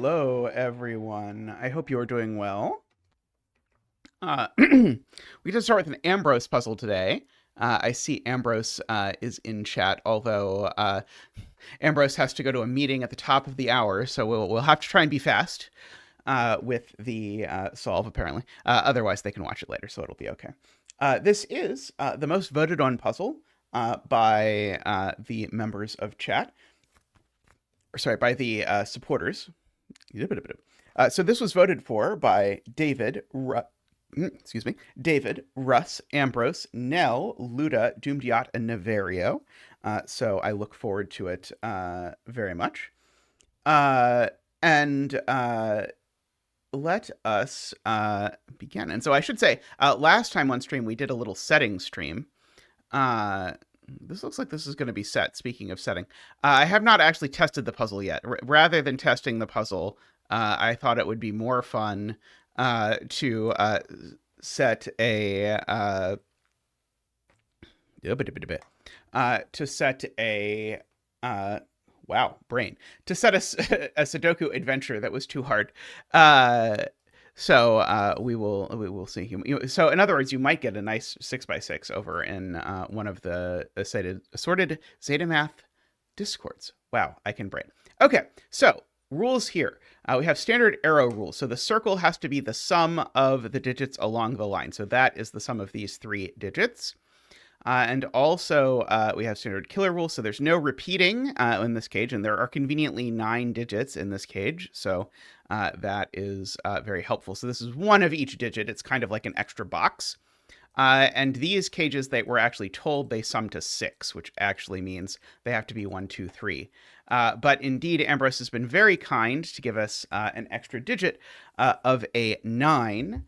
Hello, everyone. I hope you are doing well. We just start with an Ambrose puzzle today. I see Ambrose is in chat, although Ambrose has to go to a meeting at the top of the hour, so we'll have to try and be fast with the solve, apparently. Otherwise, they can watch it later, so it'll be okay. This is the most voted on puzzle by the members of chat. Sorry, by the supporters. So this was voted for by David, David, Russ, Ambrose, Nell, Luda, Doomdiot, and Nevario. So I look forward to it very much. And let us begin. And so I should say, last time on stream, we did a little setting stream. This looks like this is going to be set, speaking of setting. I have not actually tested the puzzle yet. Rather than testing the puzzle, I thought it would be more fun to set a... wow, brain. To set a Sudoku adventure that was too hard. So we will see. So in other words, you might get a nice 6x6 over in one of the assorted zetamath discords. Wow, I can brain. Okay, so rules here. We have standard arrow rules. So the circle has to be the sum of the digits along the line. So that is the sum of these three digits. And also, we have standard killer rules, so there's no repeating in this cage, and there are conveniently 9 digits in this cage, so that is very helpful. So this is one of each digit. It's kind of like an extra box. And these cages, they were actually told they sum to 6, which actually means they have to be 1, 2, 3. But indeed, Ambrose has been very kind to give us an extra digit of a 9.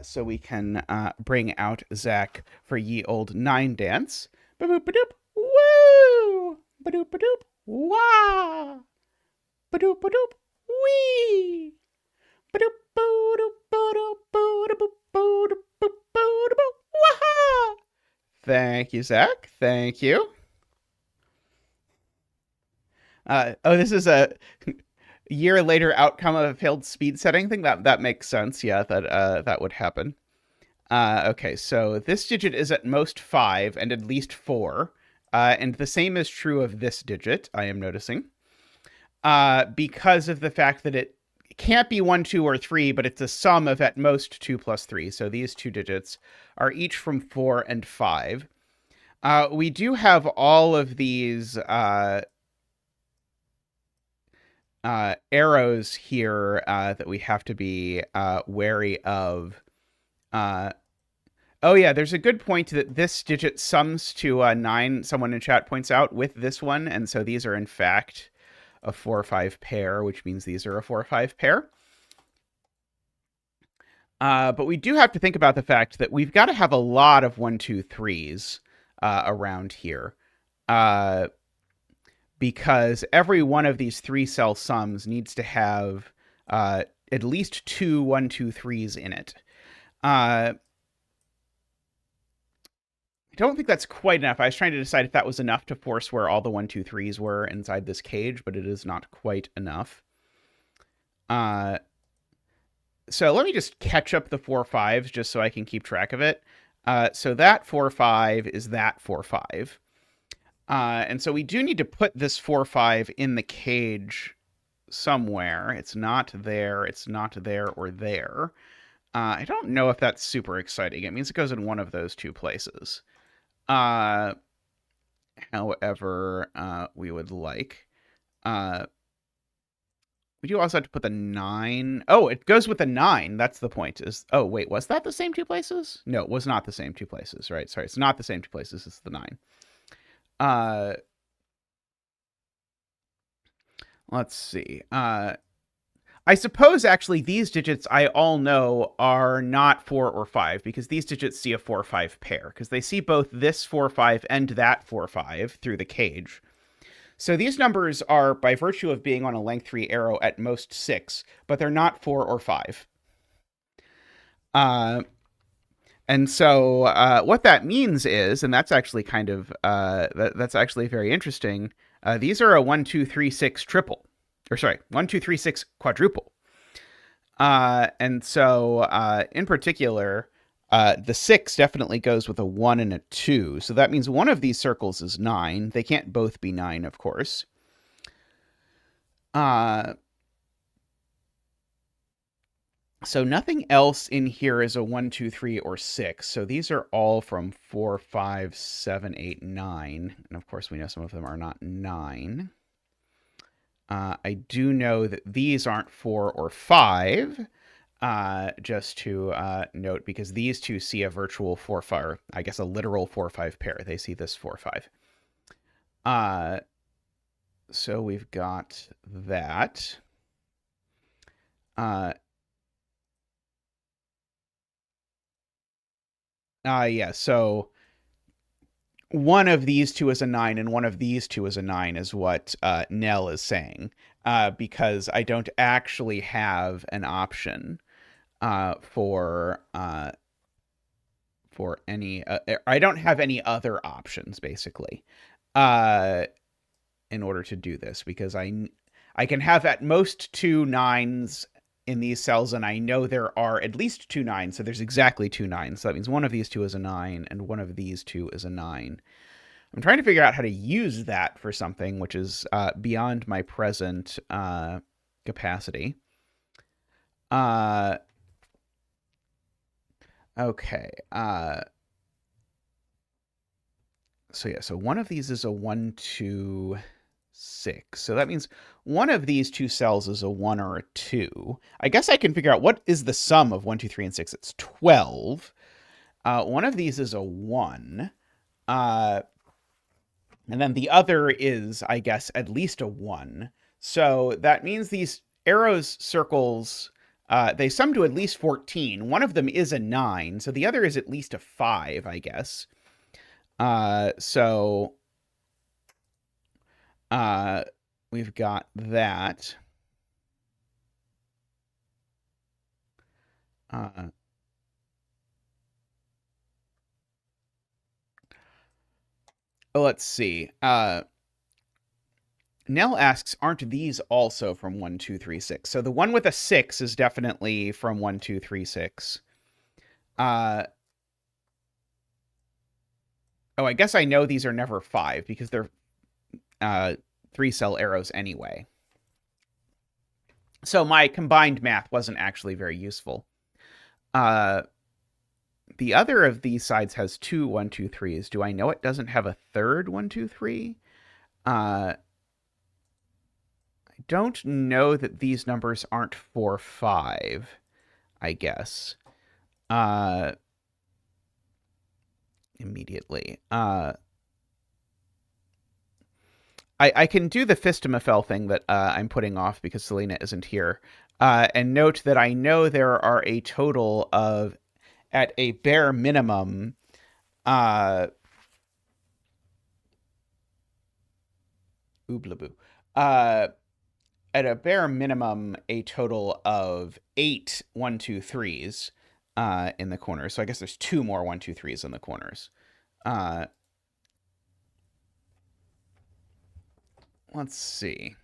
So we can bring out Zach for ye old 9 dance. Ba-doop-ba-doop, woo! Ba-doop-ba-doop, wah! Ba-doop-ba-doop, wee! Ba-doop-ba-doop-ba-doop-ba-doop-ba-doop-ba-doop-ba-doop, wah! Thank you, Zach. Thank you. This is a year later outcome of a failed speed setting thing. That makes sense. Yeah, that would happen. Okay, so this digit is at most 5 and at least 4. And the same is true of this digit, I am noticing. Because of the fact that it can't be 1, 2, or 3, but it's a sum of at most 2 plus 3. So these two digits are each from 4 and 5. We do have all of these arrows here that we have to be wary of. Oh yeah, there's a good point that this digit sums to 9, someone in chat points out, with this one, and so these are in fact a 4-5 pair, which means these are a 4-5 pair. But we do have to think about the fact that we've got to have a lot of 1, 2, 3s around here. Because every one of these 3-cell sums needs to have at least 2 1, 2, 3s in it. I don't think that's quite enough. I was trying to decide if that was enough to force where all the 1, 2, 3s were inside this cage, but it is not quite enough. So let me just catch up the 4 5s just so I can keep track of it. So that 4 5 is that 4 5. And so we do need to put this 4 5 in the cage somewhere. It's not there. It's not there or there. I don't know if that's super exciting. It means it goes in one of those two places. However, we would like. We do also have to put the 9. Oh, it goes with the 9. That's the point. Oh, wait, was that the same two places? No, it was not the same two places, right? Sorry, it's not the same two places. It's the 9. Let's see. I suppose actually these digits I all know are not 4 or 5 because these digits see a 4-5 pair because they see both this 4-5 and that 4-5 through the cage. So these numbers are, by virtue of being on a length 3 arrow, at most 6, but they're not 4 or 5. And so what that means is, and that's actually kind of, that's actually very interesting, these are a 1, 2, 3, 6 triple. or sorry, 1, 2, 3, 6 quadruple. And so in particular, the 6 definitely goes with a 1 and a 2. So that means one of these circles is 9. They can't both be 9, of course. So nothing else in here is a 1, 2, 3, or 6. So these are all from 4, 5, 7, 8, 9. And of course, we know some of them are not 9. I do know that these aren't 4 or 5, just to note, because these two see a virtual 4, 5, I guess a literal 4, 5 pair. They see this 4, 5. So we've got that. Yeah, so one of these two is a 9 and one of these two is a 9 is what Nell is saying, because I don't actually have an option for any I don't have any other options, basically, in order to do this, because I can have at most 2 9s in these cells, and I know there are at least 2 9s, so there's exactly 2 9s. So that means one of these two is a 9, and one of these two is a 9. I'm trying to figure out how to use that for something, which is beyond my present capacity. Okay. So yeah, so one of these is a 1, 2, 6. So that means one of these two cells is a 1 or a 2. I guess I can figure out what is the sum of 1, 2, 3, and 6. It's 12. One of these is a 1. And then the other is, I guess, at least a 1. So that means these arrows, circles, they sum to at least 14. One of them is a 9, so the other is at least a 5, I guess. So we've got that. Let's see. Nell asks, aren't these also from 1, 2, 3, 6? So the one with a 6 is definitely from 1, 2, 3, 6. Oh, I guess I know these are never 5 because they're 3-cell arrows anyway. So my combined math wasn't actually very useful. The other of these sides has 2 1, 2, 3s. Do I know it doesn't have a third 1, 2, 3? I don't know that these numbers aren't 4, 5, I guess. Immediately. I can do the Fistamafel thing that I'm putting off because Selena isn't here. And note that I know there are a total of, at a bare minimum, ooblaboo. At a bare minimum, a total of 8 1, 2, 3s in the corners. So I guess there's 2 more 1, 2, 3s in the corners. Let's see.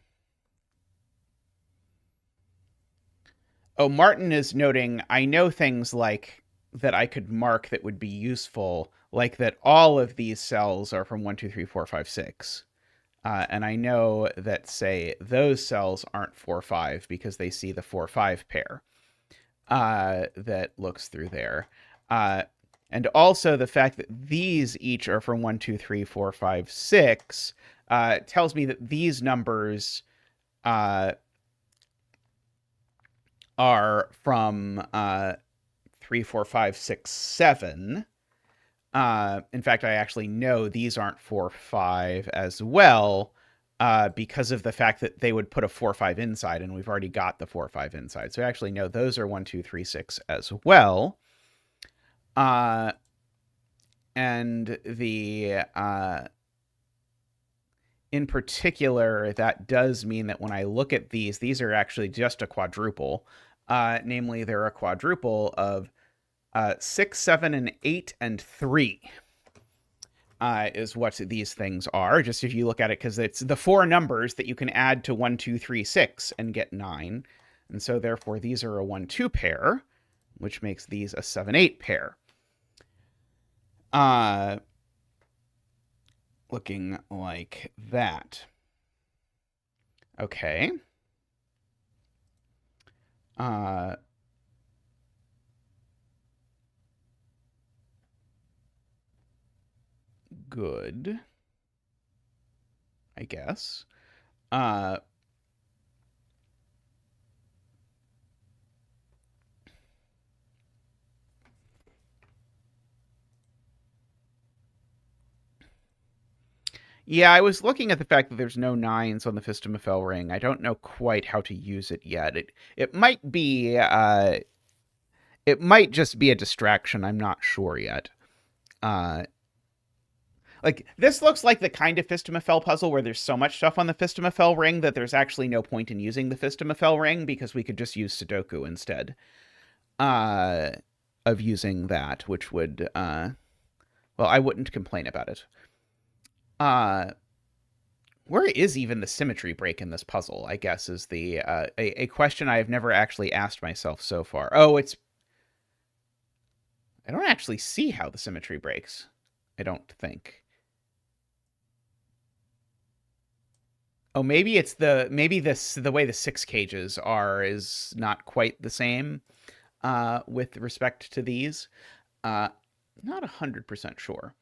Oh, Martin is noting, I know things like that I could mark that would be useful, like that all of these cells are from 1, 2, 3, 4, 5, 6. And I know that, say, those cells aren't 4, 5 because they see the 4, 5 pair that looks through there. And also the fact that these each are from 1, 2, 3, 4, 5, 6 tells me that these numbers are from 3, 4, 5, 6, 7. In fact, I actually know these aren't 4, 5 as well, because of the fact that they would put a 4, 5 inside, and we've already got the 4, 5 inside. So I actually know those are 1, 2, 3, 6 as well. And the in particular, that does mean that when I look at these are actually just a quadruple. Namely, they're a quadruple of 6, 7, and 8, and 3. is what these things are. Just if you look at it, because it's the 4 numbers that you can add to 1, 2, 3, 6 and get 9. And so therefore these are a 1-2 pair, which makes these a 7-8 pair. Looking like that. Okay. Good, I guess. Yeah, I was looking at the fact that there's no 9s on the Fistamafel ring. I don't know quite how to use it yet. It might be it might just be a distraction. I'm not sure yet. Like, this looks like the kind of Fistamafel puzzle where there's so much stuff on the Fistamafel ring that there's actually no point in using the Fistamafel ring, because we could just use Sudoku instead of using that, which would, well, I wouldn't complain about it. Where is even the symmetry break in this puzzle, I guess, is the a question I have never actually asked myself so far. Oh, I don't actually see how the symmetry breaks, I don't think. Oh, maybe it's the way the 6 cages are is not quite the same with respect to these. Not 100% sure.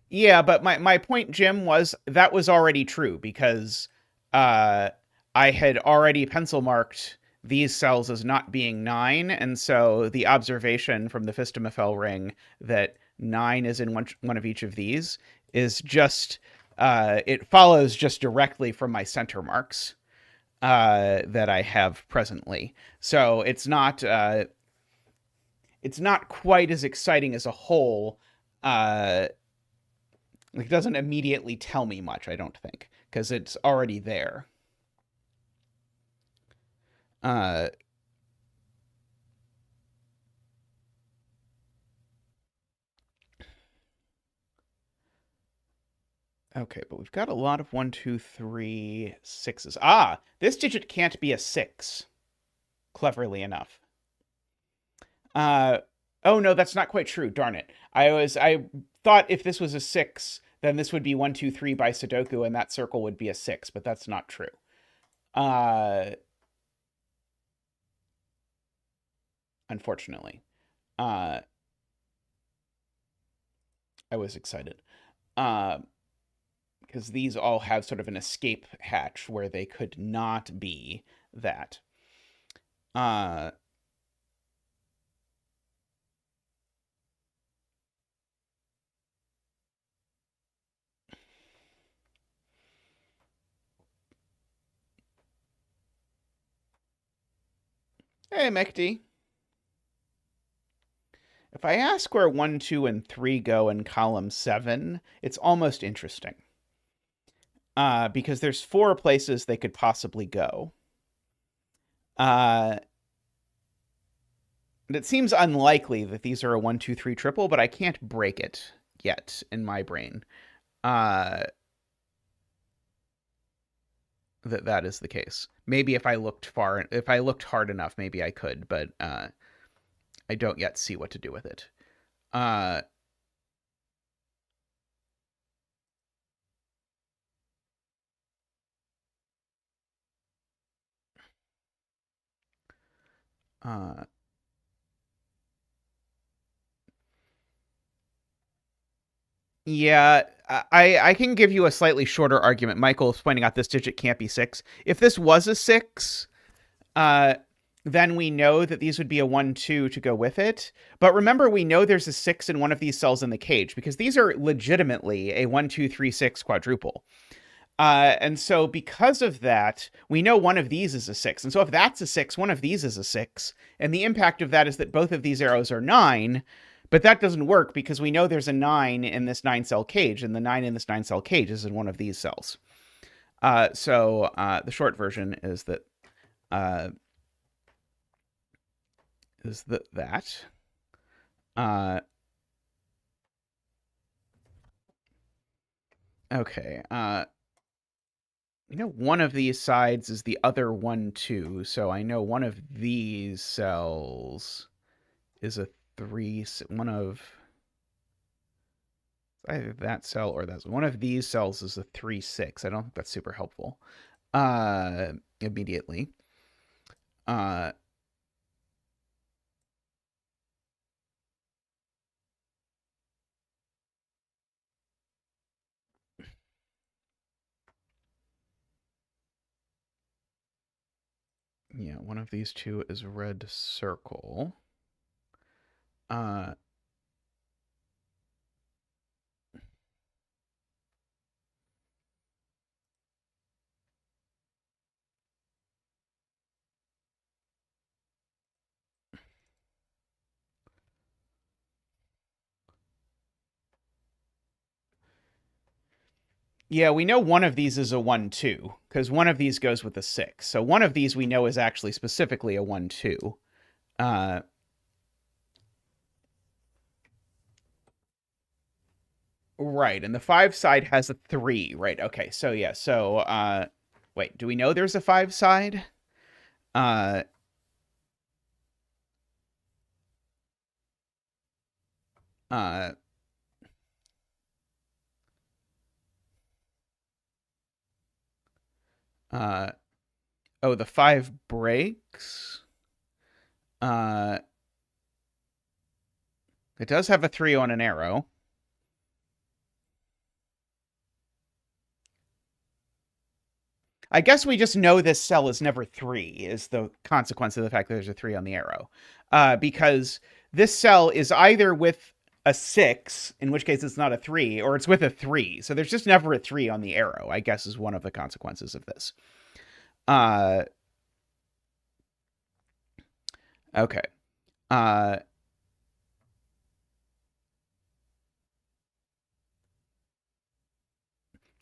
Yeah, but my point, Jim, was that was already true, because I had already pencil marked these cells as not being 9, and so the observation from the Fistamafel ring that 9 is in one of each of these is just, it follows just directly from my center marks that I have presently. So it's not quite as exciting as a whole. It doesn't immediately tell me much, I don't think, because it's already there. Okay, but we've got a lot of 1, 2, 3, 6s. Ah, this digit can't be a 6, cleverly enough. Oh no, that's not quite true. Darn it. I thought if this was a 6, then this would be 1, 2, 3 by Sudoku, and that circle would be a 6, but that's not true. Unfortunately. I was excited. Because these all have sort of an escape hatch where they could not be that. Hey, Mekti. If I ask where 1, 2, and 3 go in column 7, it's almost interesting. Because there's 4 places they could possibly go. And it seems unlikely that these are a 1, 2, 3 triple, but I can't break it yet in my brain. That is the case. Maybe if I looked hard enough, maybe I could, but I don't yet see what to do with it. Yeah, I can give you a slightly shorter argument. Michael is pointing out this digit can't be 6. If this was a 6, then we know that these would be a 1, 2 to go with it. But remember, we know there's a 6 in one of these cells in the cage, because these are legitimately a 1, 2, 3, 6 quadruple. And so because of that, we know one of these is a 6. And so if that's a 6, one of these is a 6. And the impact of that is that both of these arrows are 9. But that doesn't work, because we know there's a 9 in this 9-cell cage, and the 9 in this 9-cell cage is in one of these cells. So the short version is that that. Okay. One of these sides is the other 1, 2. So I know one of these cells is a 3. One of either that cell or that's one of these cells is a 3, 6. I don't think that's super helpful. Immediately. Yeah, one of these two is red circle. Yeah, we know one of these is a 1, 2, because one of these goes with a 6. So one of these we know is actually specifically a 1, 2. Right, and the 5 side has a 3, right? Okay, so yeah, so wait, do we know there's a 5 side? Uh uh uh oh, the 5 breaks. Uh it does have a 3 on an arrow. I guess we just know this cell is never 3 is the consequence of the fact that there's a 3 on the arrow. Because this cell is either with a 6, in which case it's not a 3, or it's with a 3. So there's just never a 3 on the arrow, I guess is one of the consequences of this. Okay.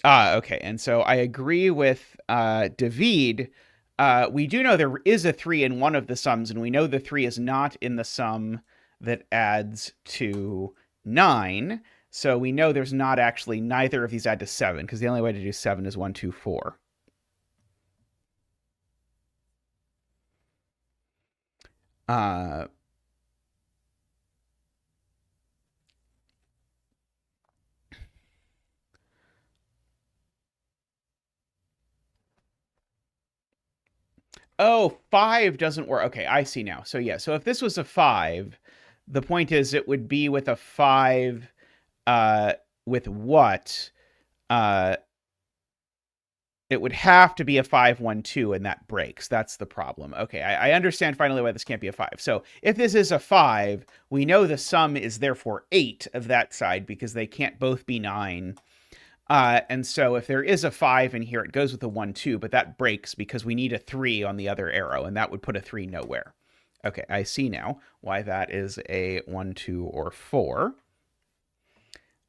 Okay. And so I agree with David. We do know there is a 3 in one of the sums, and we know the 3 is not in the sum that adds to 9. So we know there's not actually neither of these add to 7, because the only way to do 7 is 1, 2, 4. Oh, 5 doesn't work. Okay, I see now. So yeah, so if this was a 5, the point is it would be with a 5 with what? It would have to be a 5, 1, 2, and that breaks. That's the problem. Okay, I understand finally why this can't be a 5. So if this is a 5, we know the sum is therefore 8 of that side because they can't both be 9. And so if there is a 5 in here, it goes with a 1, 2, but that breaks because we need a 3 on the other arrow, and that would put a 3 nowhere. Okay, I see now why that is a 1, 2, or 4.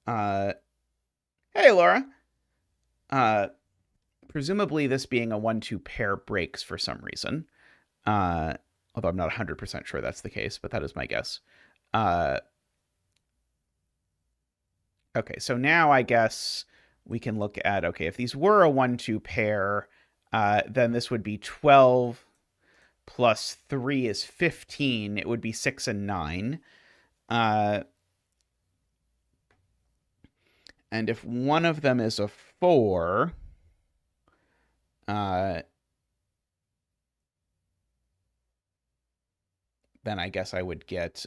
Hey, Laura. Presumably this being a 1, 2 pair breaks for some reason. Although I'm not 100% sure that's the case, but that is my guess. Okay, so now I guess we can look at, okay, if these were a 1, 2 pair, then this would be 12 plus 3 is 15. It would be 6 and 9. And if one of them is a 4, then I guess I would get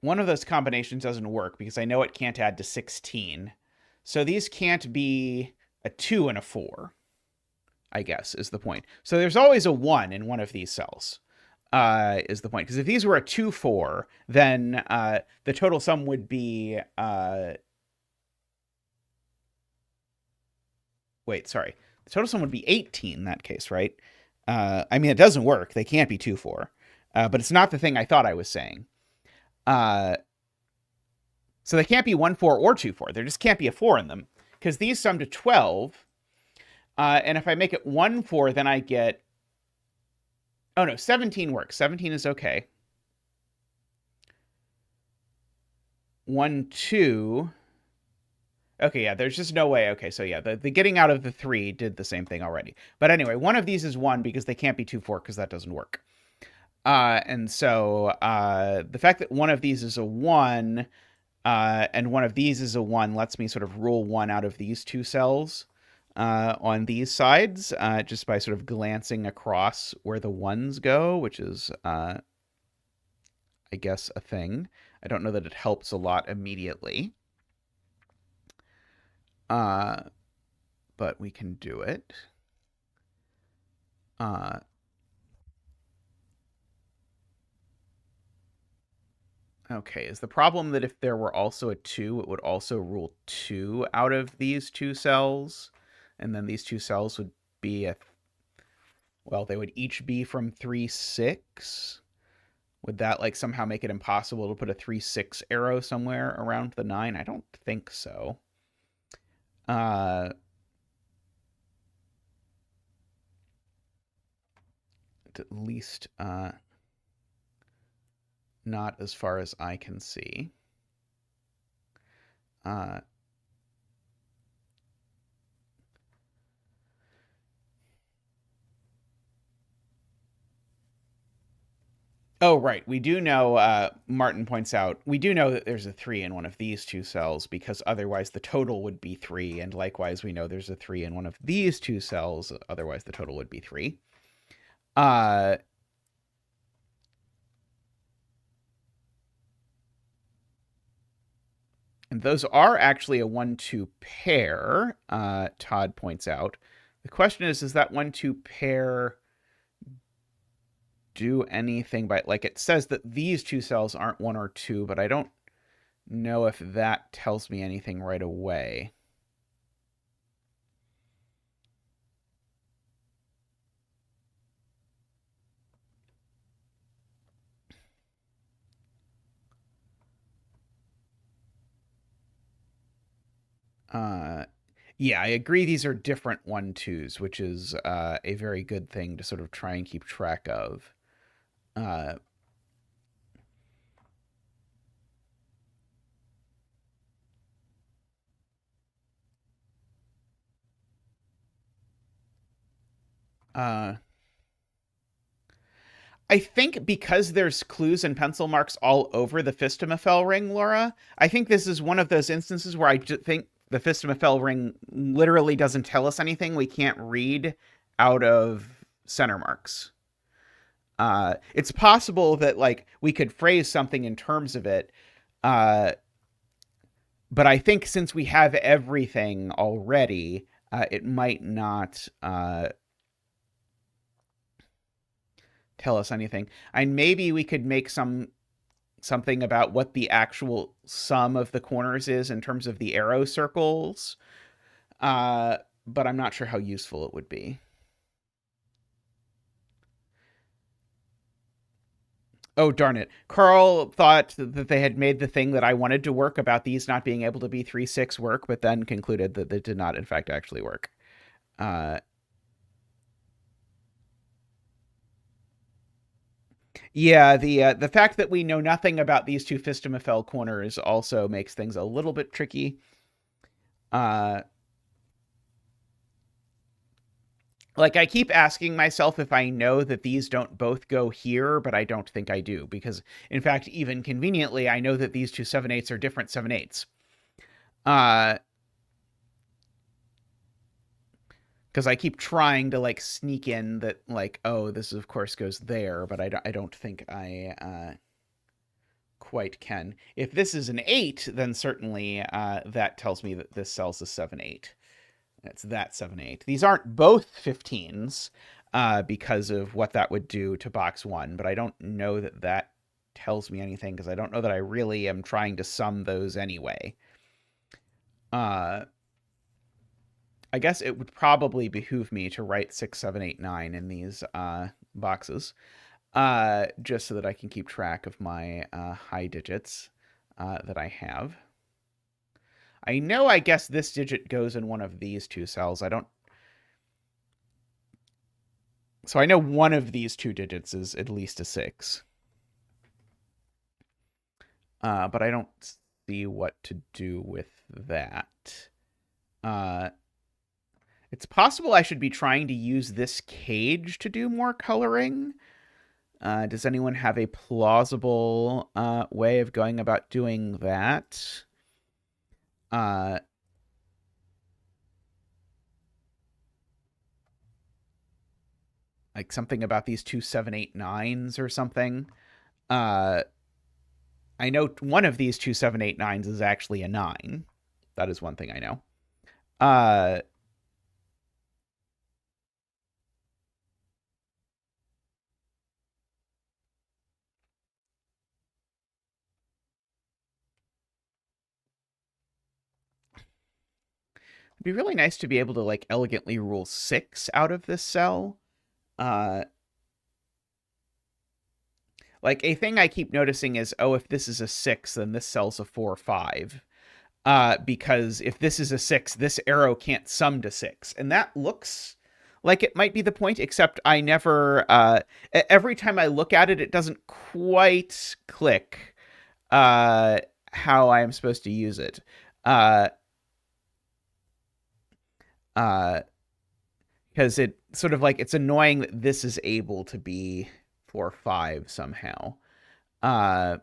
one of those combinations doesn't work because I know it can't add to 16. So these can't be a 2 and a 4, I guess, is the point. So there's always a 1 in one of these cells, is the point. Because if these were a 2, 4, then the total sum would be... wait, sorry. The total sum would be 18 in that case, right? I mean, it doesn't work. They can't be 2, 4. But it's not the thing I thought I was saying. So they can't be 1, 4, or 2, 4. There just can't be a 4 in them, because these sum to 12. And if I make it 1, 4, then I get... Oh, no, 17 works. 17 is okay. 1, 2... Okay, yeah, there's just no way. Okay, so yeah, the getting out of the 3 did the same thing already. But anyway, one of these is 1 because they can't be 2, 4 because that doesn't work. And so the fact that one of these is a 1 and one of these is a 1 lets me sort of rule 1 out of these two cells on these sides just by sort of glancing across where the 1s go, which is, I guess, a thing. I don't know that it helps a lot immediately. But we can do it. Okay, is the problem that if there were also a 2, it would also rule 2 out of these two cells? And then these two cells would be well, they would each be from 3, 6. Would that like somehow make it impossible to put a 3, 6 arrow somewhere around the 9? I don't think so. At least not as far as I can see. Oh, right. We do know, Martin points out, we do know that there's a 3 in one of these two cells because otherwise the total would be 3. And likewise, we know there's a 3 in one of these two cells. Otherwise, the total would be 3. And those are actually a 1, 2 pair, Todd points out. The question is that 1, 2 pair do anything by, like, it says that these two cells aren't 1 or 2, but I don't know if that tells me anything right away. Yeah, I agree these are different 1, 2s, which is a very good thing to sort of try and keep track of. I think because there's clues and pencil marks all over the Fistamafel ring, Laura, I think this is one of those instances where I think the Fistamafel ring literally doesn't tell us anything we can't read out of center marks. It's possible that like we could phrase something in terms of it, but I think since we have everything already, it might not tell us anything. And maybe we could make something about what the actual sum of the corners is in terms of the arrow circles, but I'm not sure how useful it would be. Oh, darn it. Carl thought that they had made the thing that I wanted to work about these not being able to be 3, 6 work, but then concluded that it did not, in fact, actually work. Yeah, the fact that we know nothing about these two Fistamafel corners also makes things a little bit tricky. Like, I keep asking myself if I know that these don't both go here, but I don't think I do, because, in fact, even conveniently, I know that these two 7/8s are different 7/8s. Because I keep trying to, like, sneak in that, like, oh, this, of course, goes there, but I don't think I quite can. If this is an 8, then certainly that tells me that this cell's a 7/8. It's that 7/8. These aren't both 15s because of what that would do to box 1, but I don't know that that tells me anything because I don't know that I really am trying to sum those anyway. I guess it would probably behoove me to write 6, 7, 8, 9 in these boxes just so that I can keep track of my high digits that I have. I know, I guess this digit goes in one of these two cells. I don't... So I know one of these two digits is at least a 6. But I don't see what to do with that. It's possible I should be trying to use this cage to do more coloring. Does anyone have a plausible way of going about doing that? Like something about these two 7, 8, 9s or something. I know one of these two 7, 8, 9s is actually a 9. That is one thing I know. It'd be really nice to be able to like elegantly rule 6 out of this cell. Like a thing I keep noticing is, oh, if this is a 6, then this cell's a 4, 5. Because if this is a 6, this arrow can't sum to 6. And that looks like it might be the point, except I never... every time I look at it, it doesn't quite click how I am supposed to use it. Because it sort of like, it's annoying that this is able to be 4, 5 somehow. I'm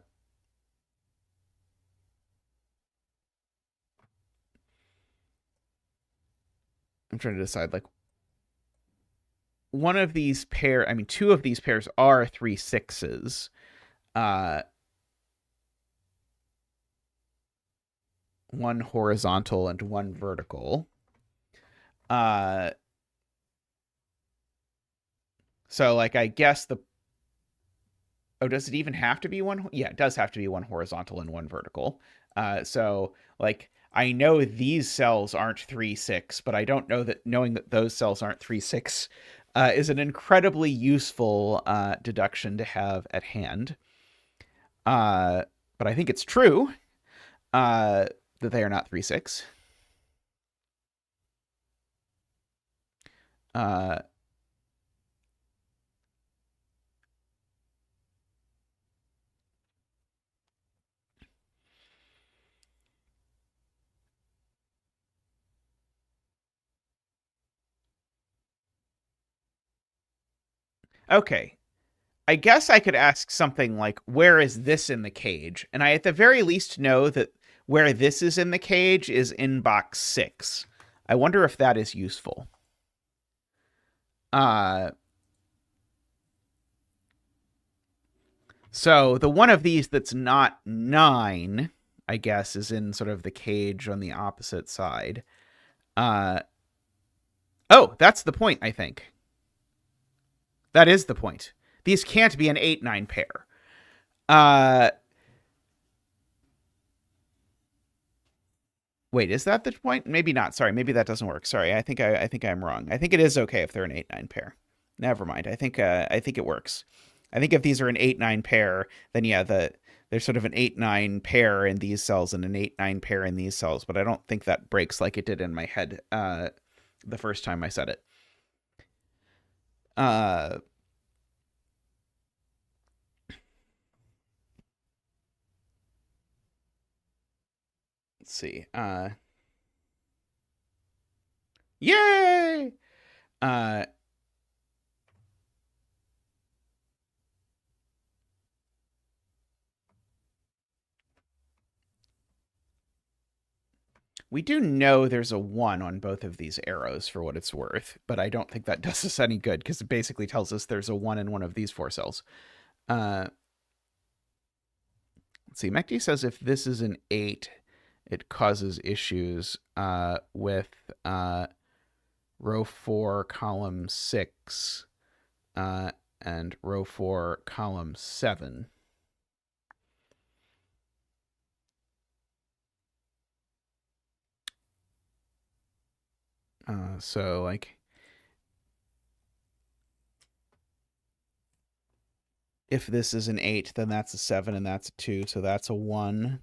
trying to decide, like, one of these pair, I mean, two of these pairs are 3 6s. One horizontal and one vertical. So, like, I guess the... Oh, does it even have to be one? Yeah, it does have to be one horizontal and one vertical. So, like, I know these cells aren't 3, 6, but I don't know that knowing that those cells aren't 3, 6 is an incredibly useful deduction to have at hand. But I think it's true that they are not 3, 6. Okay. I guess I could ask something like, where is this in the cage? And I, at the very least, know that where this is in the cage is in box 6. I wonder if that is useful. So the one of these that's not 9, I guess, is in sort of the cage on the opposite side. Oh, that's the point, I think. That is the point. These can't be an 8, 9 pair. Wait, is that the point? Maybe not. Sorry, maybe that doesn't work. Sorry, I think I'm wrong. I think it is okay if they're an 8, 9 pair. Never mind. I think it works. I think if these are an 8, 9 pair, then yeah, there's sort of an 8, 9 pair in these cells and an 8, 9 pair in these cells, but I don't think that breaks like it did in my head the first time I said it. Let's see. Yay! We do know there's a 1 on both of these arrows for what it's worth, but I don't think that does us any good because it basically tells us there's a 1 in one of these 4 cells. Let's see. Mekti says if this is an 8, it causes issues with row 4, column 6, and row 4, column 7. So, like, if this is an 8, then that's a 7 and that's a 2, so that's a 1.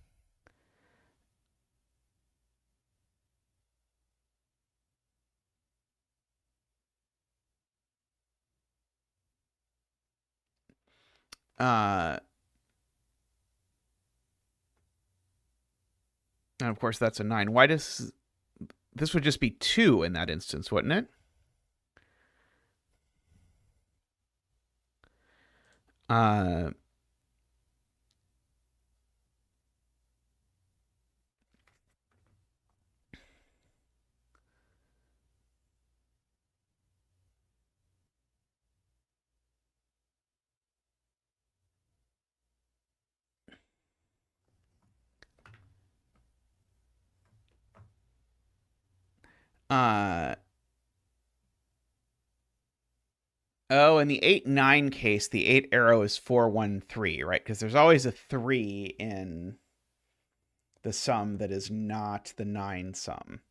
And of course, that's a 9. Why does... This would just be 2 in that instance, wouldn't it? Uh, uh, oh, in the 8-9 case, the 8 arrow is 4-1-3, right? Because there's always a 3 in the sum that is not the 9 sum.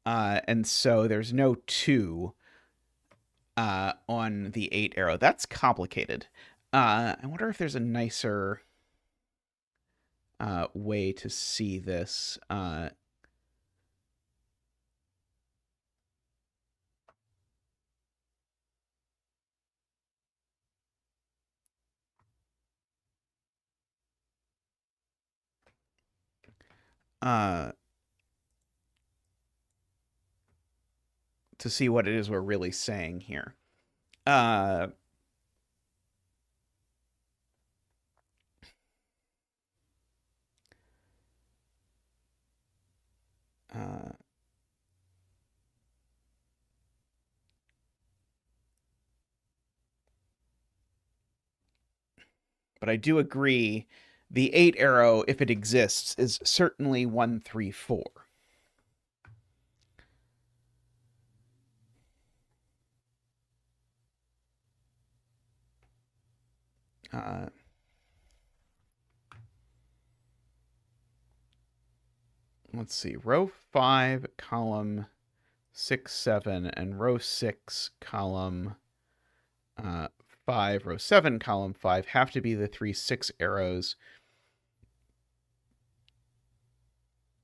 And so there's no 2 on the 8 arrow. That's complicated. I wonder if there's a nicer way to see this. To see what it is we're really saying here. Uh, but I do agree the 8 arrow, if it exists, is certainly 1, 3, 4. Let's see, row 5, column 6, 7, and row 6, column 5, row 7, column 5 have to be the 3, 6 arrows.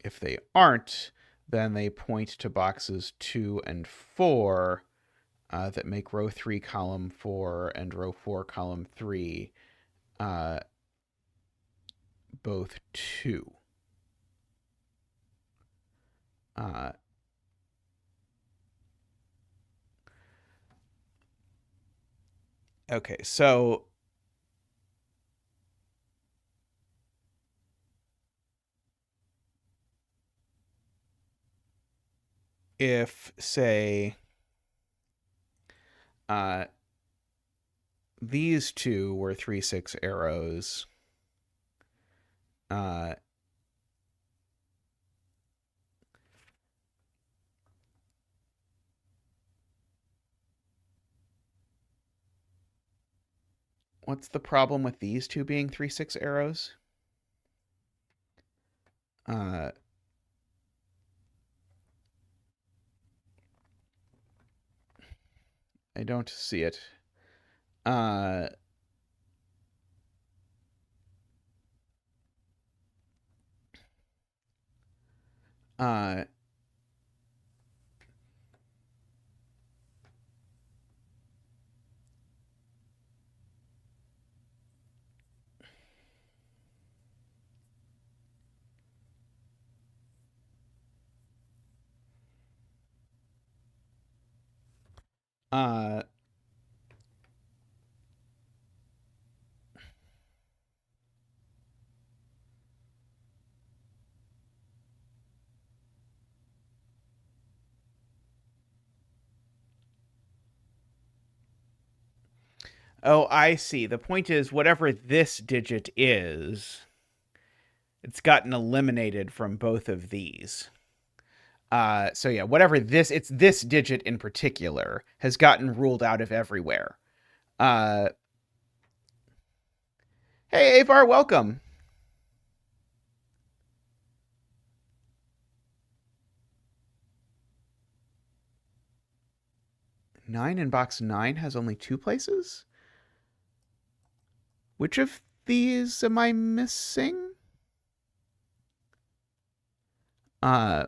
If they aren't, then they point to boxes 2 and 4 that make row 3, column 4, and row 4, column 3 both 2. Okay, so if, say, these two were 3, 6 arrows, what's the problem with these two being 3, 6 arrows? I don't see it. Uh, uh, uh, oh, I see. The point is, whatever this digit is, it's gotten eliminated from both of these. So yeah, whatever this, it's this digit in particular has gotten ruled out of everywhere. Uh, hey, Avar, welcome. Nine in box 9 has only 2 places? Which of these am I missing? Uh,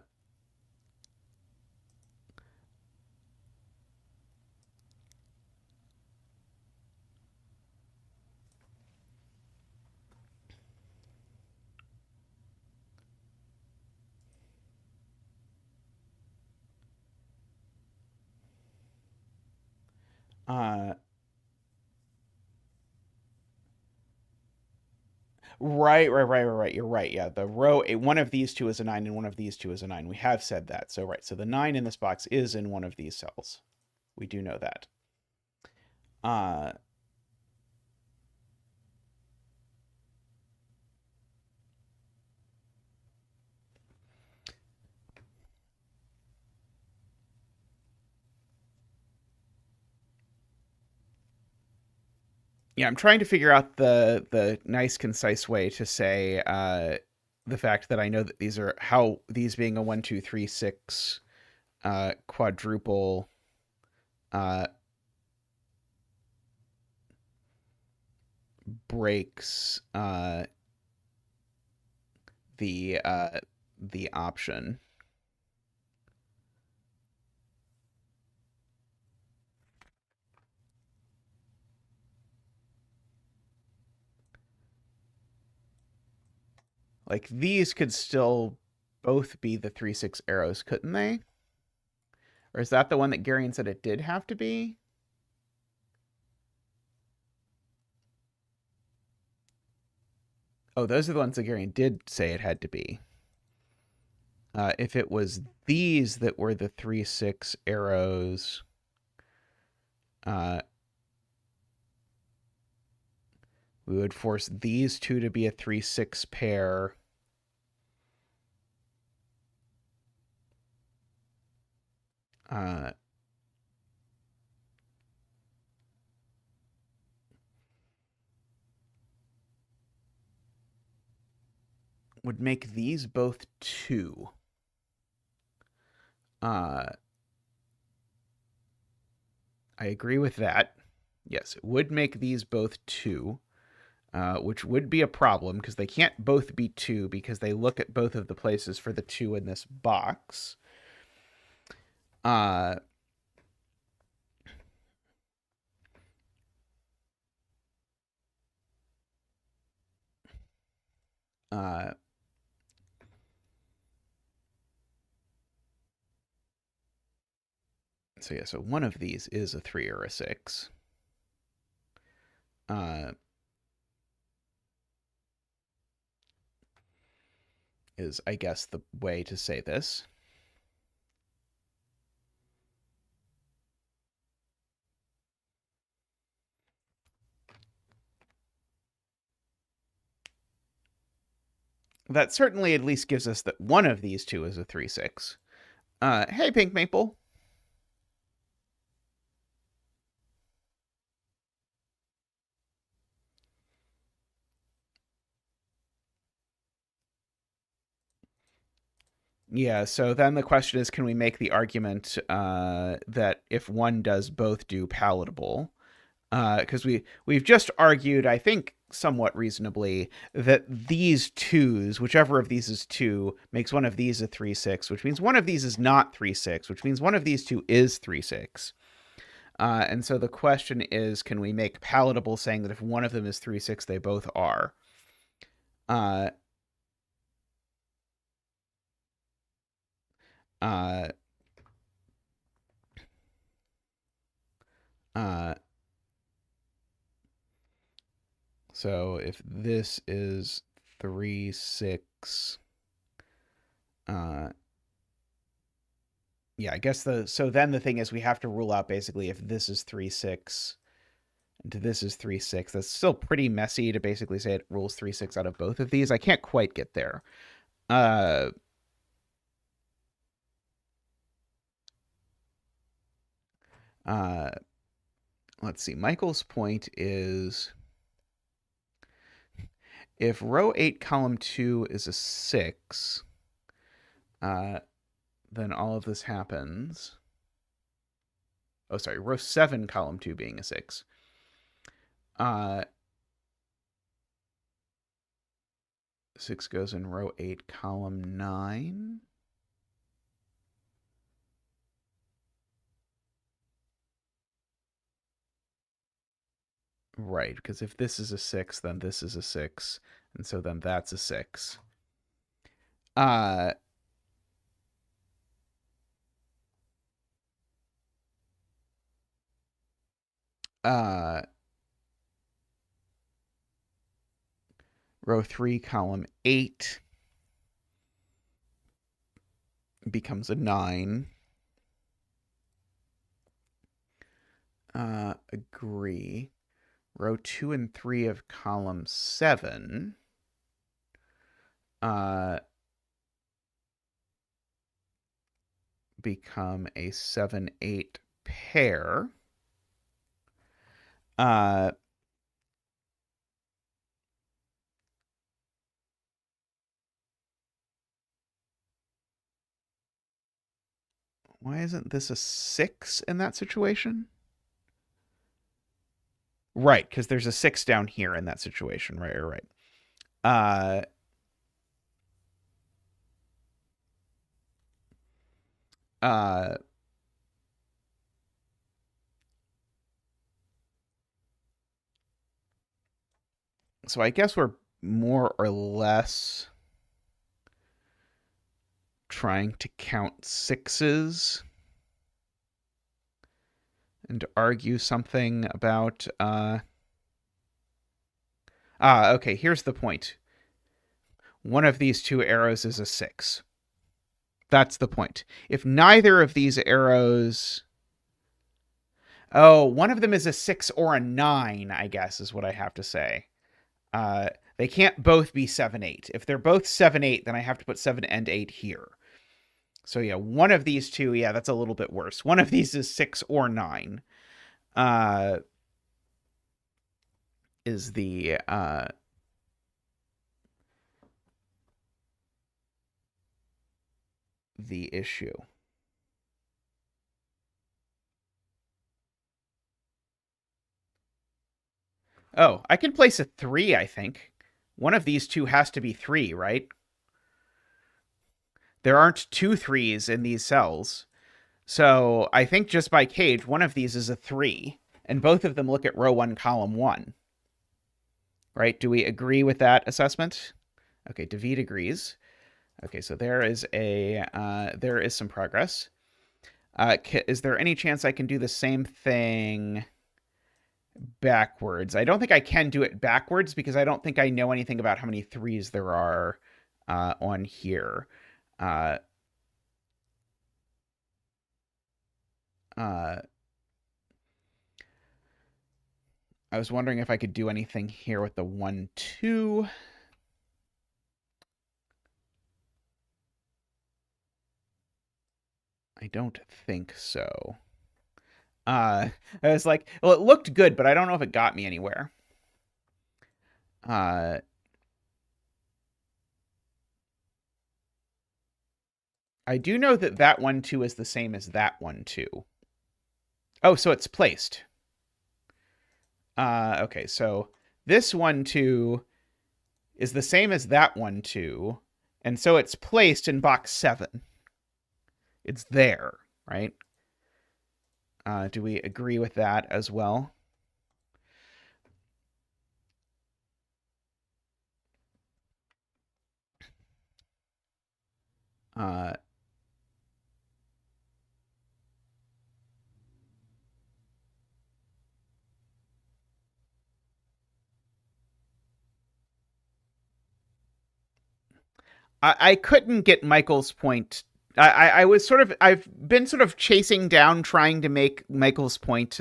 Uh, right. You're right. Yeah, the row one of these two is a 9 and one of these two is a 9. We have said that. So right. So the 9 in this box is in one of these cells. We do know that. Uh, yeah, I'm trying to figure out the nice, concise way to say the fact that I know that these are how these being a 1, 2, 3, 6 quadruple uh, breaks the option. Like these could still both be the 3, 6 arrows, couldn't they? Or is that the one that Garion said it did have to be? Oh, those are the ones that Garion did say it had to be. If it was these that were the 3, 6 arrows, we would force these two to be a 3, 6 pair. Would make these both 2. I agree with that. Yes, it would make these both 2, which would be a problem because they can't both be 2 because they look at both of the places for the 2 in this box. So yeah, so one of these is a 3 or a 6. Is, I guess, the way to say this. That certainly at least gives us that one of these two is a 3, 6. Hey, Pink Maple. Yeah, so then the question is, can we make the argument that if one does both do palatable? Because we've just argued, I think, somewhat reasonably, that these twos, whichever of these is 2, makes one of these a 3, 6, which means one of these is not 3, 6, which means one of these two is 3, 6. And so the question is, can we make palatable saying that if one of them is 3, 6, they both are? Uh, uh, uh, so if this is 3, 6, yeah, I guess so then the thing is we have to rule out basically if this is 3, 6 and this is 3, 6. That's still pretty messy to basically say it rules 3, 6 out of both of these. I can't quite get there. Let's see. Michael's point is if row 8, column 2 is a 6, then all of this happens. Oh, sorry, row 7, column 2 being a 6. 6 goes in row 8, column 9. Right, because if this is a 6, then this is a 6, and so then that's a 6. uh, row 3, column 8 becomes a 9. Agree. Row 2 and 3 of column 7 become a 7-8 pair. Why isn't this a 6 in that situation? Right, because there's a 6 down here in that situation. Right. So I guess we're more or less trying to count 6s and to argue something about okay, here's the point. One of these two arrows is a 6. That's the point. If neither of these arrows... Oh, one of them is a 6 or a 9, I guess, is what I have to say. They can't both be 7-8. If they're both 7-8, then I have to put 7 and 8 here. So yeah, one of these two, yeah, that's a little bit worse. One of these is 6 or 9. Is the issue. Oh, I can place a 3, I think. One of these two has to be 3, right? There aren't 2 3s in these cells. So I think just by cage, one of these is a 3. And both of them look at row 1, column 1. Right? Do we agree with that assessment? Okay, David agrees. Okay, so there is some progress. Is there any chance I can do the same thing backwards? I don't think I can do it backwards because I don't think I know anything about how many 3s there are on here. I was wondering if I could do anything here with the 1, 2. I don't think so. I was like, well, it looked good, but I don't know if it got me anywhere. I do know that that 1, 2 is the same as that 1, 2. Oh, so it's placed. Okay, so this 1, 2 is the same as that 1, 2, and so it's placed in box 7. It's there, right? Do we agree with that as well? I couldn't get Michael's point. I was sort of, I've been sort of chasing down trying to make Michael's point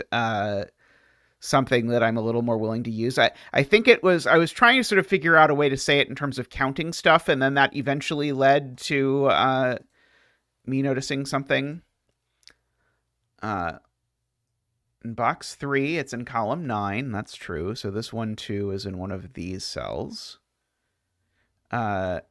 something that I'm a little more willing to use. I think it was, I was trying to sort of figure out a way to say it in terms of counting stuff, and then that eventually led to me noticing something. In box 3, it's in column 9. That's true. So this 1, 2 is in one of these cells. I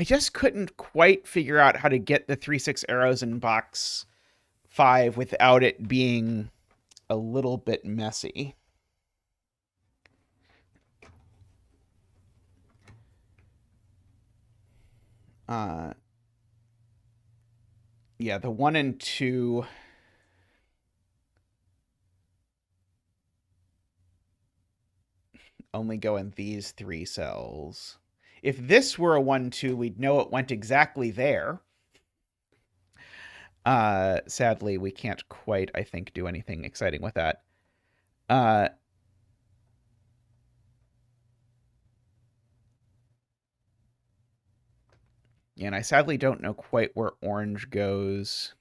just couldn't quite figure out how to get the 3-6 arrows in box 5 without it being a little bit messy. Yeah, the 1 and 2 only go in these 3 cells. If this were a 1-2, we'd know it went exactly there. Sadly, we can't quite, I think, do anything exciting with that. And I sadly don't know quite where orange goes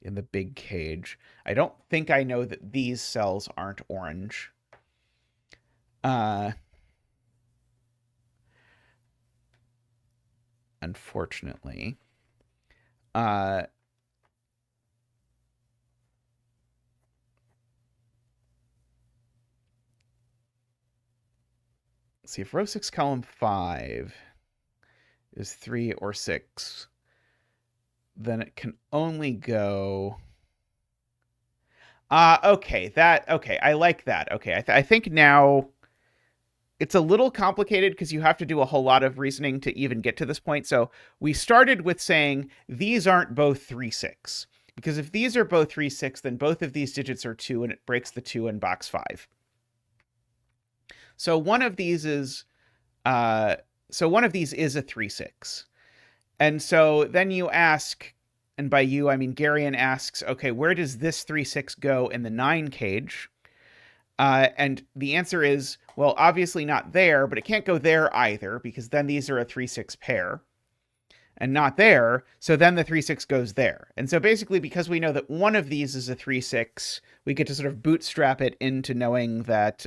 in the big cage. I don't think I know that these cells aren't orange. Unfortunately. See, if row 6, column 5 is 3 or 6, then it can only go... okay, I like that. Okay, I think now it's a little complicated because you have to do a whole lot of reasoning to even get to this point. So we started with saying these aren't both 3, 6. Because if these are both 3, 6, then both of these digits are 2, and it breaks the 2 in box 5. So one of these is a 3, 6. And so then you ask, and by you, I mean Garion asks, okay, where does this 3, 6 go in the 9 cage? And the answer is, well, obviously not there, but it can't go there either, because then these are a 3, 6 pair. And not there, so then the 3, 6 goes there. And so basically, because we know that one of these is a 3, 6, we get to sort of bootstrap it into knowing that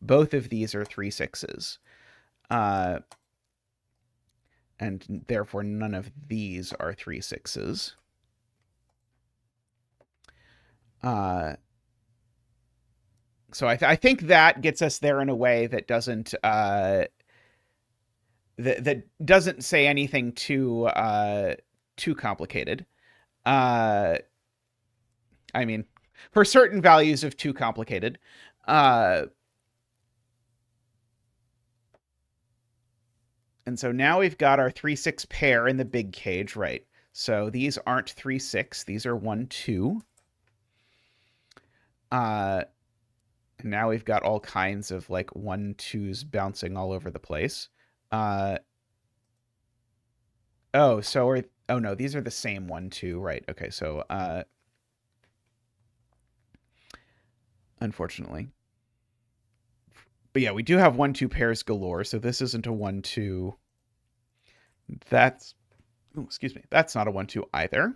both of these are 3, 6s. And therefore none of these are 3, 6s. So I think that gets us there in a way that doesn't that doesn't say anything too complicated. I mean, for certain values of too complicated. And so now we've got our 3, 6 pair in the big cage, right? So these aren't 3, 6. These are 1, 2. Now we've got all kinds of like 1, 2s bouncing all over the place. Oh, no, these are the same 1, 2, right? Okay, so unfortunately. But yeah, we do have 1, 2 pairs galore, so this isn't a 1, 2. That's, excuse me, that's not a 1, 2 either.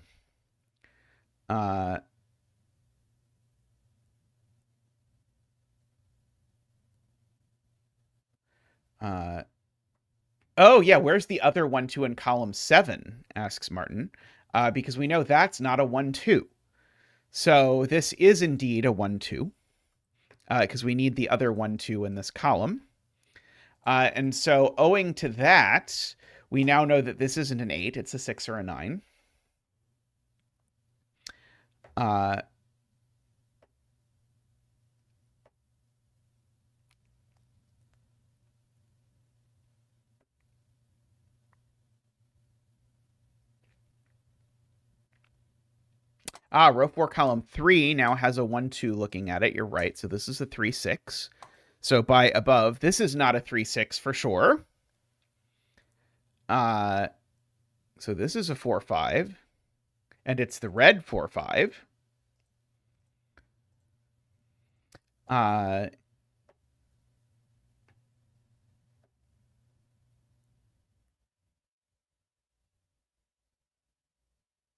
Oh, yeah, where's the other 1, 2 in column 7, asks Martin. Because we know that's not a 1, 2. So this is indeed a 1, 2. Because we need the other 1, 2 in this column. And so owing to that, we now know that this isn't an 8, it's a 6 or a 9. Row 4, column 3 now has a 1, 2 looking at it. You're right. So this is a 3, 6. So by above, this is not a 3, 6 for sure. So this is a 4, 5. And it's the red 4, 5.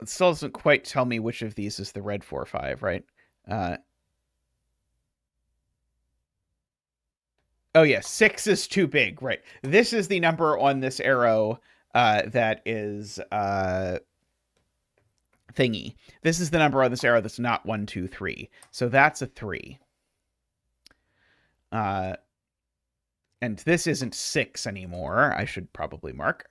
It still doesn't quite tell me which of these is the red 4, 5, right? Oh, yeah, 6 is too big, right? This is the number on this arrow that is thingy. This is the number on this arrow that's not 1, 2, 3. So that's a 3. And this isn't 6 anymore. I should probably mark.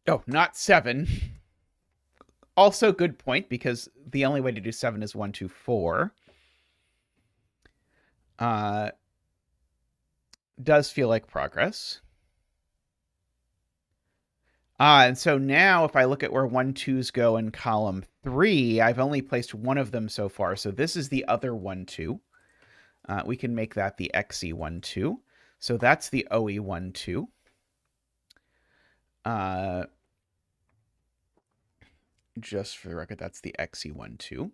Oh, not 7. Also, good point, because the only way to do 7 is 1, 2, 4. Does feel like progress. And so now if I look at where 1, 2s go in column 3, I've only placed one of them so far. So this is the other 1, 2. We can make that the XE 1, 2. So that's the OE 1, 2. Just for the record, that's the XE 1, 2.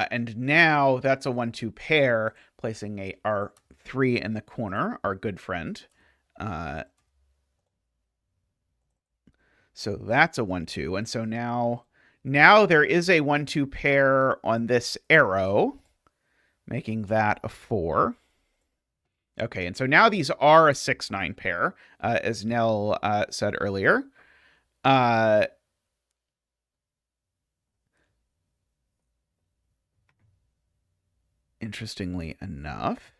And now that's a 1, 2 pair, placing a R3 in the corner, our good friend. So that's a 1, 2. And so now there is a 1, 2 pair on this arrow, making that a 4. Okay, and so now these are a 6, 9 pair, as Nell said earlier. Interestingly enough.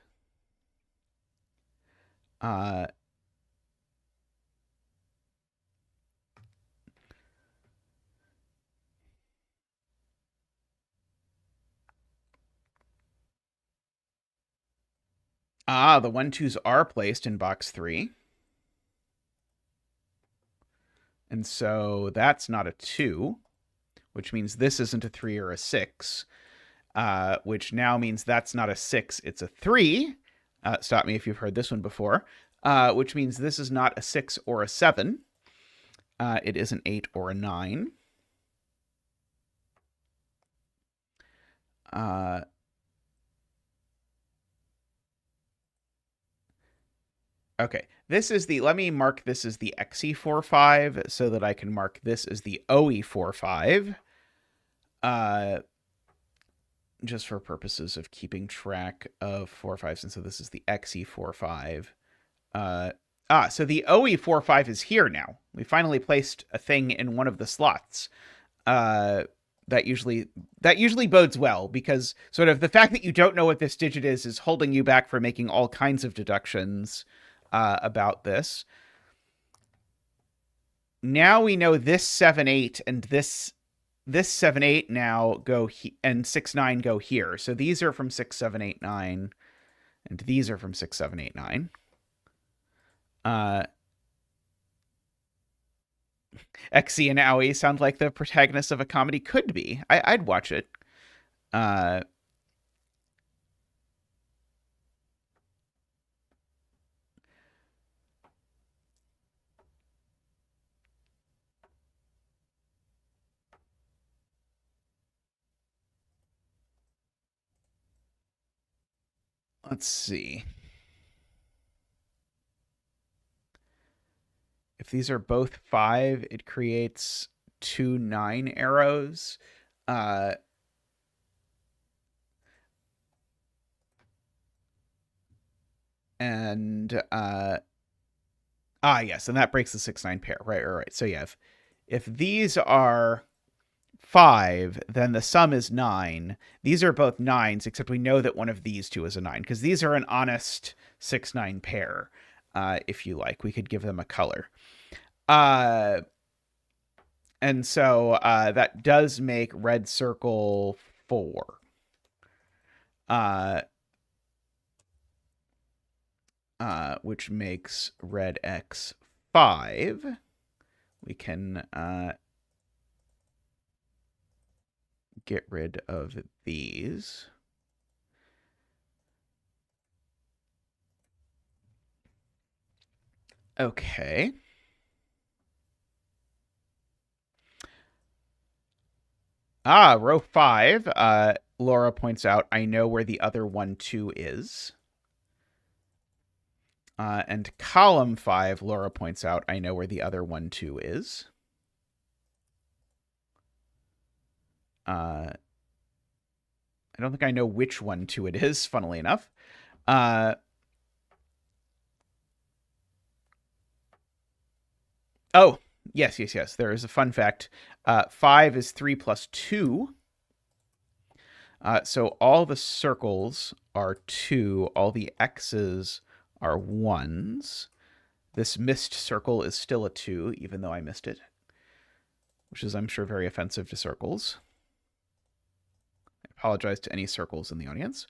The 1, 2s are placed in box 3. And so that's not a 2, which means this isn't a 3 or a 6, which now means that's not a 6, it's a 3. Stop me if you've heard this one before, which means this is not a 6 or a 7. It is an 8 or a 9. Okay, this is the, let me mark this as the XE45 so that I can mark this as the OE45. Just for purposes of keeping track of 4-5s, and so this is the XE45. So the OE45 is here now. We finally placed a thing in one of the slots. That usually bodes well, because sort of the fact that you don't know what this digit is holding you back from making all kinds of deductions about this. Now we know this 7, 8 and this 7, 8 now go and 6, 9 go here. So these are from 6, 7, 8, 9, and these are from 6, 7, 8, 9. XE and Owie sound like the protagonists of a comedy. Could be. I'd watch it. Let's see. If these are both 5, it creates 2 9 arrows. And yes, and that breaks the 6, 9 pair. Right. So yeah, if these are 5, then the sum is 9. These are both 9s, except we know that one of these two is a 9, because these are an honest 6, 9 pair. If you like, we could give them a color. And so that does make red circle 4. Which makes red X 5. We can get rid of these. Okay. Row 5. Laura points out, I know where the other 1, 2 is. And column 5, Laura points out, I know where the other 1, 2 is. I don't think I know which 1, 2 it is, funnily enough. Oh, yes. There is a fun fact. 5 is 3 plus 2. So all the circles are 2, all the X's are 1s. This missed circle is still a 2, even though I missed it, which is, I'm sure, very offensive to circles. I apologize to any circles in the audience.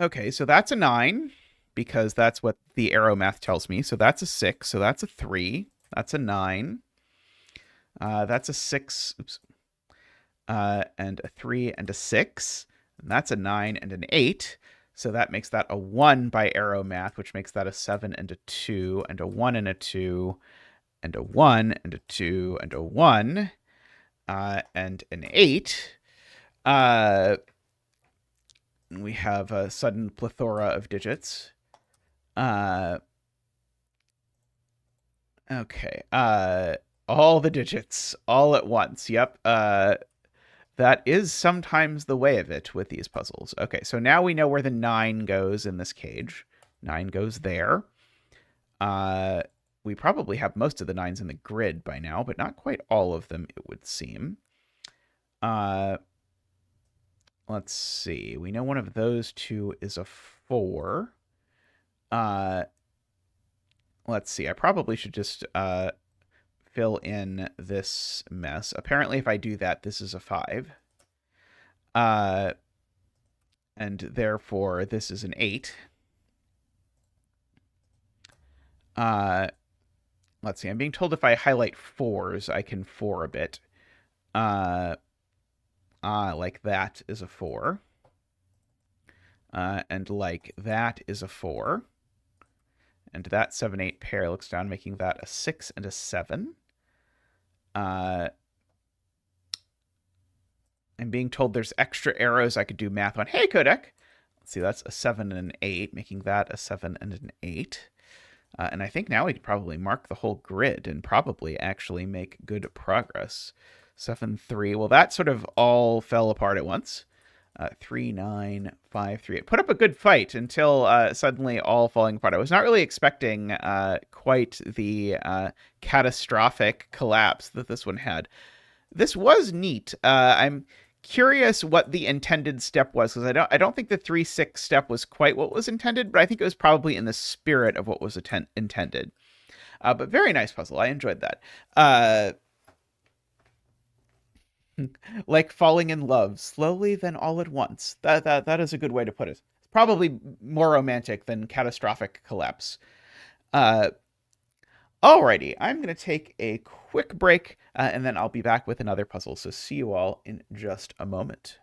Okay, so that's a 9, because that's what the arrow math tells me. So that's a 6, so that's a 3, that's a 9. That's a 6, oops, and a 3 and a 6. And that's a 9 and an 8. So that makes that a 1 by arrow math, which makes that a 7 and a 2, and a 1 and a 2, and a 1 and a 2, and a 1, and an 8. We have a sudden plethora of digits. Okay. All the digits all at once. Yep. That is sometimes the way of it with these puzzles. Okay, so now we know where the 9 goes in this cage. 9 goes there. We probably have most of the 9s in the grid by now, but not quite all of them, it would seem. Let's see. We know one of those 2 is a 4. Let's see. I probably should just fill in this mess. Apparently, if I do that, this is a 5. And therefore, this is an 8. Let's see. I'm being told if I highlight 4s, I can 4 a bit. Like that is a 4. And like that is a 4. And that 7-8 pair looks down, making that a 6 and a 7. I'm being told there's extra arrows I could do math on. Hey, Kodak! Let's see, that's a 7 and an 8, making that a 7 and an 8. And I think now we could probably mark the whole grid and probably actually make good progress. 7, 3. Well, that sort of all fell apart at once. 3, 9, 5, 3. It put up a good fight until suddenly all falling apart. I was not really expecting quite the catastrophic collapse that this one had. This was neat. I'm curious what the intended step was, because I don't think the 3-6 step was quite what was intended, but I think it was probably in the spirit of what was intended. But very nice puzzle. I enjoyed that. Like falling in love, slowly then all at once. That is a good way to put it. It's probably more romantic than catastrophic collapse. Alrighty, I'm going to take a quick break, and then I'll be back with another puzzle. So see you all in just a moment.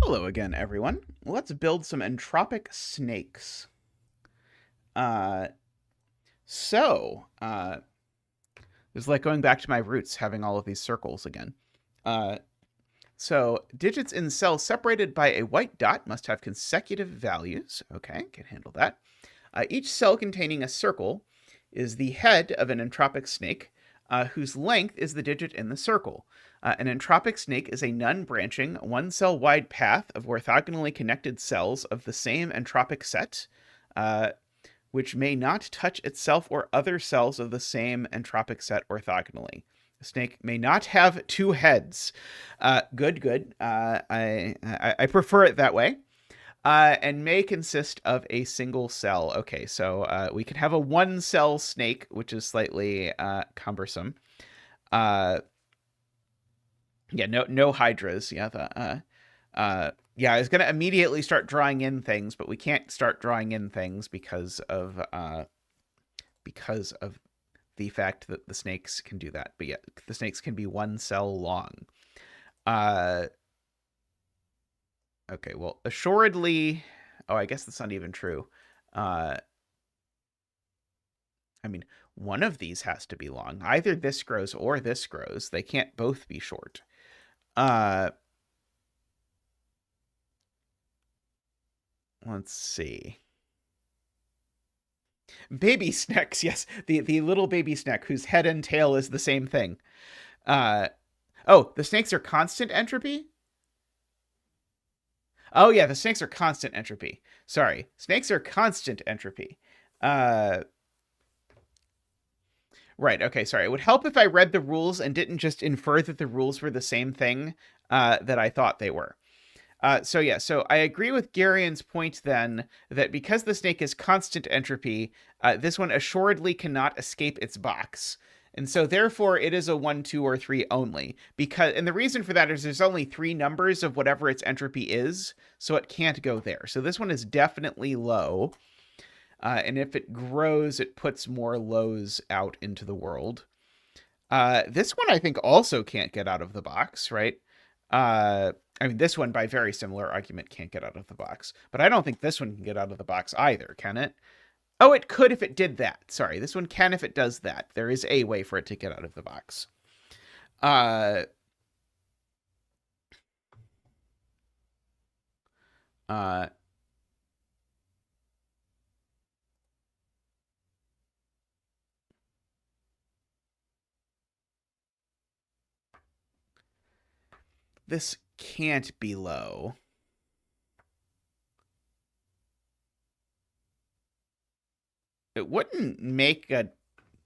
Hello again, everyone. Let's build some entropic snakes. So, it's like going back to my roots, having all of these circles again. So, digits in cells separated by a white dot must have consecutive values. Okay, can handle that. Each cell containing a circle is the head of an entropic snake, whose length is the digit in the circle. An entropic snake is a non-branching, one-cell-wide path of orthogonally connected cells of the same entropic set, which may not touch itself or other cells of the same entropic set orthogonally. The snake may not have two heads. Good. I prefer it that way. And may consist of a single cell. Okay, so we can have a one-cell snake, which is slightly cumbersome. Yeah, no hydras. Yeah, I was gonna immediately start drawing in things, but we can't start drawing in things because of the fact that the snakes can do that. But yeah, the snakes can be one cell long. Okay, well, assuredly... Oh, I guess that's not even true. I mean, one of these has to be long. Either this grows or this grows. They can't both be short. Let's see. Baby snakes, yes. The little baby snake whose head and tail is the same thing. Oh, the snakes are constant entropy? Oh, yeah, the snakes are constant entropy. Sorry. Snakes are constant entropy. Right, okay, sorry. It would help if I read the rules and didn't just infer that the rules were the same thing that I thought they were. So I agree with Garian's point then that because the snake is constant entropy, this one assuredly cannot escape its box. And so therefore it is a 1, 2, or 3 only. And the reason for that is there's only 3 numbers of whatever its entropy is, so it can't go there. So this one is definitely low. And if it grows, it puts more lows out into the world. This one I think also can't get out of the box, right? I mean, this one, by very similar argument, can't get out of the box. But I don't think this one can get out of the box either, can it? Oh, it could if it did that. Sorry, this one can if it does that. There is a way for it to get out of the box. This can't be low. It wouldn't make a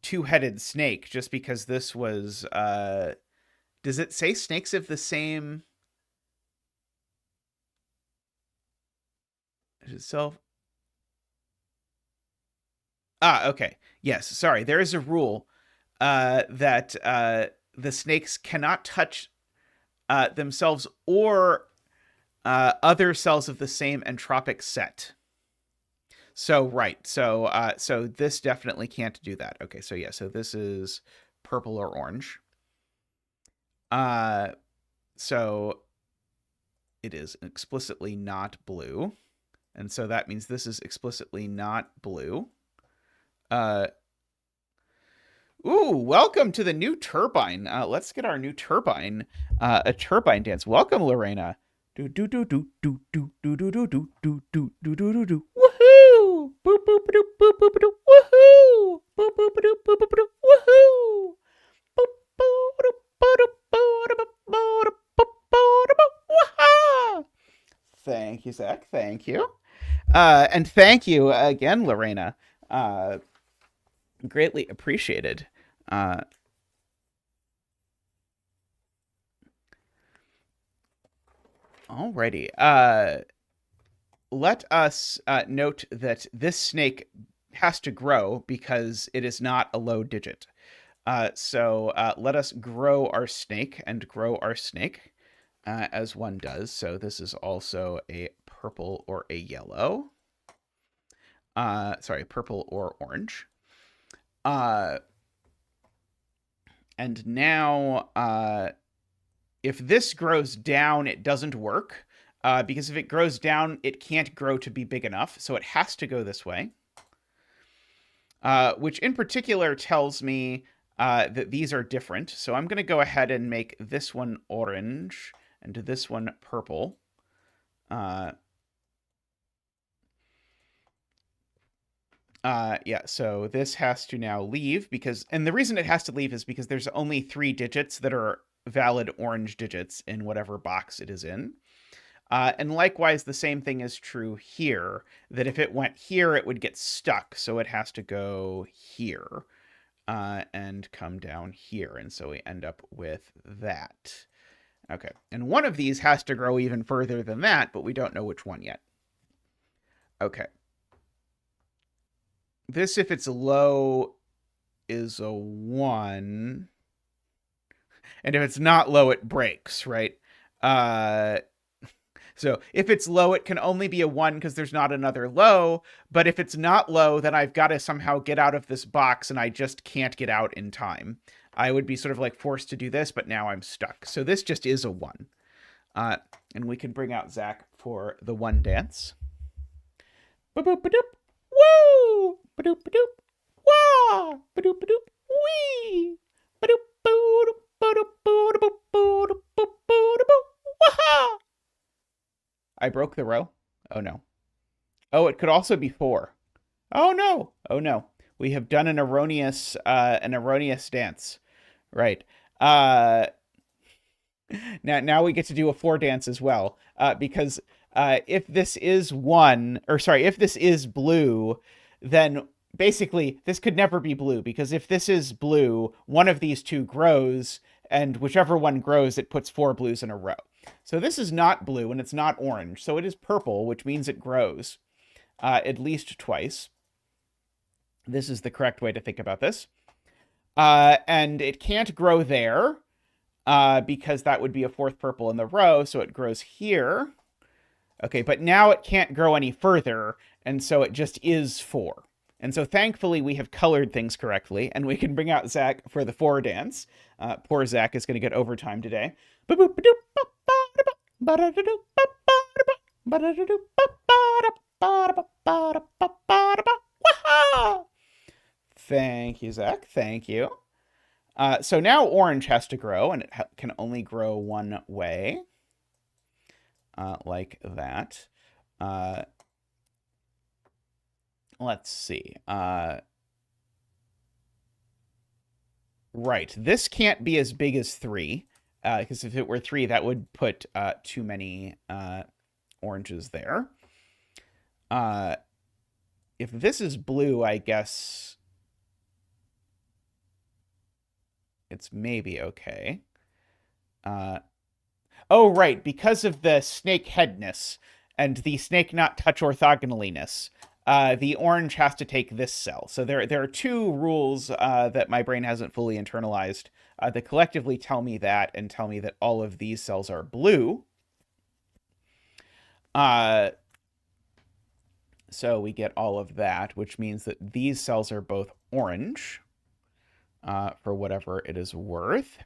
two-headed snake just because this was... does it say snakes of the same... itself? Okay. Yes, sorry. There is a rule that the snakes cannot touch themselves or other cells of the same entropic set. So, right. So this definitely can't do that. Okay, so yeah, so this is purple or orange. So it is explicitly not blue. And so that means this is explicitly not blue. Ooh, welcome to the new turbine. Let's get our new turbine, a turbine dance. Welcome, Lorena. Do do do do do do do do do do do do do do do. Woohoo! Boop boop boop boop boop boop. Woohoo! Boop boop boop boop boop boop. Woohoo! Boop boop boop boop boop boop boop boop. Thank you, Zach. Thank you. And thank you again, Lorena. Greatly appreciated. Alrighty. Let us note that this snake has to grow because it is not a low digit. So let us grow our snake and grow our snake as one does. So this is also a purple or a yellow. Sorry, purple or orange. And now, if this grows down, it doesn't work because if it grows down, it can't grow to be big enough, so it has to go this way. Which in particular tells me that these are different. So I'm going to go ahead and make this one orange and this one purple. Yeah, so this has to now leave because, and the reason it has to leave is because there's only 3 digits that are valid orange digits in whatever box it is in. And likewise, the same thing is true here, that if it went here, it would get stuck. So it has to go here and come down here. And so we end up with that. Okay, and one of these has to grow even further than that, but we don't know which one yet. Okay. This, if it's low, is a 1. And if it's not low, it breaks, right? So if it's low, it can only be a 1 because there's not another low. But if it's not low, then I've got to somehow get out of this box, and I just can't get out in time. I would be sort of like forced to do this, but now I'm stuck. So this just is a 1. And we can bring out Zach for the 1 dance. Ba-boop-ba-doop. Woo! Ba-doop, ba-doop. Wah! Ba-doop, ba-doop. Wee! Ba-doop, ba-doop, ba-doop, ba-doop, ba-doop, ba-doop, wah! I broke the row. Oh no. Oh, it could also be 4. Oh no. Oh no. We have done an erroneous dance. Right. Now we get to do a 4 dance as well. Because if this is if this is blue, then basically this could never be blue, because if this is blue, one of these 2 grows, and whichever one grows, it puts 4 blues in a row. So this is not blue and it's not orange. So it is purple, which means it grows at least twice. This is the correct way to think about this. And it can't grow there because that would be a 4th purple in the row. So it grows here. Okay, but now it can't grow any further. And so it just is 4. And so thankfully we have colored things correctly, and we can bring out Zach for the 4 dance. Poor Zach is going to get overtime today. Thank you, Zach. Thank you. So now orange has to grow, and it can only grow one way. Like that. Let's see. Right. This can't be as big as 3. Because if it were 3, that would put too many oranges there. If this is blue, I guess it's maybe okay. Oh, right, because of the snake headness and the snake not touch orthogonaliness, the orange has to take this cell. So there are 2 rules that my brain hasn't fully internalized that collectively tell me that, and tell me that all of these cells are blue. So we get all of that, which means that these cells are both orange for whatever it is worth.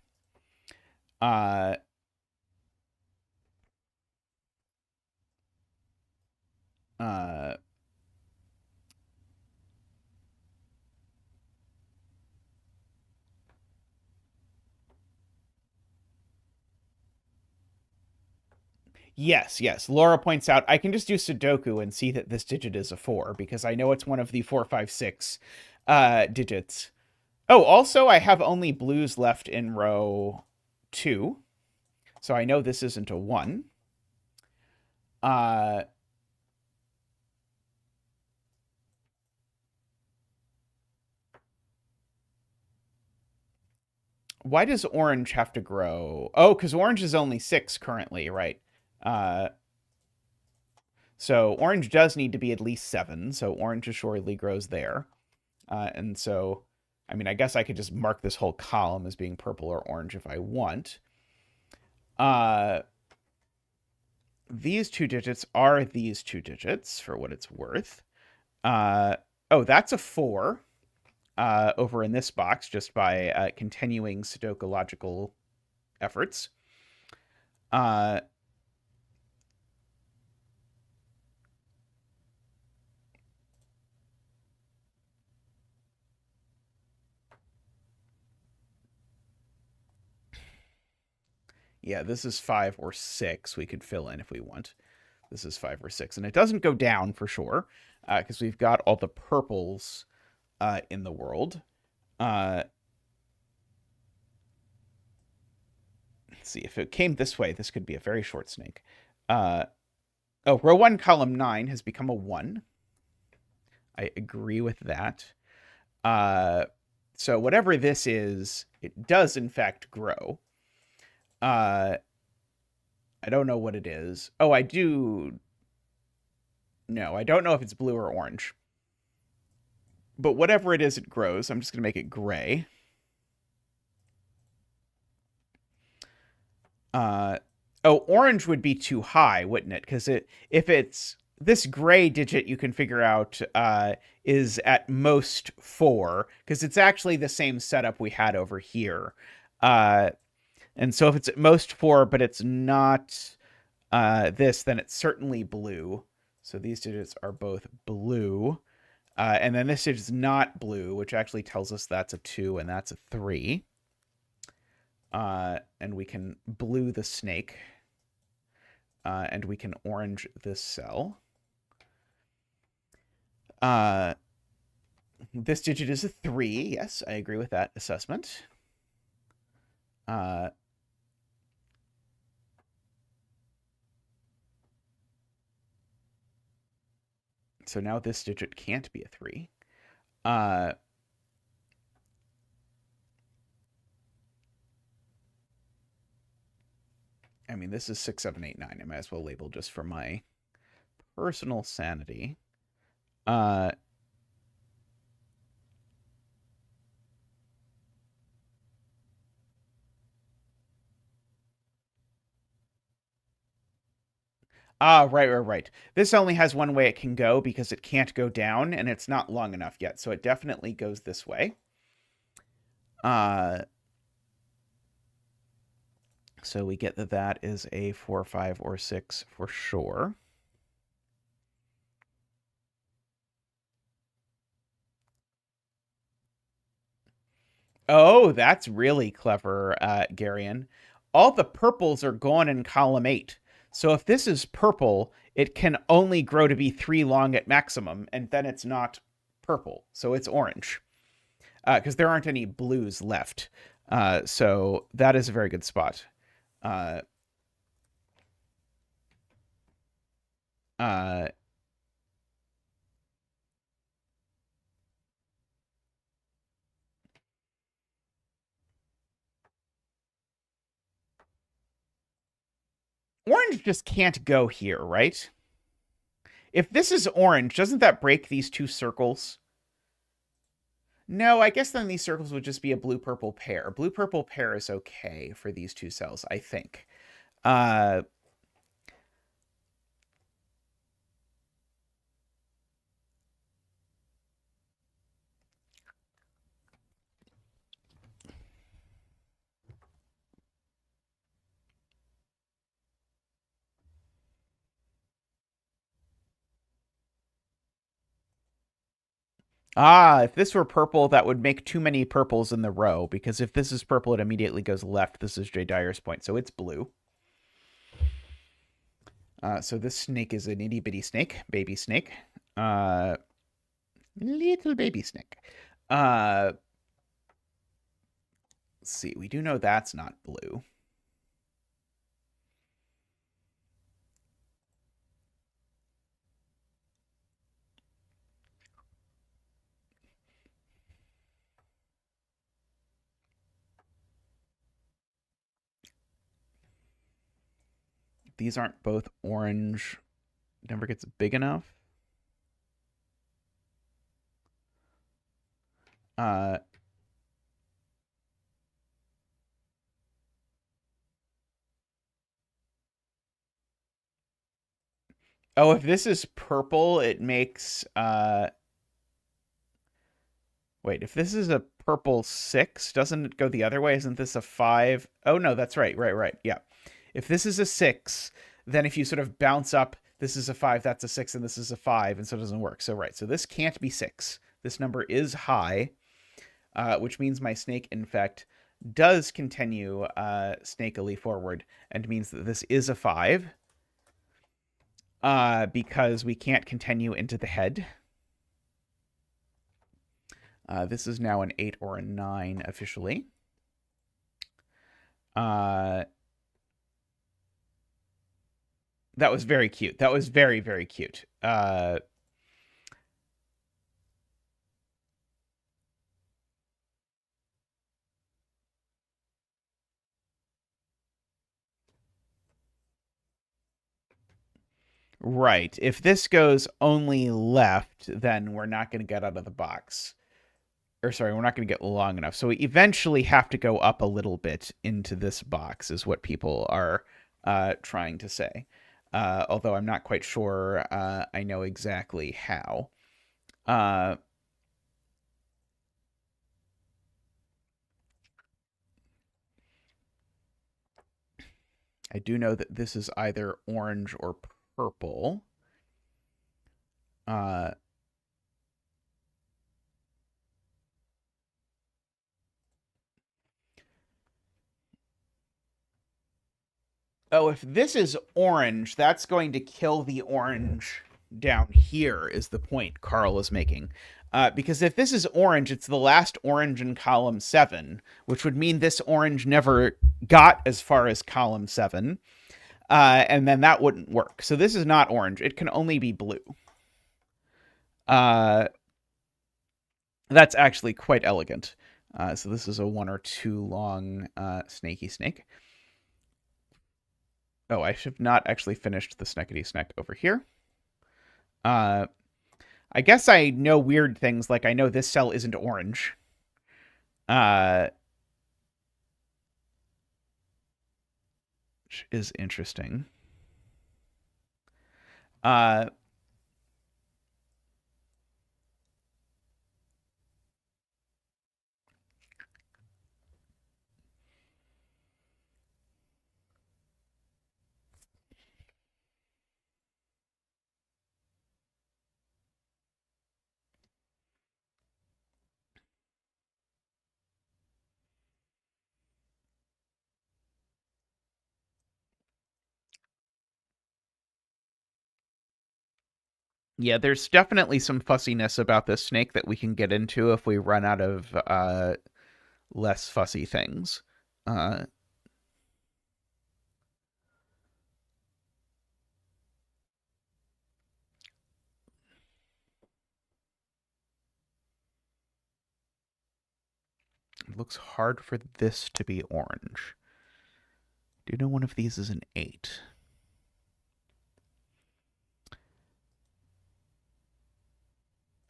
Yes, yes. Laura points out, I can just do Sudoku and see that this digit is a 4, because I know it's one of the 4, 5, 6 digits. Oh, also, I have only blues left in row 2. So I know this isn't a 1. Why does orange have to grow? Oh, because orange is only 6 currently, right? So orange does need to be at least 7, so orange assuredly grows there. And so, I mean, I guess I could just mark this whole column as being purple or orange if I want. These 2 digits are these 2 digits, for what it's worth. Oh, that's a 4 over in this box, just by continuing Sudoku efforts. Yeah, this is 5 or 6. We could fill in if we want. This is 5 or 6. And it doesn't go down for sure, because we've got all the purples in the world. Let's see. If it came this way, this could be a very short snake. Oh, row 1, column 9 has become a 1. I agree with that. So whatever this is, it does in fact grow. I don't know what it is. Oh, I do. No, I don't know if it's blue or orange. But whatever it is, it grows. I'm just going to make it gray. Oh, orange would be too high, wouldn't it? Because if it's this gray digit, you can figure out is at most 4, because it's actually the same setup we had over here. And so if it's at most 4, but it's not this, then it's certainly blue. So these digits are both blue. And then this digit's not blue, which actually tells us that's a 2 and that's a 3. And we can blue the snake. And we can orange this cell. This digit is a 3. Yes, I agree with that assessment. So now this digit can't be a 3. I mean, this is 6, 7, 8, 9. I might as well label just for my personal sanity. Right. This only has one way it can go because it can't go down, and it's not long enough yet. So it definitely goes this way. So we get that that is a 4, 5, or 6 for sure. Oh, that's really clever, Garion. All the purples are gone in column 8. So if this is purple, it can only grow to be 3 long at maximum, and then it's not purple. So it's orange. Because there aren't any blues left. So that is a very good spot. Orange just can't go here, right? If this is orange, doesn't that break these 2 circles? No, I guess then these circles would just be a blue-purple pair. Blue-purple pair is okay for these 2 cells, I think. If this were purple, that would make too many purples in the row, because if this is purple, it immediately goes left. This is J. Dyer's point, so it's blue. So this snake is an itty-bitty snake, baby snake. Little baby snake. Let's see, we do know that's not blue. These aren't both orange. Never gets big enough. Oh, if this is purple, it makes wait, if this is a purple 6, doesn't it go the other way? Isn't this a 5? Oh no, that's right. Right. Yeah. If this is a 6, then if you sort of bounce up, this is a 5, that's a 6, and this is a 5, and so it doesn't work. So right. So this can't be 6. This number is high, which means my snake, in fact, does continue snakily forward and means that this is a 5 because we can't continue into the head. This is now an 8 or a 9 officially. That was very cute. That was very, very cute. Right. If this goes only left, then we're not going to get out of the box. Or sorry, we're not going to get long enough. So we eventually have to go up a little bit into this box is what people are trying to say. Although I'm not quite sure I know exactly how. I do know that this is either orange or purple. Oh, if this is orange, that's going to kill the orange down here, is the point Carl is making. Because if this is orange, it's the last orange in column 7, which would mean this orange never got as far as column 7. And then that wouldn't work. So this is not orange. It can only be blue. That's actually quite elegant. So this is a 1 or 2 long snaky snake. Oh, I should not actually finished the snackety snack over here. I guess I know weird things, like I know this cell isn't orange. Which is interesting. Yeah, there's definitely some fussiness about this snake that we can get into if we run out of less fussy things. It looks hard for this to be orange. Do you know one of these is an 8?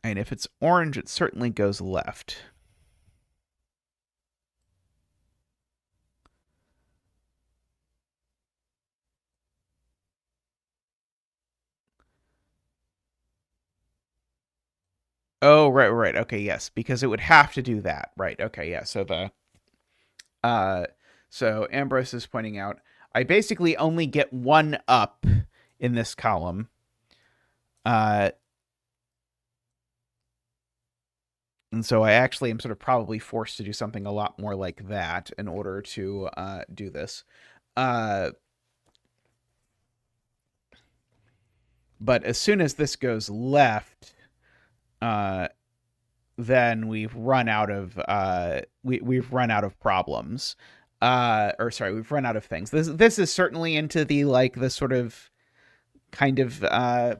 And if it's orange, it certainly goes left. Oh, right. Okay, yes, because it would have to do that. Right. Okay, yeah. So so Ambrose is pointing out I basically only get 1 up in this column. And so I actually am sort of probably forced to do something a lot more like that in order to do this. But as soon as this goes left, then we've run out of we've run out of problems. Or sorry, we've run out of things. This is certainly into the the sort of kind of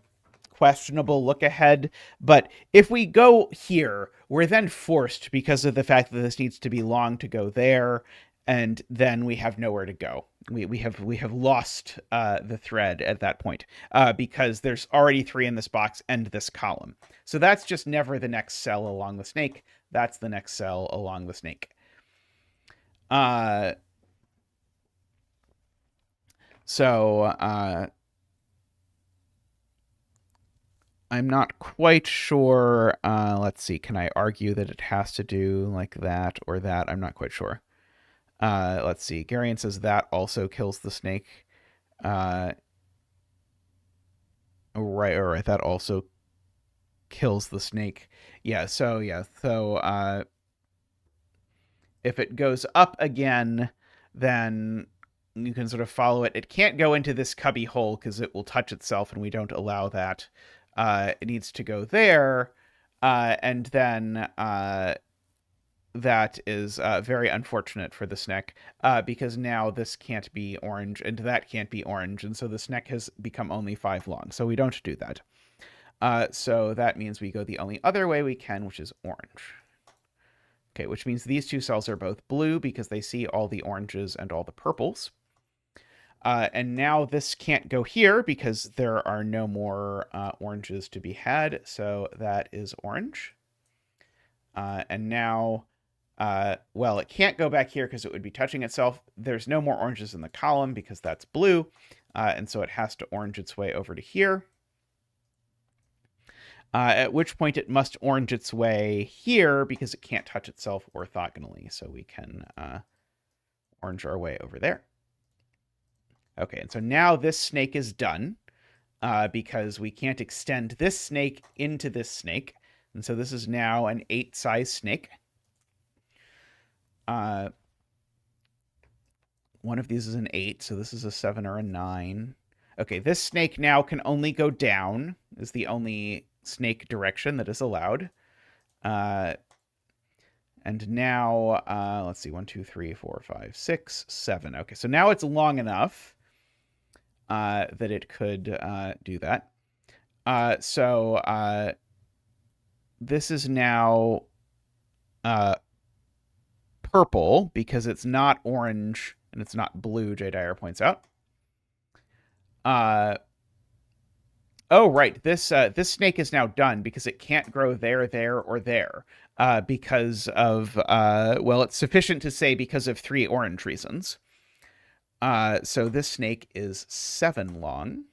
questionable look ahead. But if we go here, we're then forced because of the fact that this needs to be long to go there, and then we have nowhere to go. We have lost the thread at that point because there's already 3 in this box and this column. So that's just never the next cell along the snake. That's the next cell along the snake. So I'm not quite sure. Let's see. Can I argue that it has to do like that or that? I'm not quite sure. Let's see. Garion says that also kills the snake. Right. That also kills the snake. Yeah. So If it goes up again, then you can sort of follow it. It can't go into this cubby hole because it will touch itself, and we don't allow that. It needs to go there, and then that is very unfortunate for the Snek, because now this can't be orange, and that can't be orange, and so the Snek has become only 5 long, so we don't do that. So that means we go the only other way we can, which is orange. Okay, which means these two cells are both blue because they see all the oranges and all the purples. And now this can't go here because there are no more oranges to be had, so that is orange. And now, well, it can't go back here because it would be touching itself. There's no more oranges in the column because that's blue, and so it has to orange its way over to here. At which point it must orange its way here because it can't touch itself orthogonally. So we can orange our way over there. Okay, and so now this snake is done because we can't extend this snake into this snake. And so this is now an 8 size snake. One of these is an 8, so this is a 7 or a 9. Okay, this snake now can only go down, is the only snake direction that is allowed. And now, let's see, 1, 2, 3, 4, 5, 6, 7. Okay, so now it's long enough that it could do that. So this is now purple because it's not orange and it's not blue, J. Dyer points out. Oh, right. This snake is now done because it can't grow there, or there because of, well, it's sufficient to say because of 3 orange reasons. So this snake is 7 long.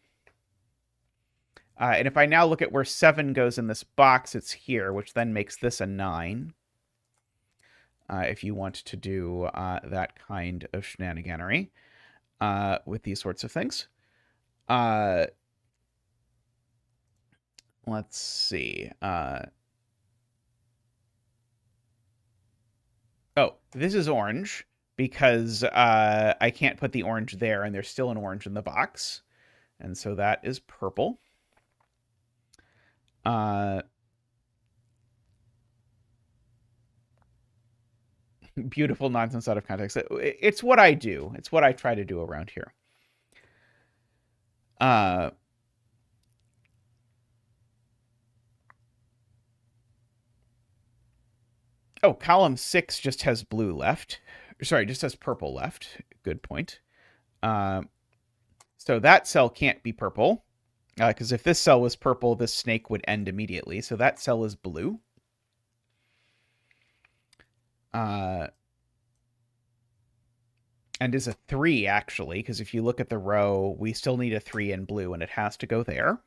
And if I now look at where 7 goes in this box, it's here, which then makes this a 9. If you want to do that kind of shenaniganery with these sorts of things. Let's see. Oh, this is orange because I can't put the orange there, and there's still an orange in the box. And so that is purple. Beautiful nonsense out of context. It's what I do. It's what I try to do around here. Oh, column 6 just has blue left. Sorry, just has purple left. Good point. So that cell can't be purple, because if this cell was purple, this snake would end immediately. So that cell is blue. And is a 3, actually, because if you look at the row, we still need a 3 in blue, and it has to go there.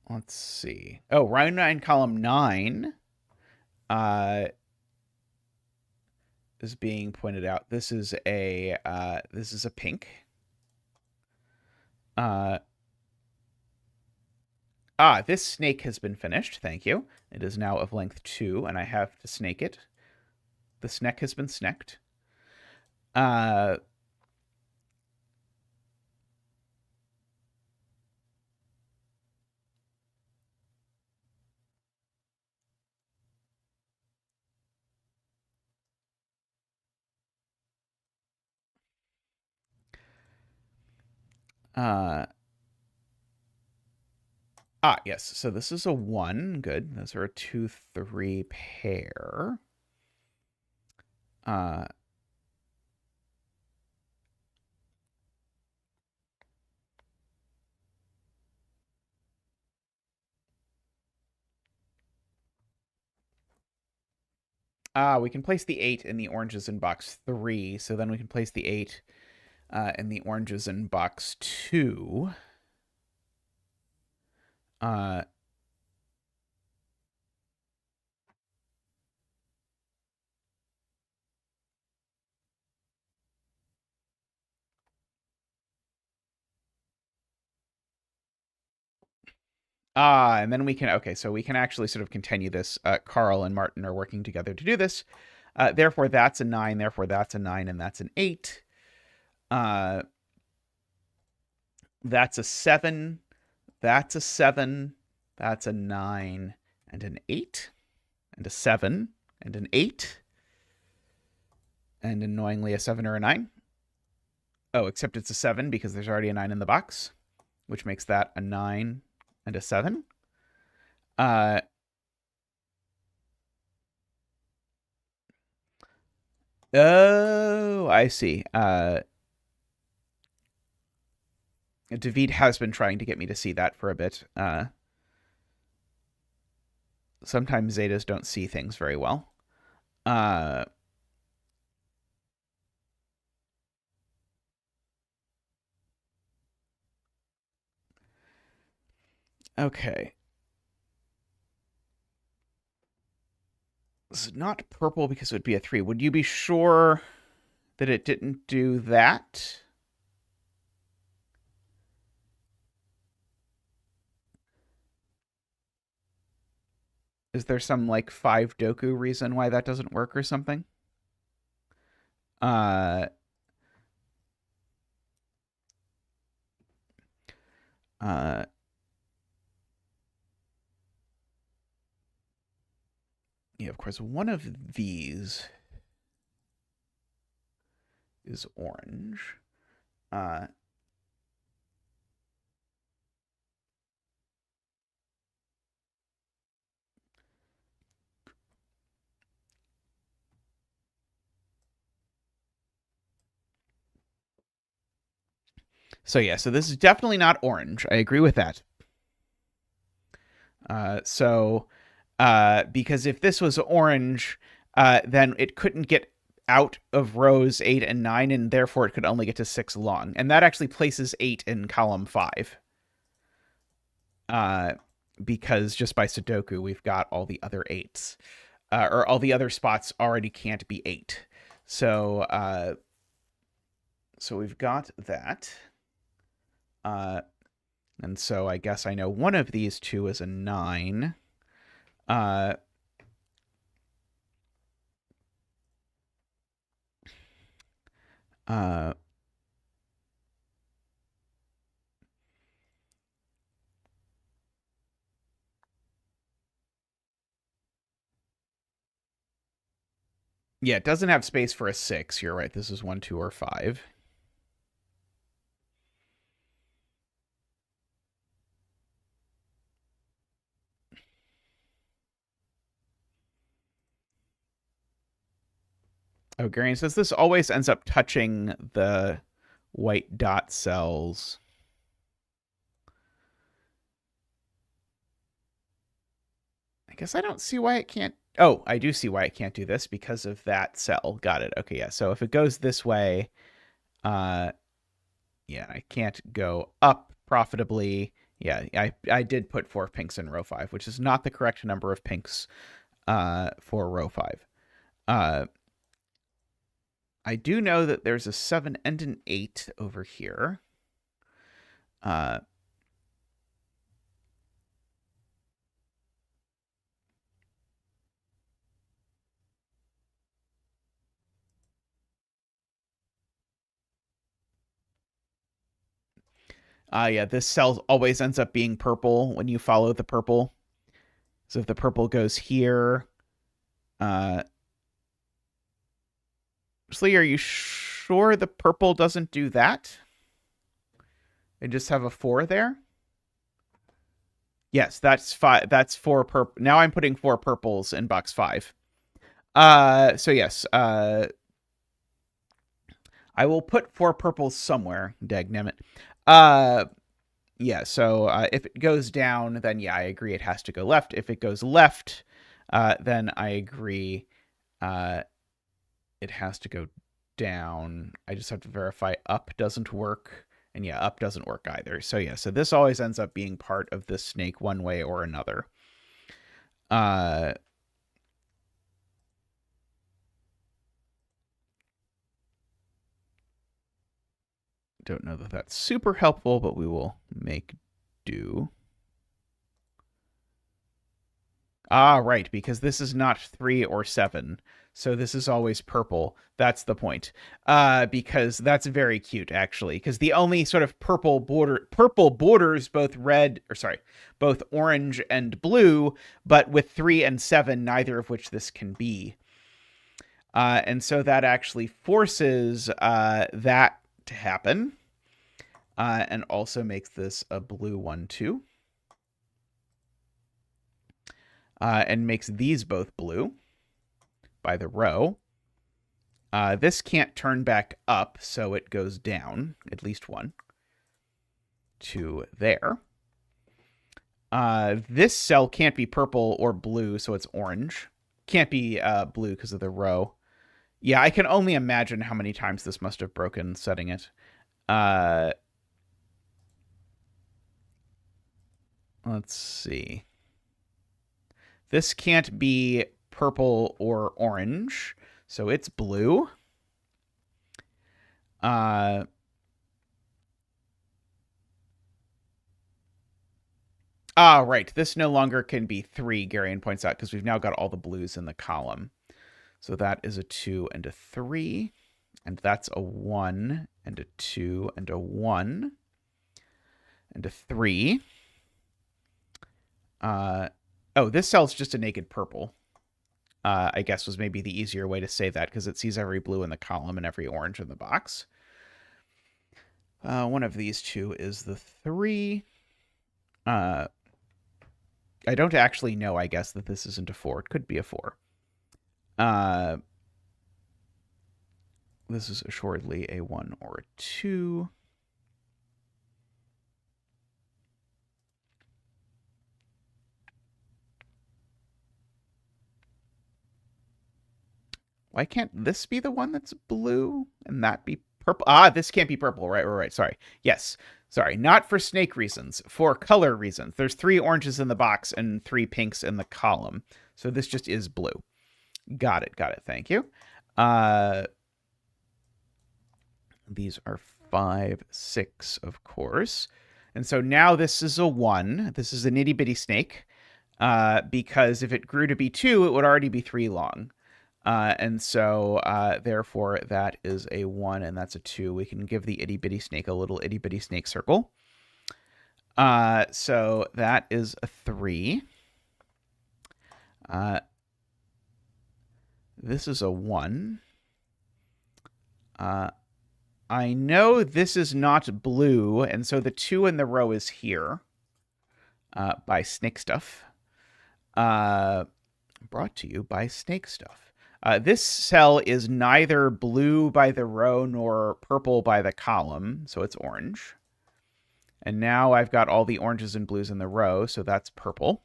Let's see. Oh, row 9, column 9 is being pointed out. This is a pink. This snake has been finished. Thank you. It is now of length 2, and I have to snake it. The snek has been sneked. Yes. So this is a 1. Good. Those are a 2, 3 pair. We can place the 8 in the oranges in box 3. So then we can place the 8 in the oranges in box 2. And then we can, okay, so we can actually sort of continue this. Carl and Martin are working together to do this. Therefore, that's a 9. Therefore, that's a 9, and that's an 8. That's a 7. That's a 7. That's a 9 and an 8 and a 7 and an 8 and annoyingly a 7 or a 9. Oh, except it's a 7 because there's already a 9 in the box, which makes that a 9 and a 7. Oh, I see. David has been trying to get me to see that for a bit. Sometimes Zetas don't see things very well. Okay. This is not purple because it would be a 3. Would you be sure that it didn't do that? Is there some, like, 5 Doku reason why that doesn't work or something? Yeah, of course, one of these is orange. So yeah, so this is definitely not orange. I agree with that. Because if this was orange, then it couldn't get out of rows 8 and 9, and therefore it could only get to 6 long. And that actually places 8 in column 5. Because just by Sudoku, we've got all the other 8s. Or all the other spots already can't be 8. So we've got that. And so I guess I know one of these two is a 9. Yeah, it doesn't have space for a 6. You're right. This is 1, 2, or 5. Oh, Garian says this always ends up touching the white dot cells. I guess I don't see why it can't. Oh, I do see why it can't do this because of that cell. Got it. Okay, yeah. So if it goes this way, yeah, I can't go up profitably. Yeah, I did put 4 pinks in row 5, which is not the correct number of pinks for row 5. I do know that there's a 7 and an 8 over here. Yeah, this cell always ends up being purple when you follow the purple. So if the purple goes here, Slee, are you sure the purple doesn't do that? They just have a 4 there? Yes, that's 5. That's 4 purple. Now I'm putting 4 purples in box 5. So yes, I will put 4 purples somewhere. Dagnammit. Yeah, so if it goes down, then yeah, I agree it has to go left. If it goes left, then I agree it has to go down. I just have to verify up doesn't work. And yeah, up doesn't work either. So yeah, so this always ends up being part of the snake one way or another. Don't know that that's super helpful, but we will make do. Ah, right, because this is not 3 or 7. So this is always purple. That's the point. Because that's very cute, actually. Because the only sort of purple borders both red, or sorry, both orange and blue, but with 3 and 7, neither of which this can be. And so that actually forces that to happen. And also makes this a blue one, too. And makes these both blue by the row. This can't turn back up, so it goes down, at least one, to there. This cell can't be purple or blue, so it's orange. Can't be blue because of the row. Yeah, I can only imagine how many times this must have broken setting it. Let's see. This can't be purple or orange, so it's blue. Right. This no longer can be 3, Garion points out, because we've now got all the blues in the column. So that is a 2 and a 3. And that's a 1 and a 2 and a 1 and a 3. This cell's just a naked purple. I guess was maybe the easier way to say that, because it sees every blue in the column and every orange in the box. One of these two is the 3. I don't actually know, I guess, that this isn't a 4. It could be a 4. This is assuredly a 1 or a 2. Why can't this be the one that's blue and that be purple? This can't be purple. Right. Sorry. Yes. Sorry. Not for snake reasons. For color reasons. There's 3 oranges in the box and 3 pinks in the column. So this just is blue. Got it. Thank you. These are 5, 6, of course. And so now this is a 1. This is an itty-bitty snake. Because if it grew to be 2, it would already be 3 long. And so, therefore, that is a 1, and that's a 2. We can give the itty-bitty snake a little itty-bitty snake circle. So that is a 3. This is a 1. I know this is not blue, and so the 2 in the row is here by Snake Stuff. Brought to you by Snake Stuff. This cell is neither blue by the row nor purple by the column, so it's orange. And now I've got all the oranges and blues in the row, so that's purple.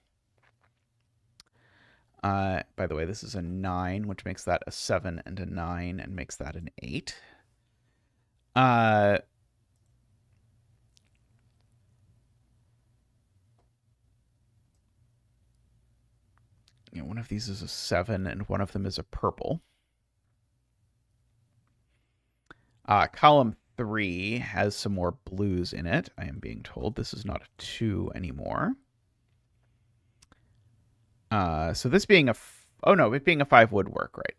By the way, this is a 9, which makes that a 7 and a 9, and makes that an 8. One of these is a 7, and one of them is a purple. Column 3 has some more blues in it, I am being told. This is not a 2 anymore. So this being a... it being a 5 would work, right?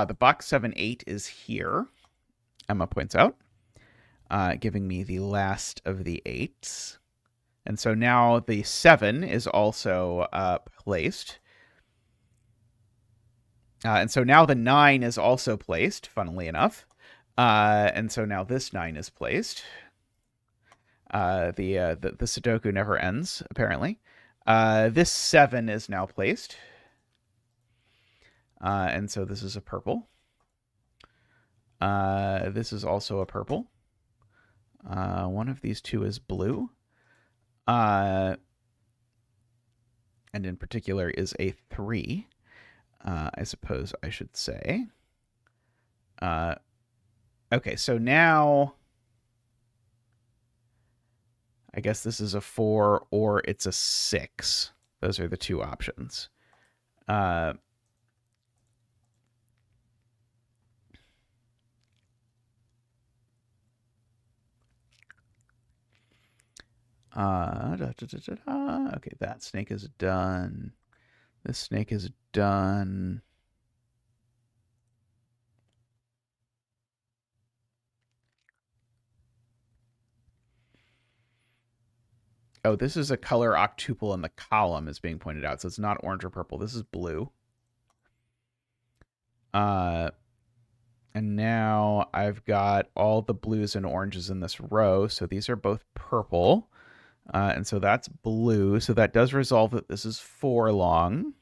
The box 7, 8 is here, Emma points out. Giving me the last of the 8s. And so now the 7 is also placed. And so now the 9 is also placed, funnily enough. And so now this 9 is placed. The Sudoku never ends, apparently. This 7 is now placed. And so this is a purple. This is also a purple. One of these two is blue. And in particular is a 3, I suppose I should say. Okay, so now I guess this is a 4 or it's a 6. Those are the two options. Okay, that snake is done. This snake is done. Oh, this is a color octuple in the column is being pointed out. So it's not orange or purple. This is blue. And now I've got all the blues and oranges in this row. So these are both purple. And so that's blue. So that does resolve that this is 4 long.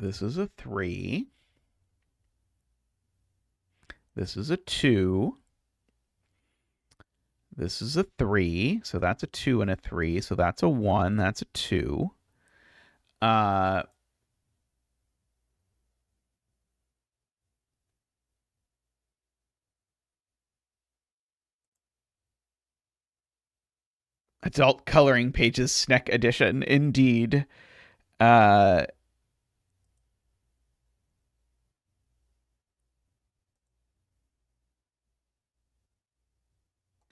This is a 3. This is a 2. This is a 3. So that's a 2 and a 3. So that's a 1. That's a 2. Adult Coloring Pages Snack Edition, indeed.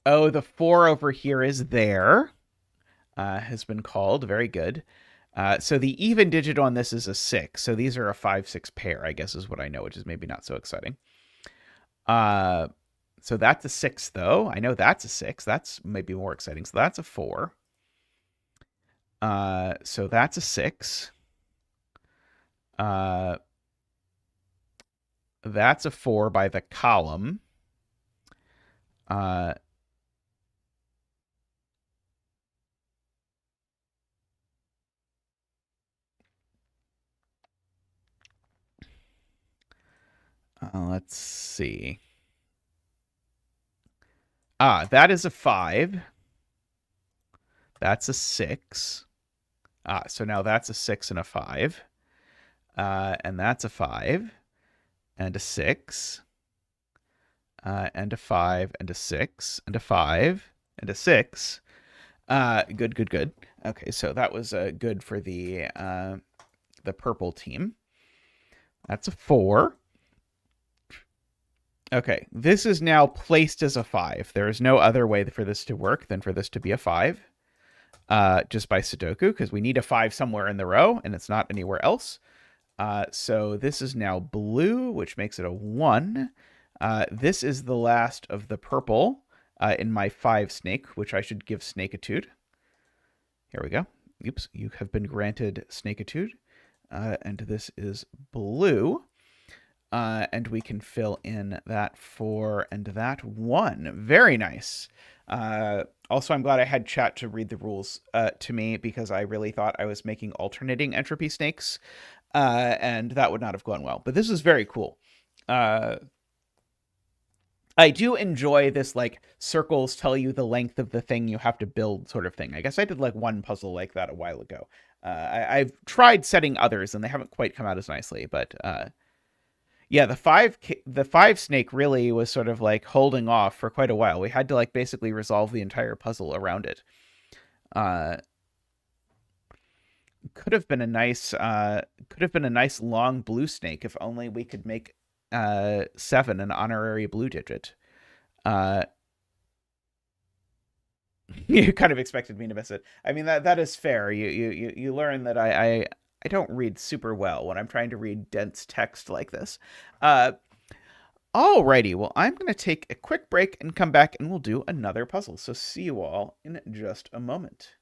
Oh, the 4 over here is there. Has been called. Very good. So the even digit on this is a 6. So these are a 5-6 pair, I guess is what I know, which is maybe not so exciting. So that's a 6, though. I know that's a 6. That's maybe more exciting. So that's a 4. So that's a 6. That's a 4 by the column. Let's see. That is a 5. That's a 6. So now that's a 6 and a 5. And that's a 5. And a 6. And a 5. And a 6. And a 5. And a 6. Good, good, good. Okay, so that was good for the purple team. That's a 4. Okay, this is now placed as a 5. There is no other way for this to work than for this to be a 5. Just by Sudoku, because we need a 5 somewhere in the row, and it's not anywhere else. So this is now blue, which makes it a 1. This is the last of the purple in my 5 snake, which I should give snakeitude. Here we go. Oops, you have been granted snakeitude. And this is blue. And we can fill in that 4 and that 1. Very nice. Also, I'm glad I had chat to read the rules to me, because I really thought I was making alternating entropy snakes, and that would not have gone well. But this is very cool. I do enjoy this, like, circles tell you the length of the thing you have to build sort of thing. I guess I did, like, one puzzle like that a while ago. I've tried setting others, and they haven't quite come out as nicely, but... yeah, the 5 snake really was sort of like holding off for quite a while. We had to like basically resolve the entire puzzle around it. Could have been a nice long blue snake if only we could make 7 an honorary blue digit. You kind of expected me to miss it. I mean, that is fair. You learn that I don't read super well when I'm trying to read dense text like this. Alrighty, well, I'm going to take a quick break and come back and we'll do another puzzle. So see you all in just a moment.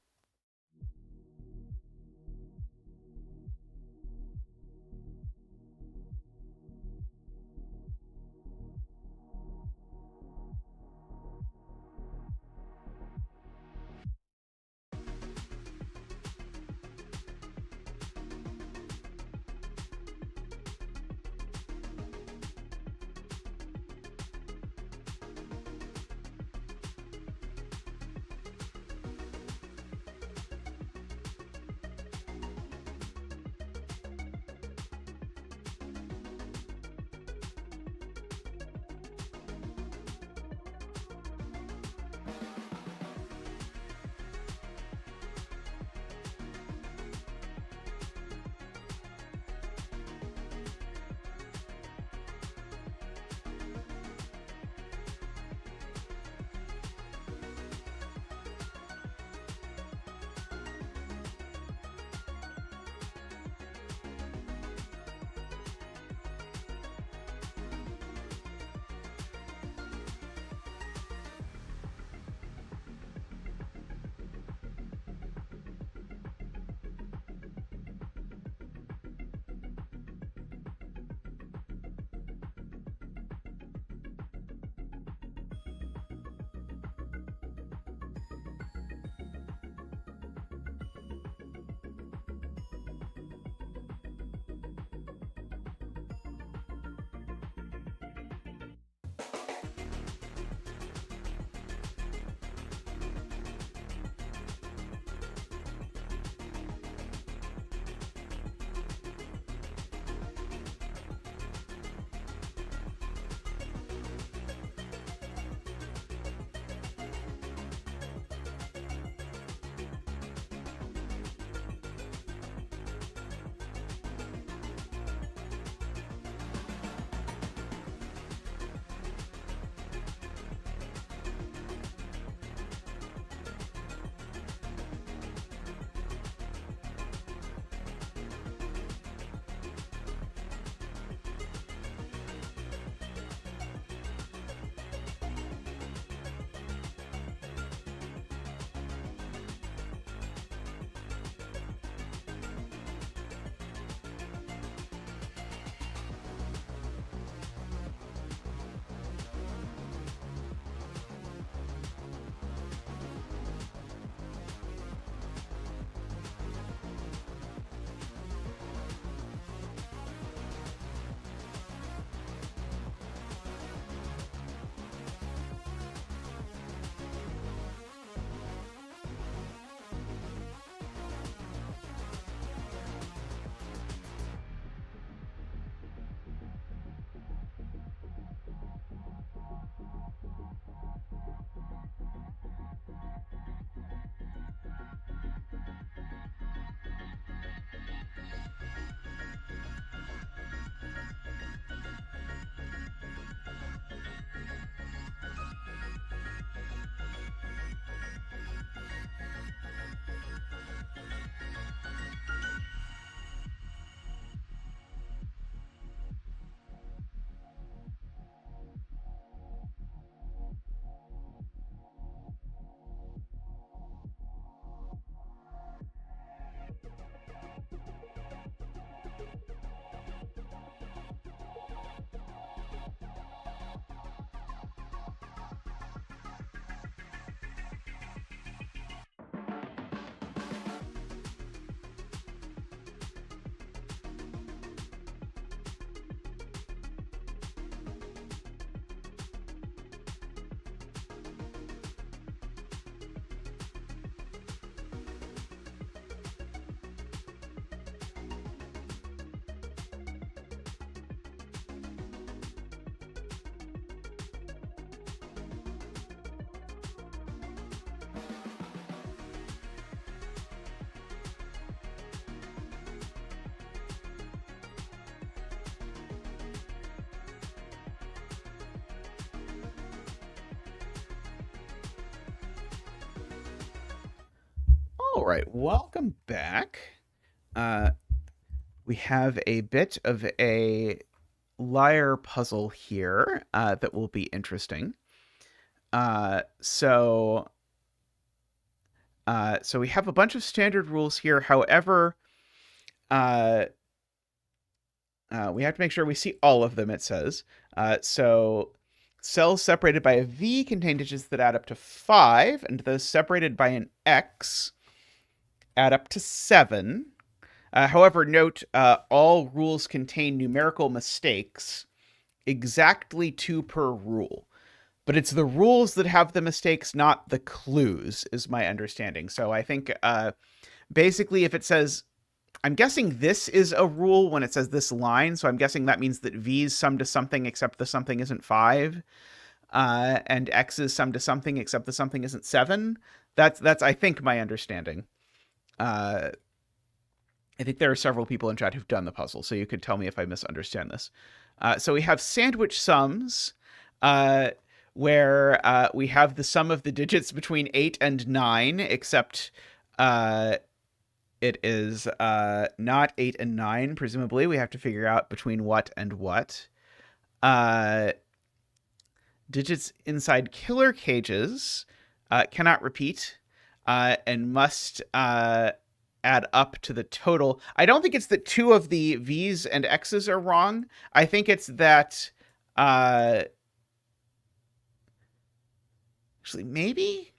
right, welcome back. We have a bit of a lyre puzzle here that will be interesting. So we have a bunch of standard rules here. However, we have to make sure we see all of them, it says. So cells separated by a V contain digits that add up to 5, and those separated by an X add up to 7. However, note all rules contain numerical mistakes, exactly 2 per rule. But it's the rules that have the mistakes, not the clues, is my understanding. So I think basically if it says, I'm guessing this is a rule when it says this line, so I'm guessing that means that V's sum to something except the something isn't 5, and X's sum to something except the something isn't 7. That's I think my understanding. I think there are several people in chat who've done the puzzle, so you could tell me if I misunderstand this. So we have sandwich sums, where we have the sum of the digits between 8 and 9, except it is not 8 and 9, presumably. We have to figure out between what and what. Digits inside killer cages cannot repeat and must add up to the total. I don't think it's that 2 of the V's and X's are wrong. I think it's that actually maybe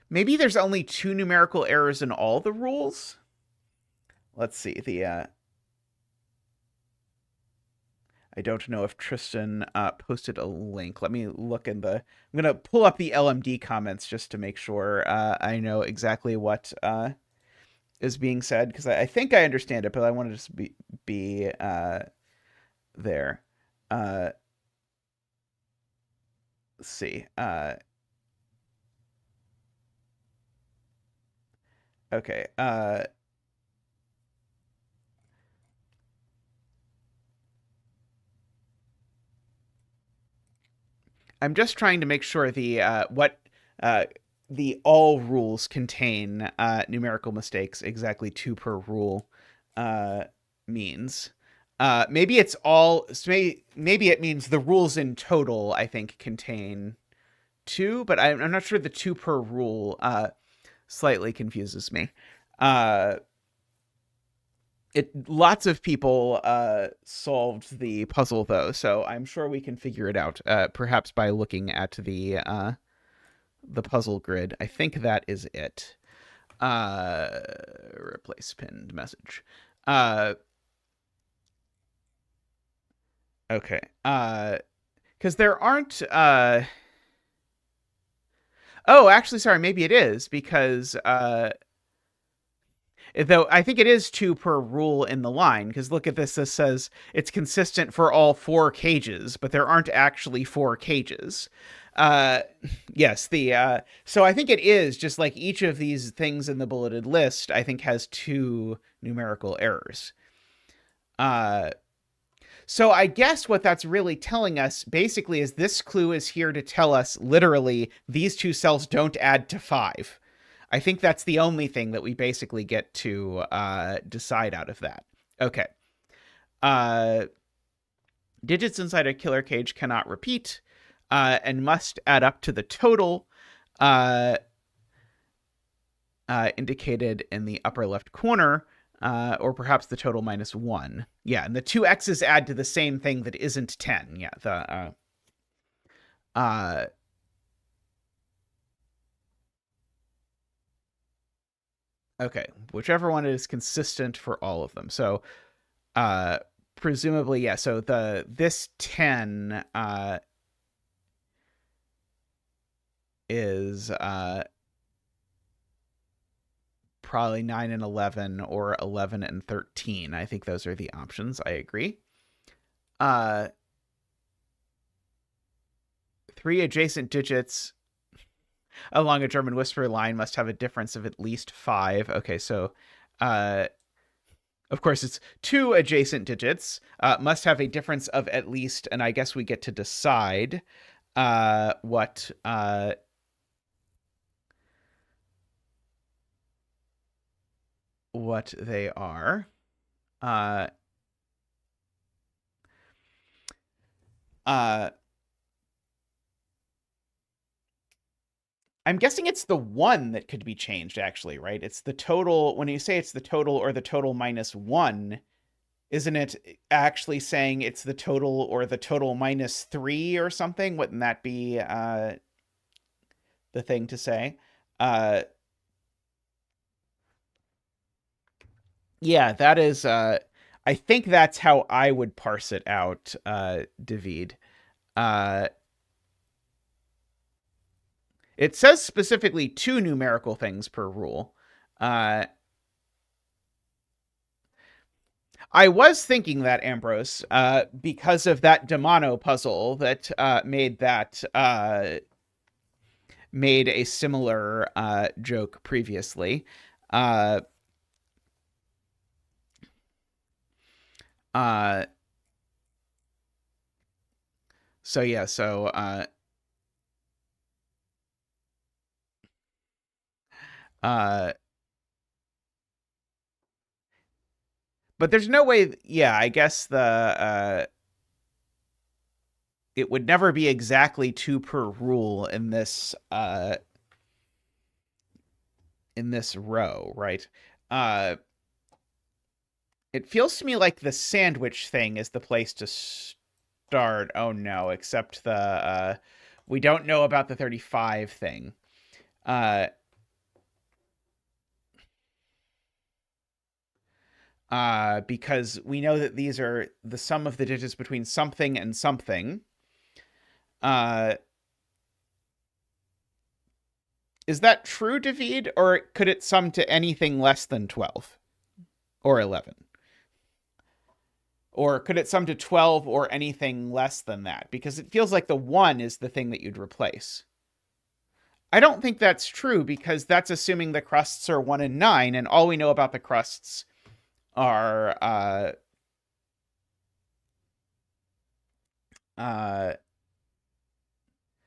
maybe there's only 2 numerical errors in all the rules. Let's see. I don't know if Tristan posted a link. Let me look in the... I'm going to pull up the LMD comments just to make sure I know exactly what is being said, because I think I understand it, but I want to just be there. Let's see. Okay. I'm just trying to make sure the all rules contain numerical mistakes, exactly 2 per rule means. Maybe it's all. Maybe it means the rules in total, I think, contain 2, but I'm not sure the 2 per rule slightly confuses me. Lots of people solved the puzzle, though, so I'm sure we can figure it out, perhaps by looking at the puzzle grid. I think that is it. Replace pinned message. Okay. Because there aren't... Oh, actually, sorry, maybe it is, because... Though I think it is 2 per rule in the line, because look at this. This says it's consistent for all 4 cages, but there aren't actually 4 cages. Yes, so I think it is just like each of these things in the bulleted list, I think has 2 numerical errors. So I guess what that's really telling us basically is this clue is here to tell us literally these 2 cells don't add to 5. I think that's the only thing that we basically get to decide out of that. Okay. Digits inside a killer cage cannot repeat and must add up to the total indicated in the upper left corner, or perhaps the total minus 1. Yeah, and the 2 X's add to the same thing that isn't 10. Yeah, okay, whichever one is consistent for all of them. So, presumably, yeah. So this 10 is probably 9 and 11, or 11 and 13. I think those are the options. I agree. 3 adjacent digits along a German whisper line must have a difference of at least 5. Okay, so Of course, it's two adjacent digits, must have a difference of at least, and I guess we get to decide what they are. Uh, uh, I'm guessing it's the one that could be changed, actually, right? It's the total. When you say it's the total or the total minus one, isn't it actually saying it's the total or the total minus 3 or something? Wouldn't that be the thing to say? Yeah, that is. I think that's how I would parse it out, David. Uh, it says specifically two numerical things per rule. I was thinking that, Ambrose, because of that Demano puzzle that made a similar joke previously. So yeah, but there's no way. Yeah, I guess it would never be exactly two per rule in this row, right? It feels to me like the sandwich thing is the place to start. Oh no, except the we don't know about the 35 thing. Because we know that these are the sum of the digits between something and something. Is that true, David, or could it sum to anything less than 12 or 11? Or could it sum to 12 or anything less than that? Because it feels like the 1 is the thing that you'd replace. I don't think that's true, because that's assuming the crusts are 1 and 9, and all we know about the crusts are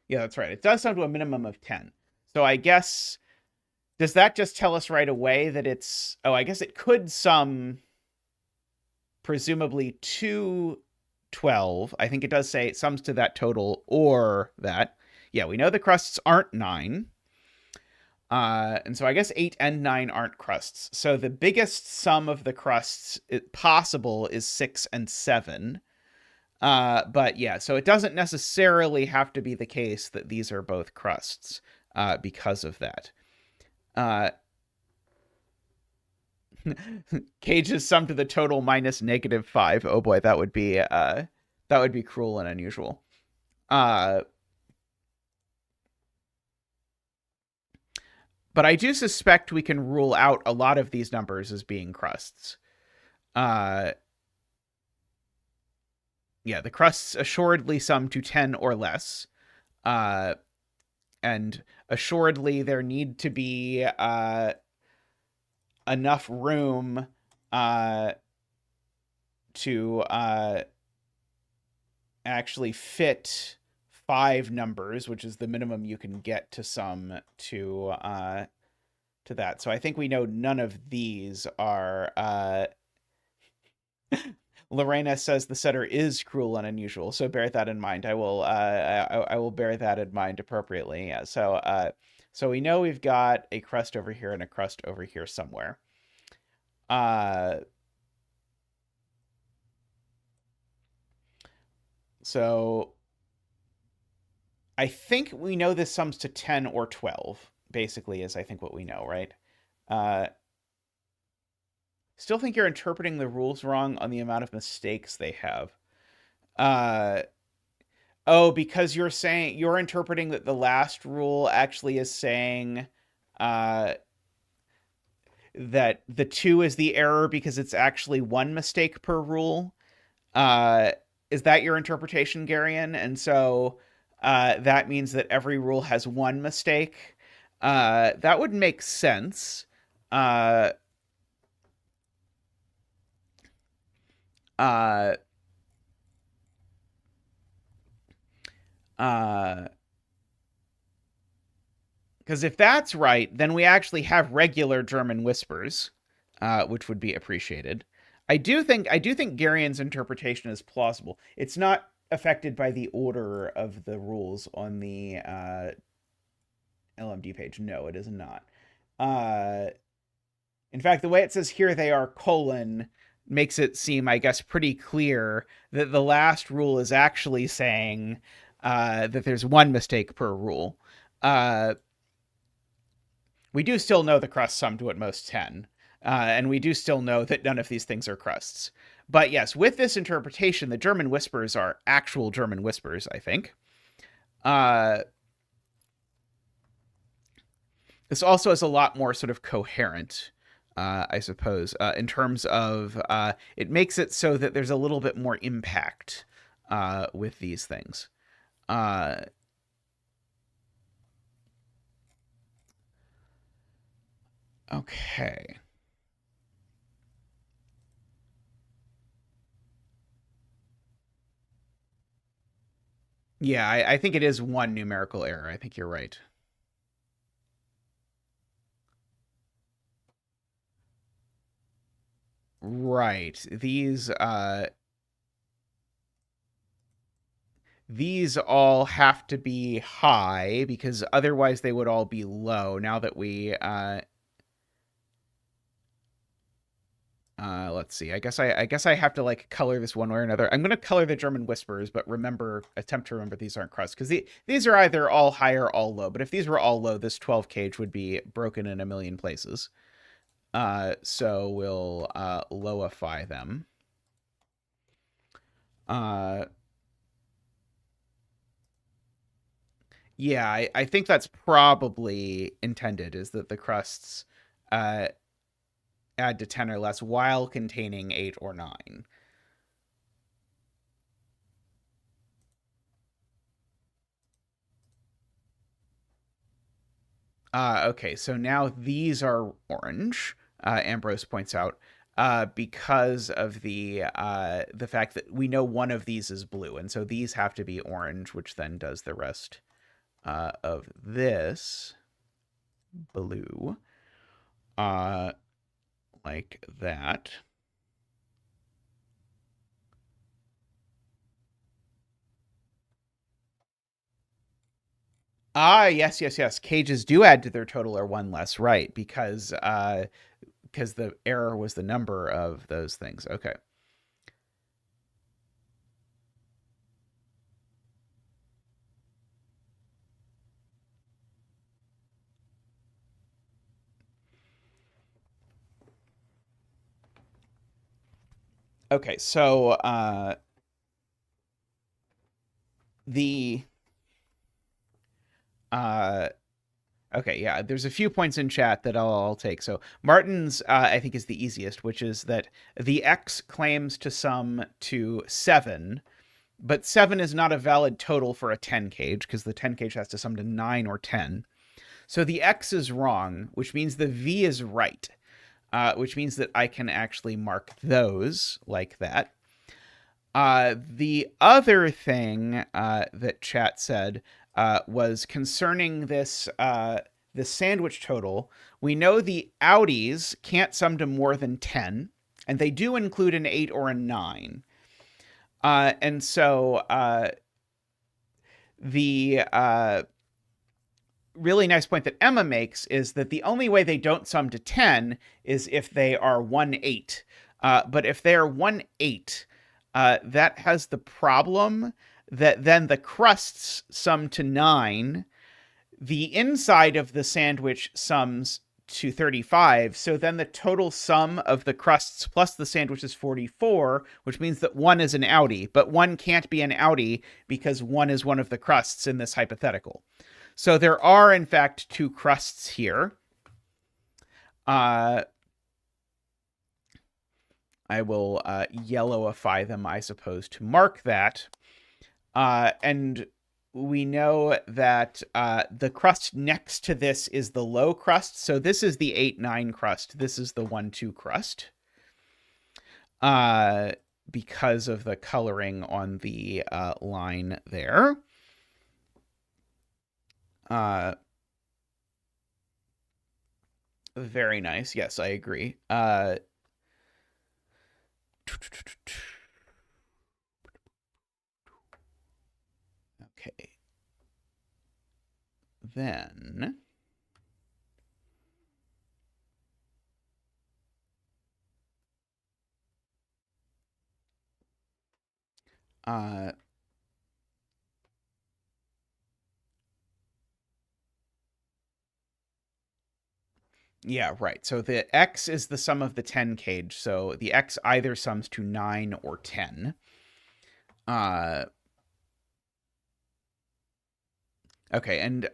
yeah, that's right. It does sum to a minimum of 10. So I guess, does that just tell us right away that it's, oh, I guess it could sum presumably to 12. I think it does say it sums to that total or that. Yeah, we know the crusts aren't 9. And so I guess 8 and 9 aren't crusts. So the biggest sum of the crusts possible is 6 and 7. But yeah, so it doesn't necessarily have to be the case that these are both crusts because of that. Cage's sum to the total minus -5. Oh boy, that would be cruel and unusual. But I do suspect we can rule out a lot of these numbers as being crusts. Yeah, the crusts assuredly sum to 10 or less. And assuredly there need to be enough room to actually fit 5 numbers, which is the minimum you can get to sum to that. So I think we know none of these are Lorena says the setter is cruel and unusual, so bear that in mind. I will bear that in mind appropriately. Yeah. So we know we've got a crust over here and a crust over here somewhere. So I think we know this sums to 10 or 12, basically, is I think what we know, right? Still think you're interpreting the rules wrong on the amount of mistakes they have. Oh, because you're interpreting that the last rule actually is saying that the 2 is the error because it's actually 1 mistake per rule. Is that your interpretation, Garion? And so that means that every rule has 1 mistake. That would make sense. Uh, because if that's right, then we actually have regular German whispers, which would be appreciated. I do think Garian's interpretation is plausible. It's not affected by the order of the rules on the LMD page. No, it is not. Uh, in fact, the way it says here they are colon makes it seem, I guess, pretty clear that the last rule is actually saying that there's one mistake per rule. We do still know the crust sum to at most 10. And we do still know that none of these things are crusts. But yes, with this interpretation, the German whispers are actual German whispers, I think. This also is a lot more sort of coherent, I suppose, in terms of it makes it so that there's a little bit more impact with these things. Okay. Yeah, I think it is one numerical error. I think you're right. Right. These all have to be high because otherwise they would all be low. Now that we let's see. I guess I have to like color this one way or another. I'm gonna color the German whispers, but attempt to remember these aren't crusts because these are either all high or all low. But if these were all low, this 12 cage would be broken in a million places. So we'll lowify them. Yeah, I think that's probably intended, is that the crusts add to 10 or less while containing 8 or 9. Okay, so now these are orange, Ambrose points out, because of the fact that we know one of these is blue, and so these have to be orange, which then does the rest of this blue, like that. Yes, yes, yes. Cages do add to their total or one less, right? Because the error was the number of those things. Okay. Okay, so the okay, yeah, there's a few points in chat that I'll take. So Martin's, I think, is the easiest, which is that the X claims to sum to 7, but 7 is not a valid total for a 10 cage because the 10 cage has to sum to 9 or 10. So the X is wrong, which means the V is right, which means that I can actually mark those like that. The other thing that chat said was concerning this sandwich total. We know the Audis can't sum to more than 10, and they do include an 8 or a 9. And so the really nice point that Emma makes is that the only way they don't sum to 10 is if they are 1/8. But if they're 1/8, that has the problem that then the crusts sum to 9. The inside of the sandwich sums to 35. So then the total sum of the crusts plus the sandwich is 44, which means that 1 is an Audi. But 1 can't be an Audi because 1 is one of the crusts in this hypothetical. So there are, in fact, 2 crusts here. I will yellowify them, I suppose, to mark that. And we know that the crust next to this is the low crust. So this is the 8-9 crust. This is the 1-2 crust. because of the coloring on the line there. Very nice. Yes, I agree. Okay. Then yeah, right. So the x is the sum of the 10 cage. So the x either sums to 9 or 10. Okay, and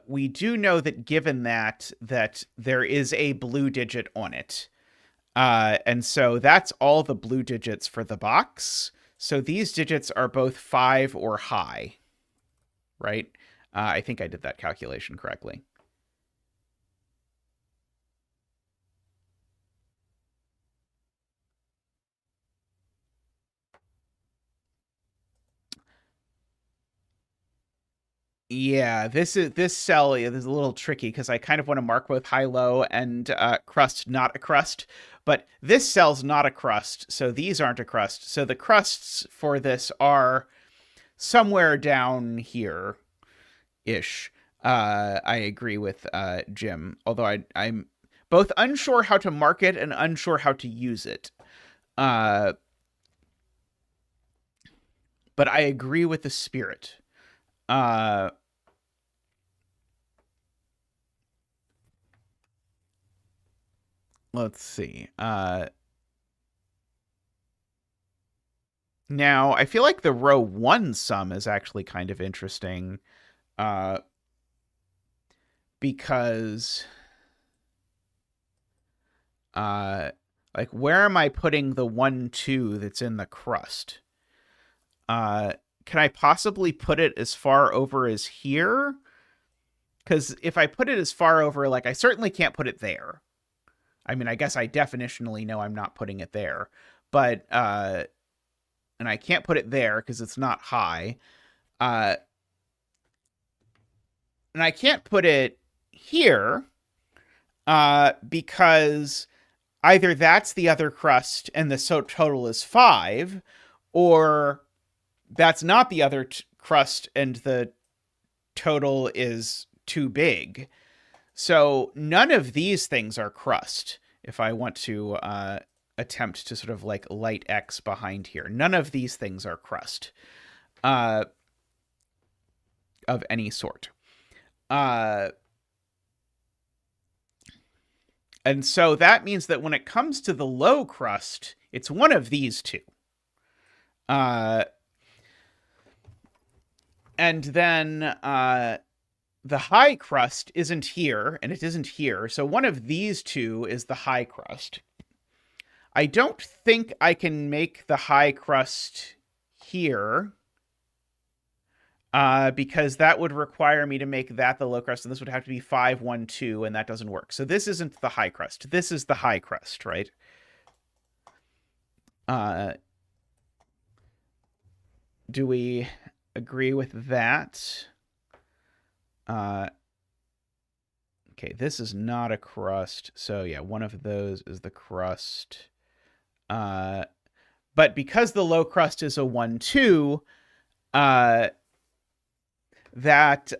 we do know that given that there is a blue digit on it. And so that's all the blue digits for the box. So these digits are both 5 or high, right? I think I did that calculation correctly. Yeah, this cell is a little tricky because I kind of want to mark both high low and crust not a crust, but this cell's not a crust, so these aren't a crust. So the crusts for this are somewhere down here ish. I agree with Jim, although I'm both unsure how to mark it and unsure how to use it. But I agree with the spirit. Let's see. Now, I feel like the row 1 sum is actually kind of interesting. Because like, where am I putting the 1, 2 that's in the crust? Can I possibly put it as far over as here? Because if I put it as far over, like, I certainly can't put it there. I mean, I guess I definitionally know I'm not putting it there. But, and I can't put it there because it's not high. And I can't put it here because either that's the other crust and the total is 5, or that's not the other crust and the total is too big. So none of these things are crust if I want to attempt to sort of like light X behind here. None of these things are crust of any sort. And so that means that when it comes to the low crust, it's one of these two. And then the high crust isn't here, and it isn't here. So one of these two is the high crust. I don't think I can make the high crust here, because that would require me to make that the low crust, and this would have to be 5, 1, 2, and that doesn't work. So this isn't the high crust. This is the high crust, right? Do we agree with that? Okay, this is not a crust. So yeah, one of those is the crust. But because the low crust is a 1, 2, that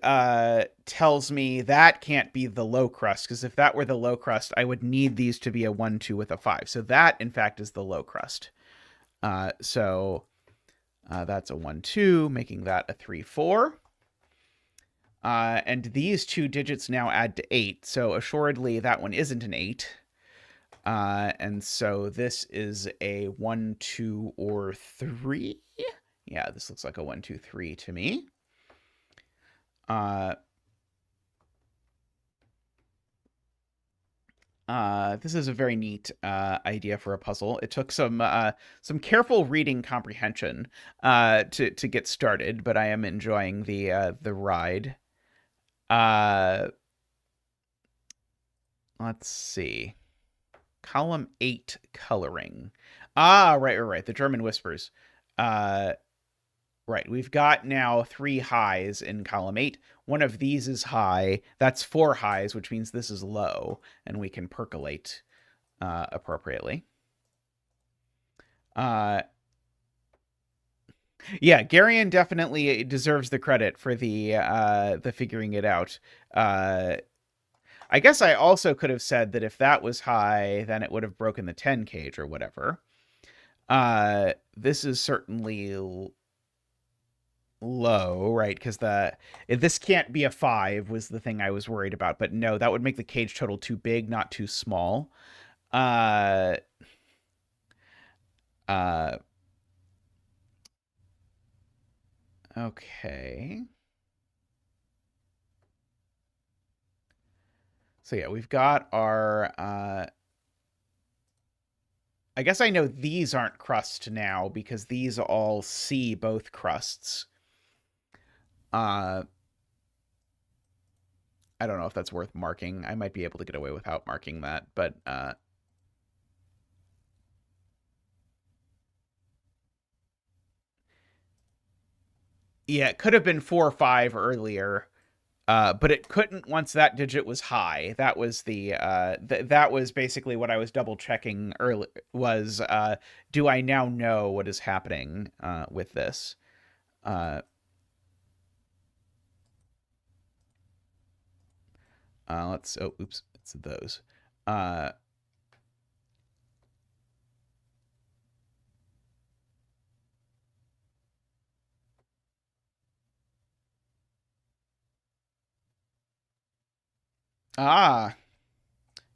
tells me that can't be the low crust, because if that were the low crust, I would need these to be a 1, 2 with a 5. So that, in fact, is the low crust. So that's a 1, 2, making that a 3, 4. And these two digits now add to 8. So assuredly, that one isn't an 8. And so this is a 1, 2, or 3. Yeah, this looks like a 1, 2, 3 to me. This is a very neat idea for a puzzle. It took some careful reading comprehension to get started, but I am enjoying the ride. Let's see. Column 8 coloring. Ah, right. The German whispers. Right. We've got now 3 highs in column 8. One of these is high. That's 4 highs, which means this is low, and we can percolate appropriately. Yeah, Garion definitely deserves the credit for the figuring it out. I guess I also could have said that if that was high, then it would have broken the 10 cage or whatever. This is certainly low, right? Because this can't be a 5 was the thing I was worried about. But no, that would make the cage total too big, not too small. Okay. So yeah, we've got our... I guess I know these aren't crust now because these all see both crusts. I don't know if that's worth marking. I might be able to get away without marking that, but yeah, it could have been 4 or 5 earlier. But it couldn't once that digit was high. That was the that was basically what I was double checking early was do I now know what is happening with this? Let's oops, it's those.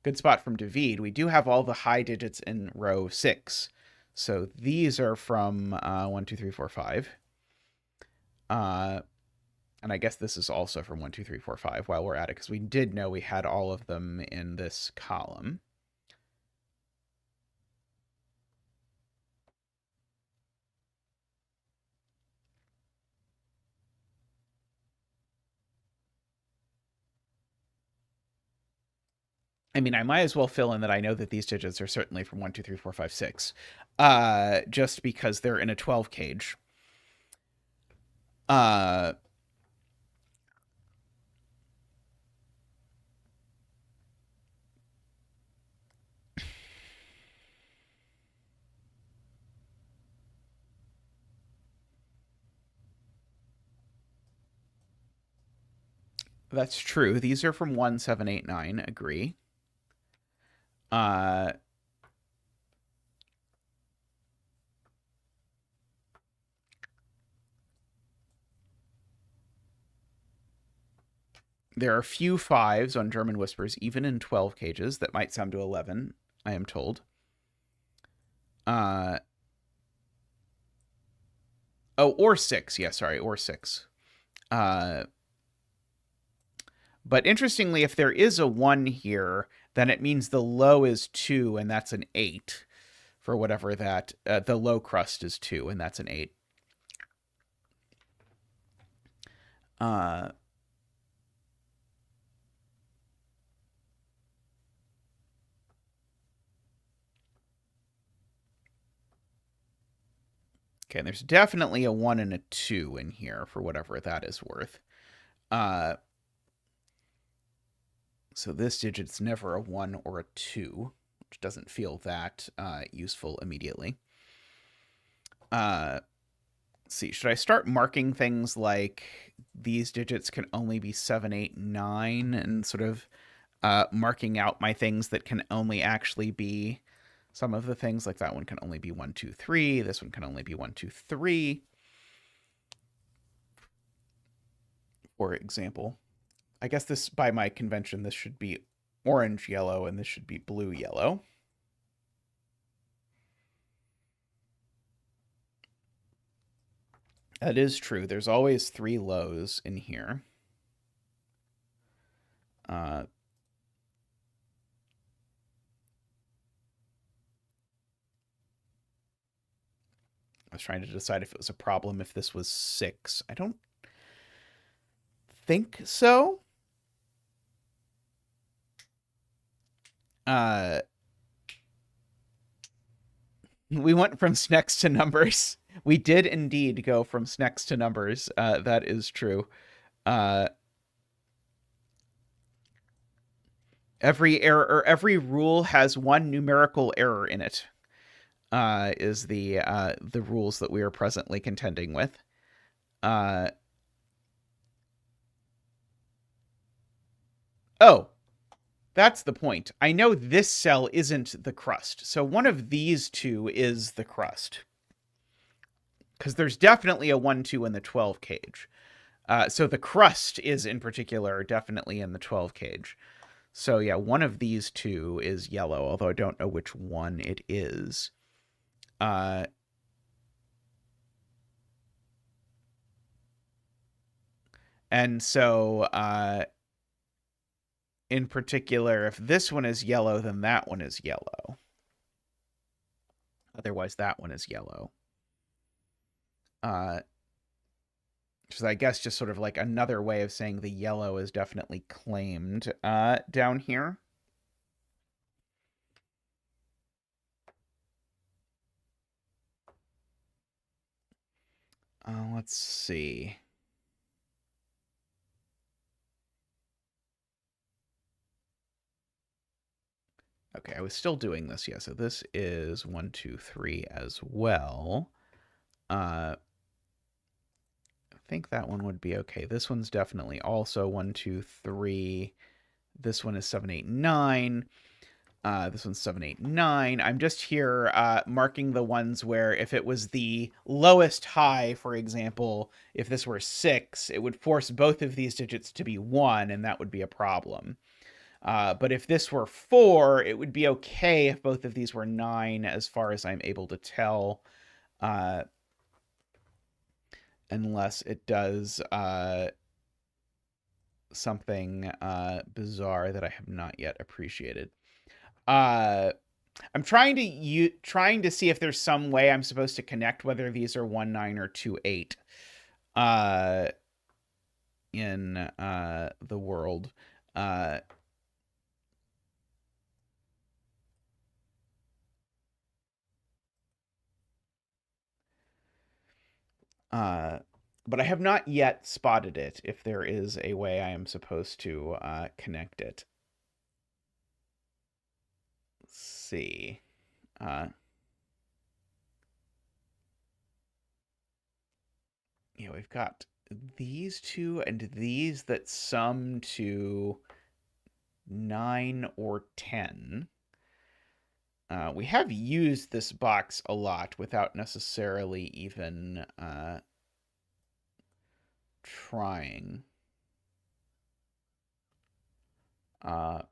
Good spot from David. We do have all the high digits in row 6. So these are from 1, 2, 3, 4, 5. And I guess this is also from 1, 2, 3, 4, 5 while we're at it, because we did know we had all of them in this column. I mean, I might as well fill in that I know that these digits are certainly from 1, 2, 3, 4, 5, 6, just because they're in a 12 cage. That's true. These are from 1, 7, 8, 9. Agree. There are few 5s on German whispers, even in 12 cages. That might sound to 11, I am told. Oh, or 6. Yeah, sorry, or 6. But interestingly, if there is a 1 here, then it means the low is 2, and that's an 8. For whatever that... the low crust is 2, and that's an 8. Okay, and there's definitely a 1 and a 2 in here, for whatever that is worth. So this digit's never a 1 or a 2, which doesn't feel that useful immediately. Let's see, should I start marking things like these digits can only be 7, 8, 9, and sort of marking out my things that can only actually be some of the things, like that one can only be 1, 2, 3. This one can only be 1, 2, 3. For example, I guess this, by my convention, this should be orange yellow and this should be blue yellow. That is true. There's always 3 lows in here. I was trying to decide if it was a problem if this was 6. I don't think so. We went from snacks to numbers. We did indeed go from snacks to numbers. That is true. Uh, every error or every rule has one numerical error in it. Is the rules that we are presently contending with. Oh, that's the point. I know this cell isn't the crust, so one of these two is the crust. Because there's definitely a 1, 2 in the 12 cage. So the crust is, in particular, definitely in the 12 cage. So yeah, one of these two is yellow, although I don't know which one it is. And so, in particular, if this one is yellow, then that one is yellow. Otherwise, that one is yellow. Which is, I guess, just sort of like another way of saying the yellow is definitely claimed down here. Let's see. Okay, I was still doing this. Yeah, so this is 1, 2, 3 as well. I think that one would be okay. This one's definitely also 1, 2, 3. This one is 7, 8, 9. This one's 7, 8, 9. I'm just here marking the ones where if it was the lowest high, for example, if this were 6, it would force both of these digits to be 1, and that would be a problem. But if this were 4, it would be okay if both of these were 9, as far as I'm able to tell. Unless it does something bizarre that I have not yet appreciated. I'm trying to see if there's some way I'm supposed to connect whether these are 1, 9 or 2, 8 in the world. But I have not yet spotted it, if there is a way I am supposed to connect it. Let's see. Yeah, we've got these two and these that sum to 9 or 10. We have used this box a lot without necessarily even trying. The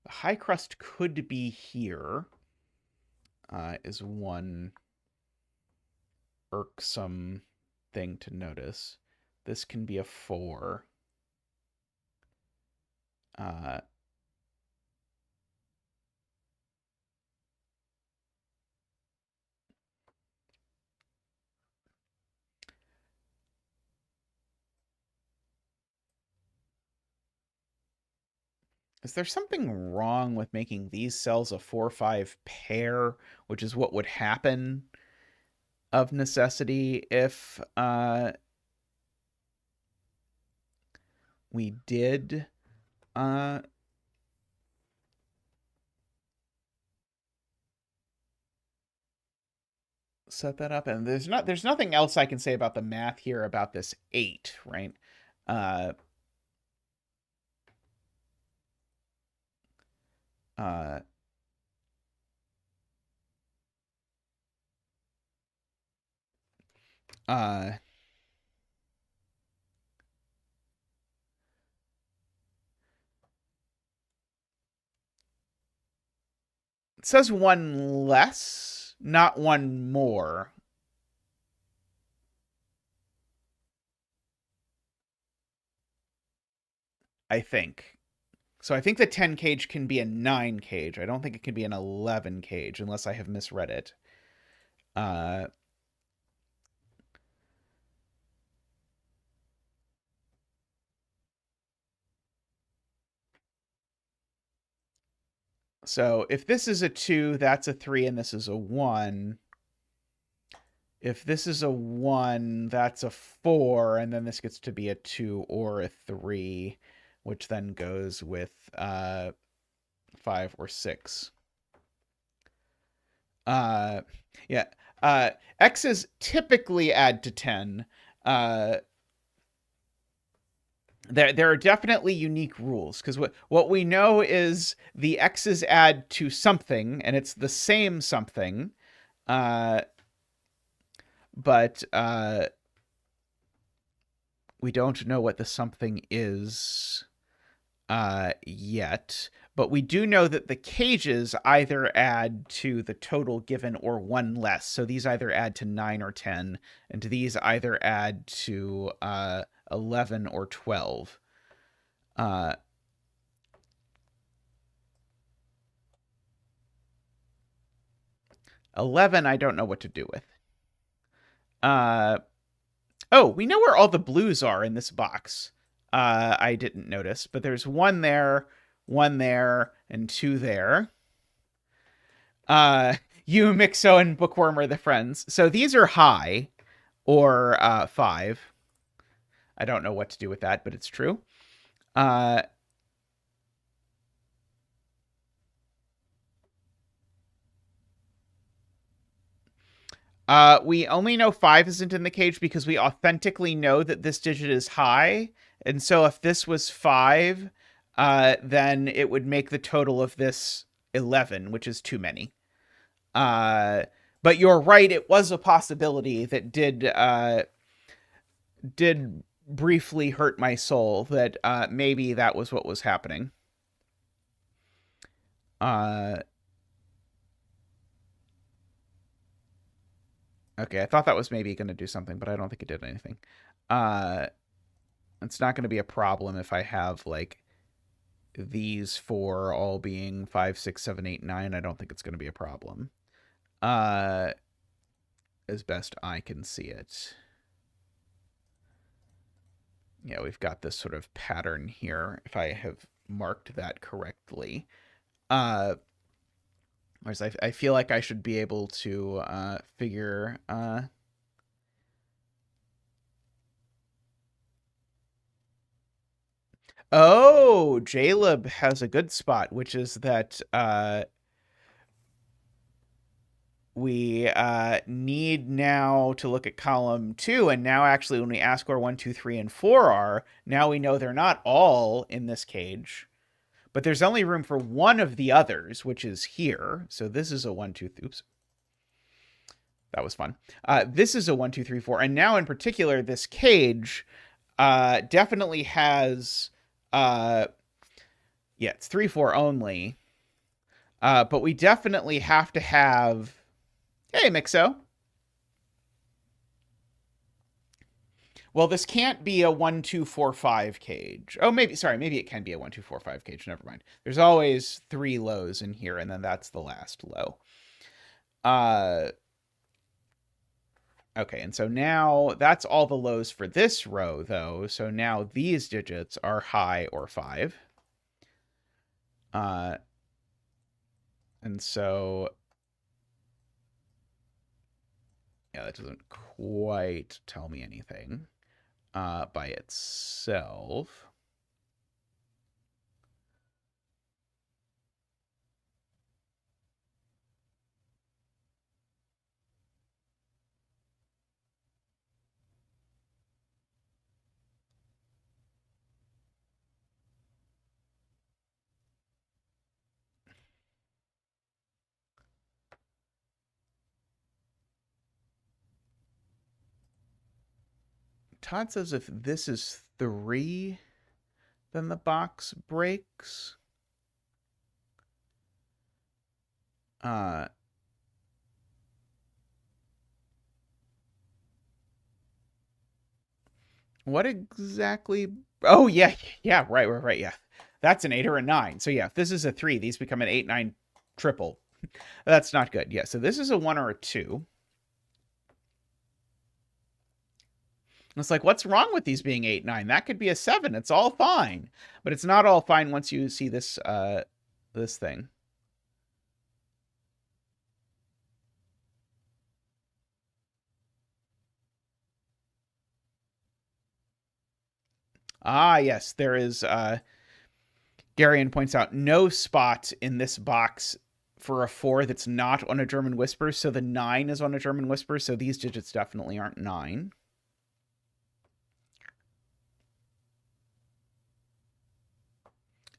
high crust could be here, is one irksome thing to notice. This can be a 4. Is there something wrong with making these cells a 4-5 pair, which is what would happen of necessity if we did set that up? And there's nothing else I can say about the math here about this 8, right? Uh, uh, uh, it says 1 less, not 1 more. I think. So I think the 10 cage can be a 9 cage. I don't think it can be an 11 cage unless I have misread it. Uh, So if this is a 2, that's a 3, and this is a 1. If this is a 1, that's a 4, and then this gets to be a 2 or a 3, which then goes with 5 or 6. Yeah. X's typically add to 10. There are definitely unique rules, because what we know is the X's add to something, and it's the same something. But we don't know what the something is yet. But we do know that the cages either add to the total given or 1 less. So these either add to 9 or 10, and these either add to 11 or 12. 11, I don't know what to do with. Oh, we know where all the blues are in this box. I didn't notice, but there's 1 there, 1 there, and 2 there. You, Mixo, and Bookworm are the friends. So these are high, or 5. I don't know what to do with that, but it's true. We only know 5 isn't in the cage because we authentically know that this digit is high. And so if this was 5, then it would make the total of this 11, which is too many. But you're right, it was a possibility that did briefly hurt my soul, that maybe that was what was happening. Okay, I thought that was maybe going to do something, but I don't think it did anything. It's not going to be a problem if I have, like, these 4 all being 5, 6, 7, 8, 9. I don't think it's going to be a problem. As best I can see it. Yeah, we've got this sort of pattern here, if I have marked that correctly. Whereas I feel like I should be able to figure... Oh, Jaleb has a good spot, which is that we need now to look at column 2, and now actually when we ask where 1, 2, 3, and 4 are, now we know they're not all in this cage. But there's only room for one of the others, which is here. So this is a 1, 2, oops. That was fun. This is a 1, 2, 3, 4. And now in particular, this cage definitely has, yeah, it's 3, 4 only. But we definitely have to have, hey, Mixo. Well, this can't be a 1, 2, 4, 5 cage. Oh, maybe, sorry, maybe it can be a 1, 2, 4, 5 cage. Never mind. There's always 3 lows in here, and then that's the last low. Okay, and so now that's all the lows for this row, though. So now these digits are high or 5. And so, yeah, that doesn't quite tell me anything by itself. Todd says if this is 3, then the box breaks. What exactly? Oh, yeah, right, yeah. That's an 8 or a 9. So yeah, if this is a 3, these become an 8, 9 triple. That's not good. Yeah, so this is a 1 or a 2. It's like, what's wrong with these being 8, 9? That could be a 7. It's all fine. But it's not all fine once you see this this thing. Ah, yes, there is. Garion points out no spot in this box for a 4 that's not on a German Whisper, so the 9 is on a German Whisper, so these digits definitely aren't 9.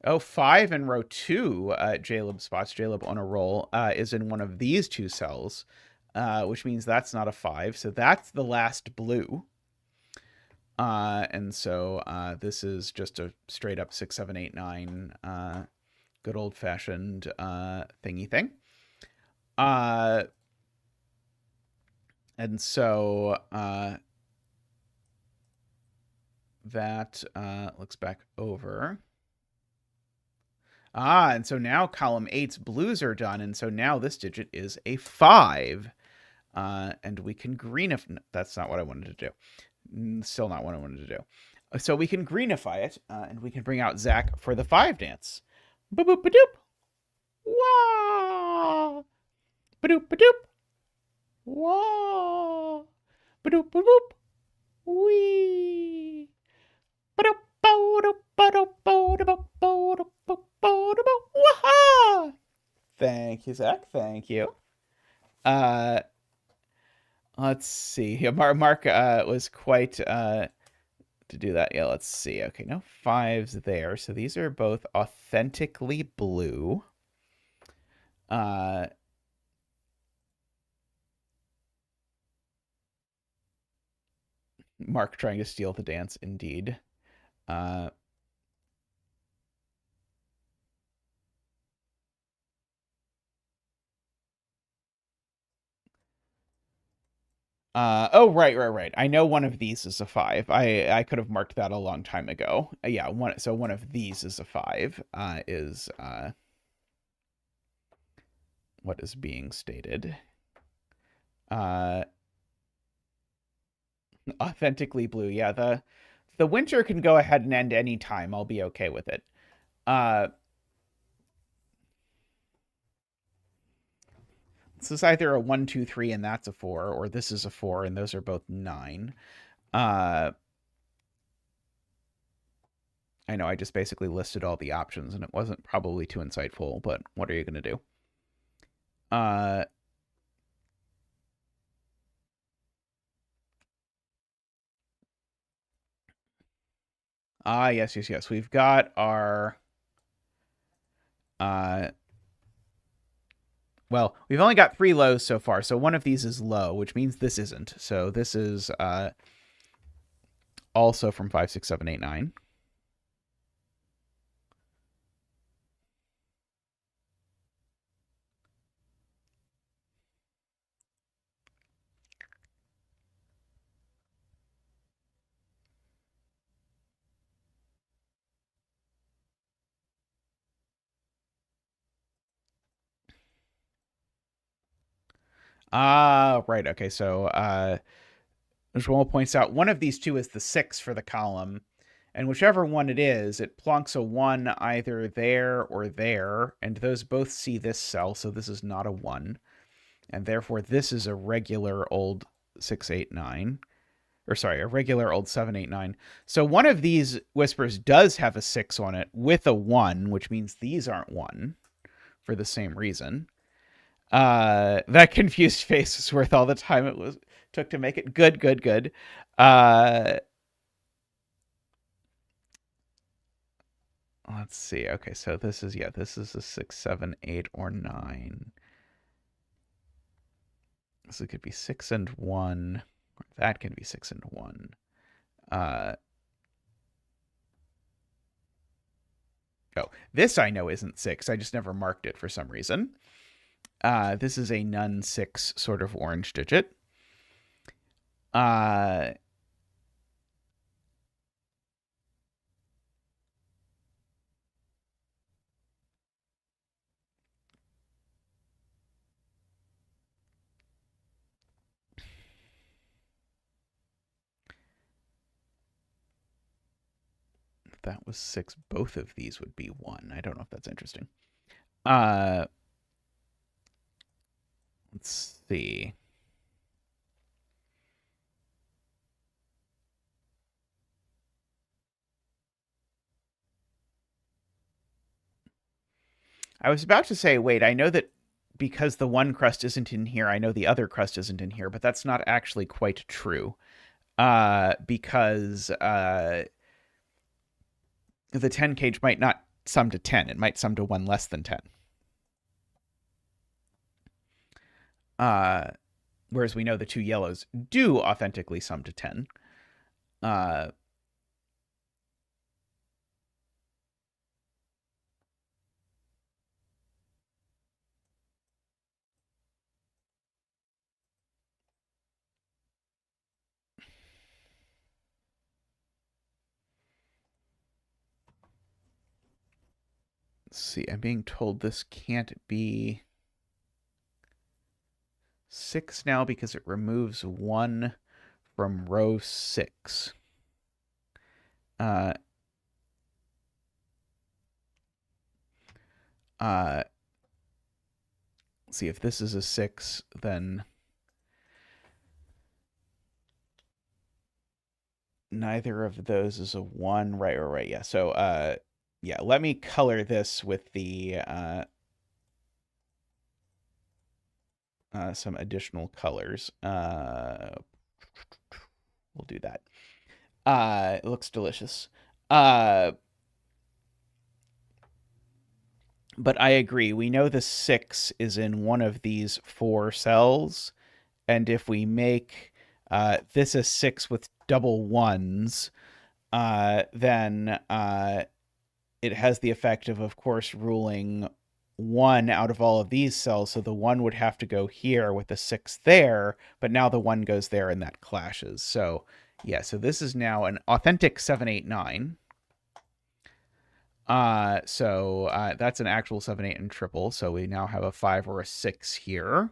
Oh, 5 in row 2, Jaleb spots. Jaleb on a roll is in one of these two cells, which means that's not a 5. So that's the last blue. And so this is just a straight up 6, 7, 8, 9, good old fashioned thingy thing. And so that looks back over. And so now column 8's blues are done, and so now this digit is a 5. And we can greenify. That's not what I wanted to do. Still not what I wanted to do. So we can greenify it, and we can bring out Zach for the 5 dance. Boop boop ba-doop. Wah! Ba-doop ba-doop. Wah! Ba-doop ba-boop. Wee! Ba-doop ba-doop ba-doop ba-doop ba-doop ba-doop. Wah! Thank you, Zach. Thank you. Let's see. Mark was quite to do that. Yeah, let's see. Okay, no 5s there. So these are both authentically blue. Mark trying to steal the dance, indeed. Oh, right. I know one of these is a 5. I could have marked that a long time ago. Yeah, so one of these is a 5, is what is being stated. Authentically blue. Yeah, the winter can go ahead and end any time. I'll be okay with it. This is either a 1, 2, 3, and that's a 4, or this is a 4, and those are both 9. I know I just basically listed all the options, and it wasn't probably too insightful, but what are you going to do? Yes. We've got our... well, we've only got 3 lows so far, so one of these is low, which means this isn't. So this is also from 5, 6, 7, 8, 9. Right. Okay, so Joel points out one of these two is the 6 for the column, and whichever one it is, it plonks a 1 either there or there, and those both see this cell, so this is not a 1. And therefore, this is a regular old 6, 8, 9. Or sorry, a regular old 7, 8, 9. So one of these whispers does have a 6 on it with a 1, which means these aren't 1 for the same reason. That confused face is worth all the time it took to make it. Good. Let's see. Okay, so this is a 6, 7, 8, or 9. So it could be 6 and 1. Or that can be 6 and 1. Oh, this I know isn't 6. I just never marked it for some reason. This is a none 6 sort of orange digit. That was 6. Both of these would be 1. I don't know if that's interesting. Let's see. I was about to say, wait, I know that because the one crust isn't in here, I know the other crust isn't in here, but that's not actually quite true. Because the 10 cage might not sum to 10. It might sum to one less than 10. Whereas we know the two yellows do authentically sum to 10. Let's see, I'm being told this can't be 6 now because it removes 1 from row 6. Let's see, if this is a 6, then neither of those is a 1. Right. Yeah. So, yeah, let me color this with the some additional colors. We'll do that. It looks delicious. But I agree. We know the 6 is in one of these 4 cells. And if we make this a 6 with double 1s, then it has the effect of course, ruling 1 out of all of these cells. So the 1 would have to go here with the 6 there, but now the 1 goes there and that clashes. So yeah, so this is now an authentic 7, 8, 9. So that's an actual 7, 8, and triple. So we now have a 5 or a 6 here.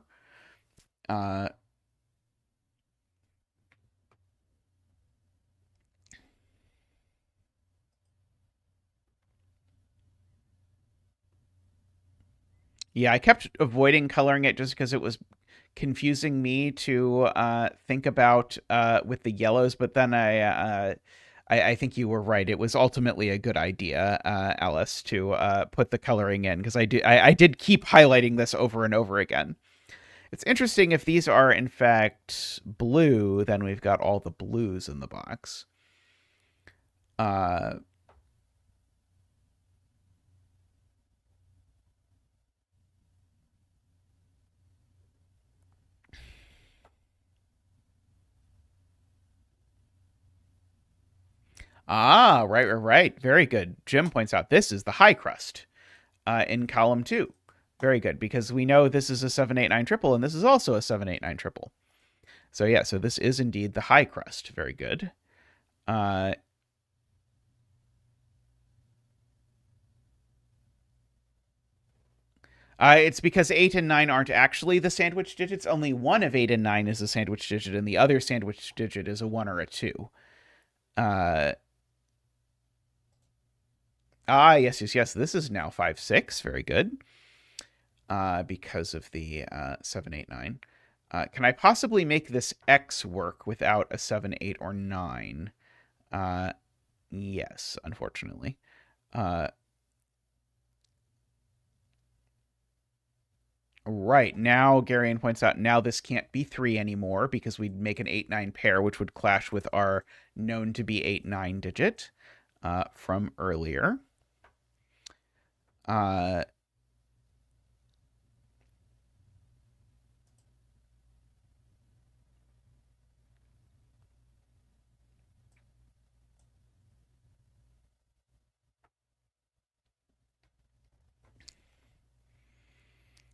Yeah, I kept avoiding coloring it just because it was confusing me to think about with the yellows, but then I think you were right. It was ultimately a good idea, Alice, to put the coloring in, because I did keep highlighting this over and over again. It's interesting if these are in fact blue, then we've got all the blues in the box. Right. Very good. Jim points out this is the high crust in column 2. Very good, because we know this is a 789 triple, and this is also a 789 triple. So yeah, so this is indeed the high crust. Very good. It's because 8 and 9 aren't actually the sandwich digits. Only one of 8 and 9 is a sandwich digit, and the other sandwich digit is a 1 or a 2. Yes. This is now 5, 6. Very good. Because of the 7, 8, 9. Can I possibly make this X work without a 7, 8, or 9? Yes, unfortunately. Right. Now, Garion points out, now this can't be 3 anymore because we'd make an 8-9 pair, which would clash with our known to be 8-9 digit from earlier.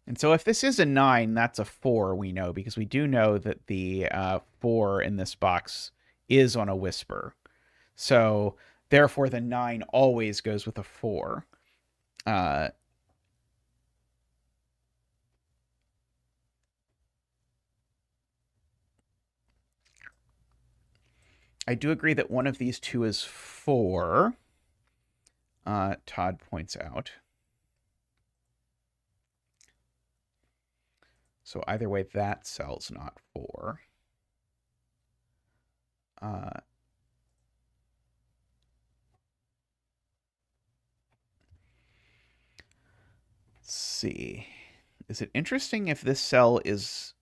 And so if this is a 9, that's a 4, we know, because we do know that the 4 in this box is on a whisper. So therefore, the 9 always goes with a 4. I do agree that one of these two is 4. Todd points out. So either way, that cell's not 4. Let's see. Is it interesting if this cell is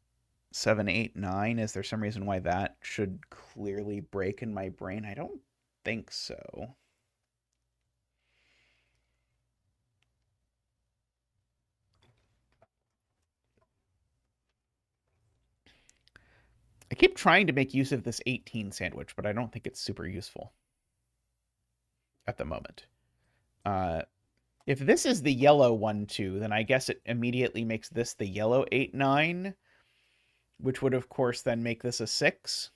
7, 8, 9? Is there some reason why that should clearly break in my brain? I don't think so. I keep trying to make use of this 18 sandwich, but I don't think it's super useful at the moment. If this is the yellow 1, 2, then I guess it immediately makes this the yellow 8, 9, which would, of course, then make this a 6.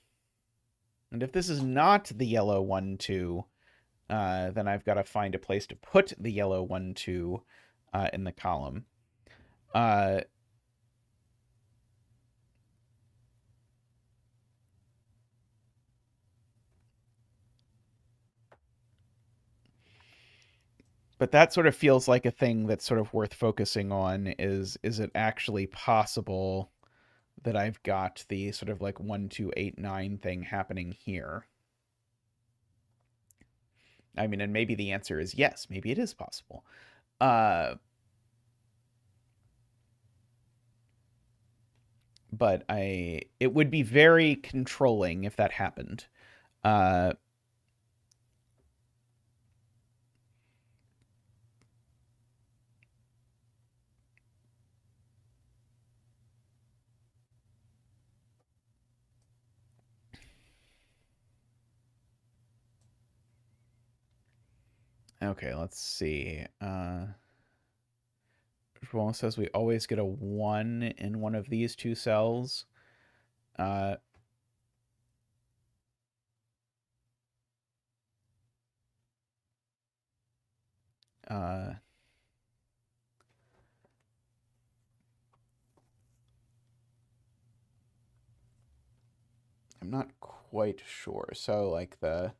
And if this is not the yellow 1, 2, then I've got to find a place to put the yellow 1, 2 in the column. But that sort of feels like a thing that's sort of worth focusing on is it actually possible that I've got the sort of like 1, 2, 8, 9 thing happening here? I mean, and maybe the answer is yes, maybe it is possible. But it would be very controlling if that happened. Okay, let's see. Joel says we always get a 1 in one of these two cells. I'm not quite sure. So like the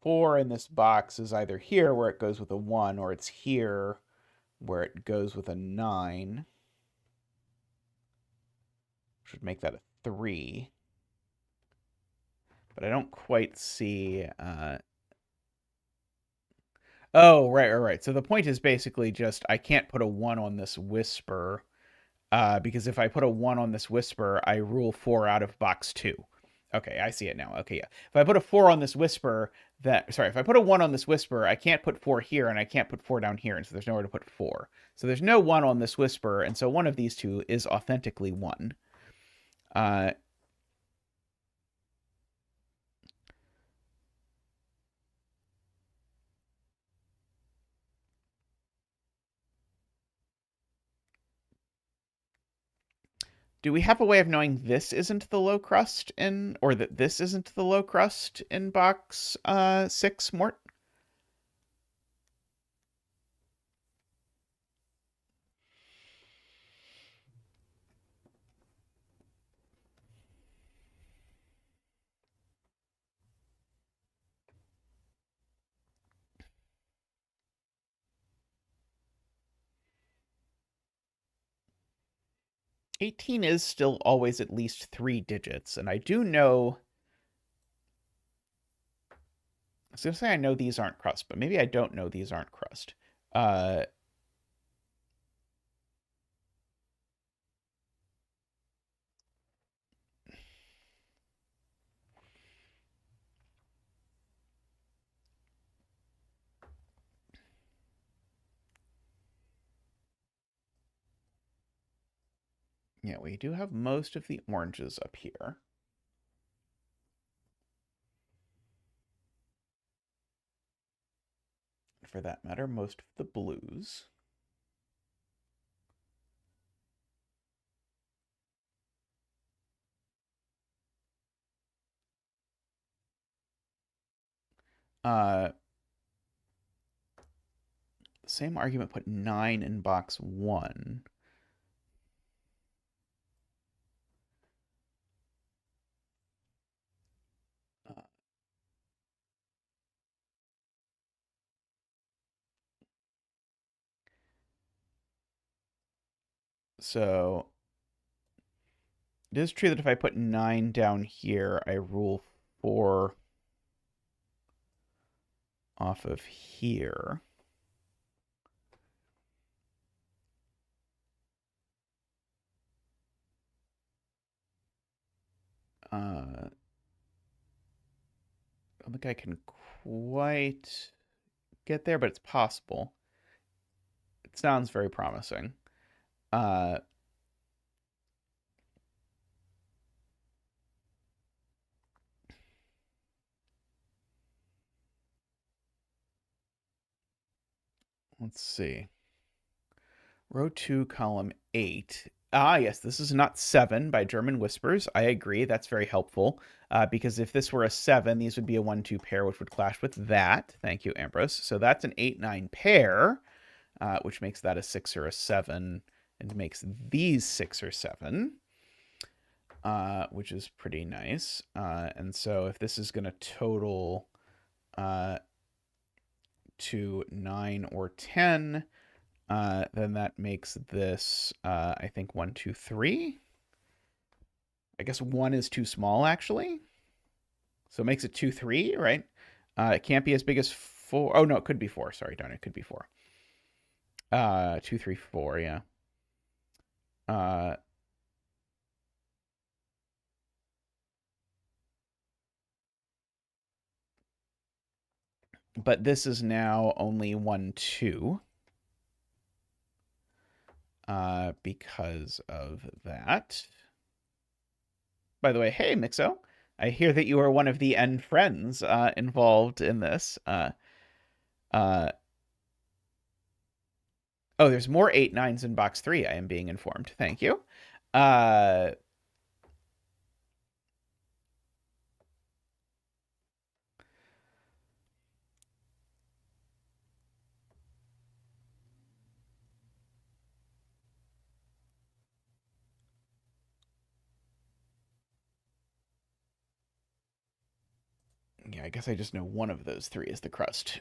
4 in this box is either here where it goes with a 1, or it's here where it goes with a 9. Should make that a 3. But I don't quite see... Oh, right. So the point is basically just I can't put a 1 on this whisper, because if I put a 1 on this whisper, I rule 4 out of box 2. Okay, I see it now. Okay, yeah. If I put a 4 on this whisper, if I put a 1 on this whisper, I can't put 4 here, and I can't put 4 down here, and so there's nowhere to put 4. So there's no 1 on this whisper, and so one of these two is authentically 1. Do we have a way of knowing this isn't the low crust in, or that this isn't the low crust in box 6, Mort? $18 is still always at least 3 digits, and I do know... I was going to say I know these aren't crust, but maybe I don't know these aren't crust. Yeah, we do have most of the oranges up here. For that matter, most of the blues. Same argument, put 9 in box 1. So it is true that if I put 9 down here, I rule 4 off of here. I don't think I can quite get there, but it's possible. It sounds very promising. Uh, let's see. Row 2, column 8. Ah, yes, this is not 7 by German Whispers. I agree. That's very helpful. Because if this were a 7, these would be a 1-2 pair, which would clash with that. Thank you, Ambrose. So that's an 8-9 pair, which makes that a 6 or a 7, and makes these 6 or 7, which is pretty nice. And so if this is going to total to 9 or 10, then that makes this, I think, 1, 2, 3. I guess 1 is too small, actually. So it makes it 2, 3, right? It can't be as big as 4. Oh, no, it could be 4. Sorry, darn it. It could be 4. 2, 3, 4, yeah. But this is now only 1, 2. Because of that. By the way, hey, Mixo. I hear that you are one of the N friends involved in this. Oh, there's more 8-9s in box 3, I am being informed. Thank you. Yeah, I guess I just know one of those 3 is the crust.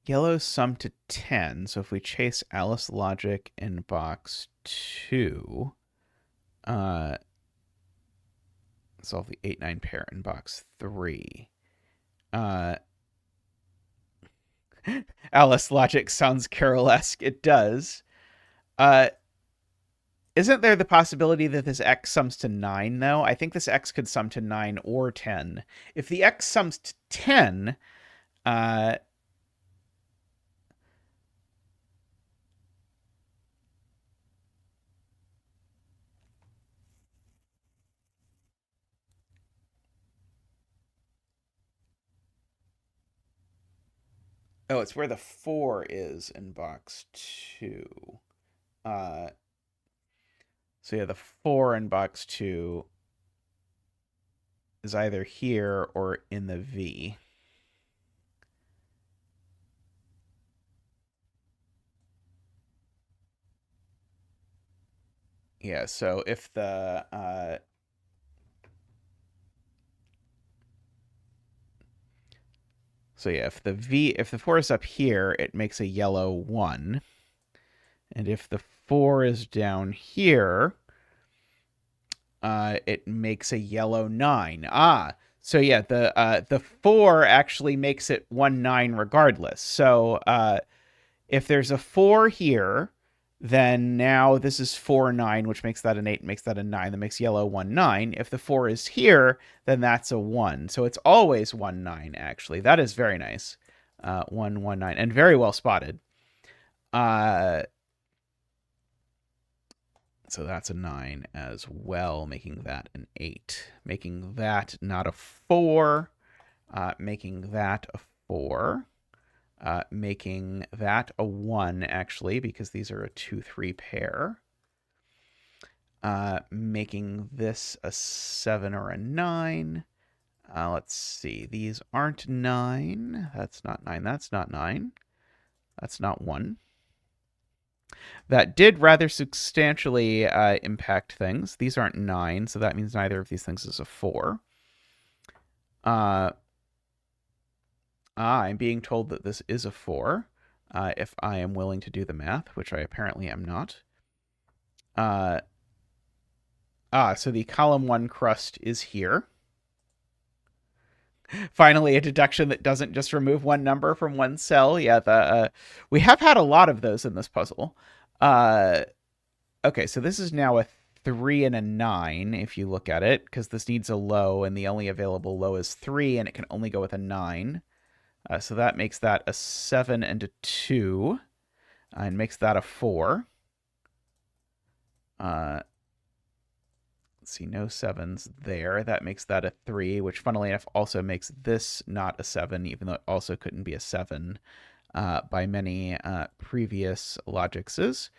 Yellow sum to 10. So if we chase Alice logic in box 2, solve the 8-9 pair in box 3. Alice logic sounds Carol-esque. It does. Isn't there the possibility that this x sums to 9, though? I think this x could sum to 9 or 10. If the x sums to 10, oh, it's where the 4 is in box 2. So yeah, the 4 in box 2 is either here or in the V. Yeah, so if the so yeah, if the 4 is up here, it makes a yellow 1. And if the 4 is down here, it makes a yellow 9. So yeah, the 4 actually makes it 1-9 regardless. So if there's a 4 here, then now this is 4-9, which makes that an 8, makes that a 9. That makes yellow 1-9. If the 4 is here, then that's a 1. So it's always 1-9, actually. That is very nice. 1-1-9, and very well spotted. So that's a 9 as well, making that an 8. Making that not a 4. Making that a 4. Making that a 1, actually, because these are a 2-3 pair. Making this a 7 or a 9. Let's see. These aren't 9. That's not 9. That's not 9. That's not 1. That did rather substantially impact things. These aren't 9, so that means neither of these things is a 4. I'm being told that this is a 4, if I am willing to do the math, which I apparently am not. So the column 1 crust is here. Finally, a deduction that doesn't just remove one number from one cell. Yeah, we have had a lot of those in this puzzle. Okay, so this is now a 3 and a 9, if you look at it, because this needs a low, and the only available low is 3, and it can only go with a 9. So that makes that a 7 and a 2, and makes that a 4. Let's see, no 7s there. That makes that a 3, which funnily enough also makes this not a 7, even though it also couldn't be a 7 by many previous logicses.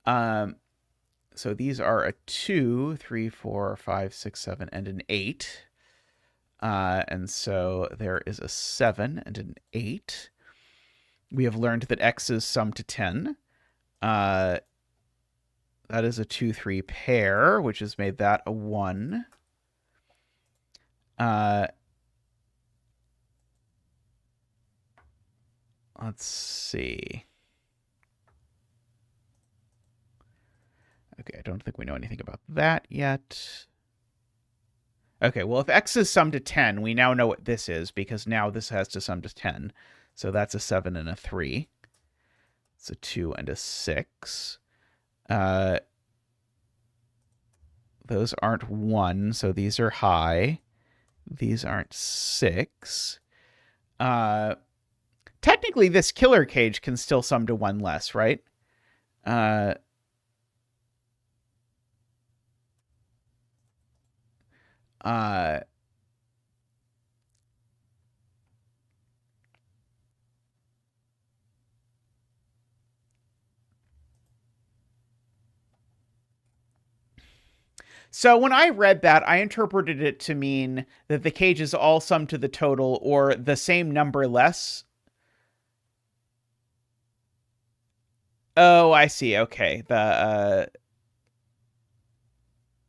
So these are a 2, 3, 4, 5, 6, 7, and an 8. And so there is a 7 and an 8. We have learned that x's sum to 10. That is a 2, 3 pair, which has made that a 1. Let's see. Okay, I don't think we know anything about that yet. Okay, well, if x is sum to 10, we now know what this is, because now this has to sum to 10. So that's a 7 and a 3. It's a 2 and a 6. Those aren't 1, so these are high. These aren't 6. Technically, this killer cage can still sum to 1 less, right? So when I read that, I interpreted it to mean that the cages all sum to the total or the same number less. Oh, I see. Okay.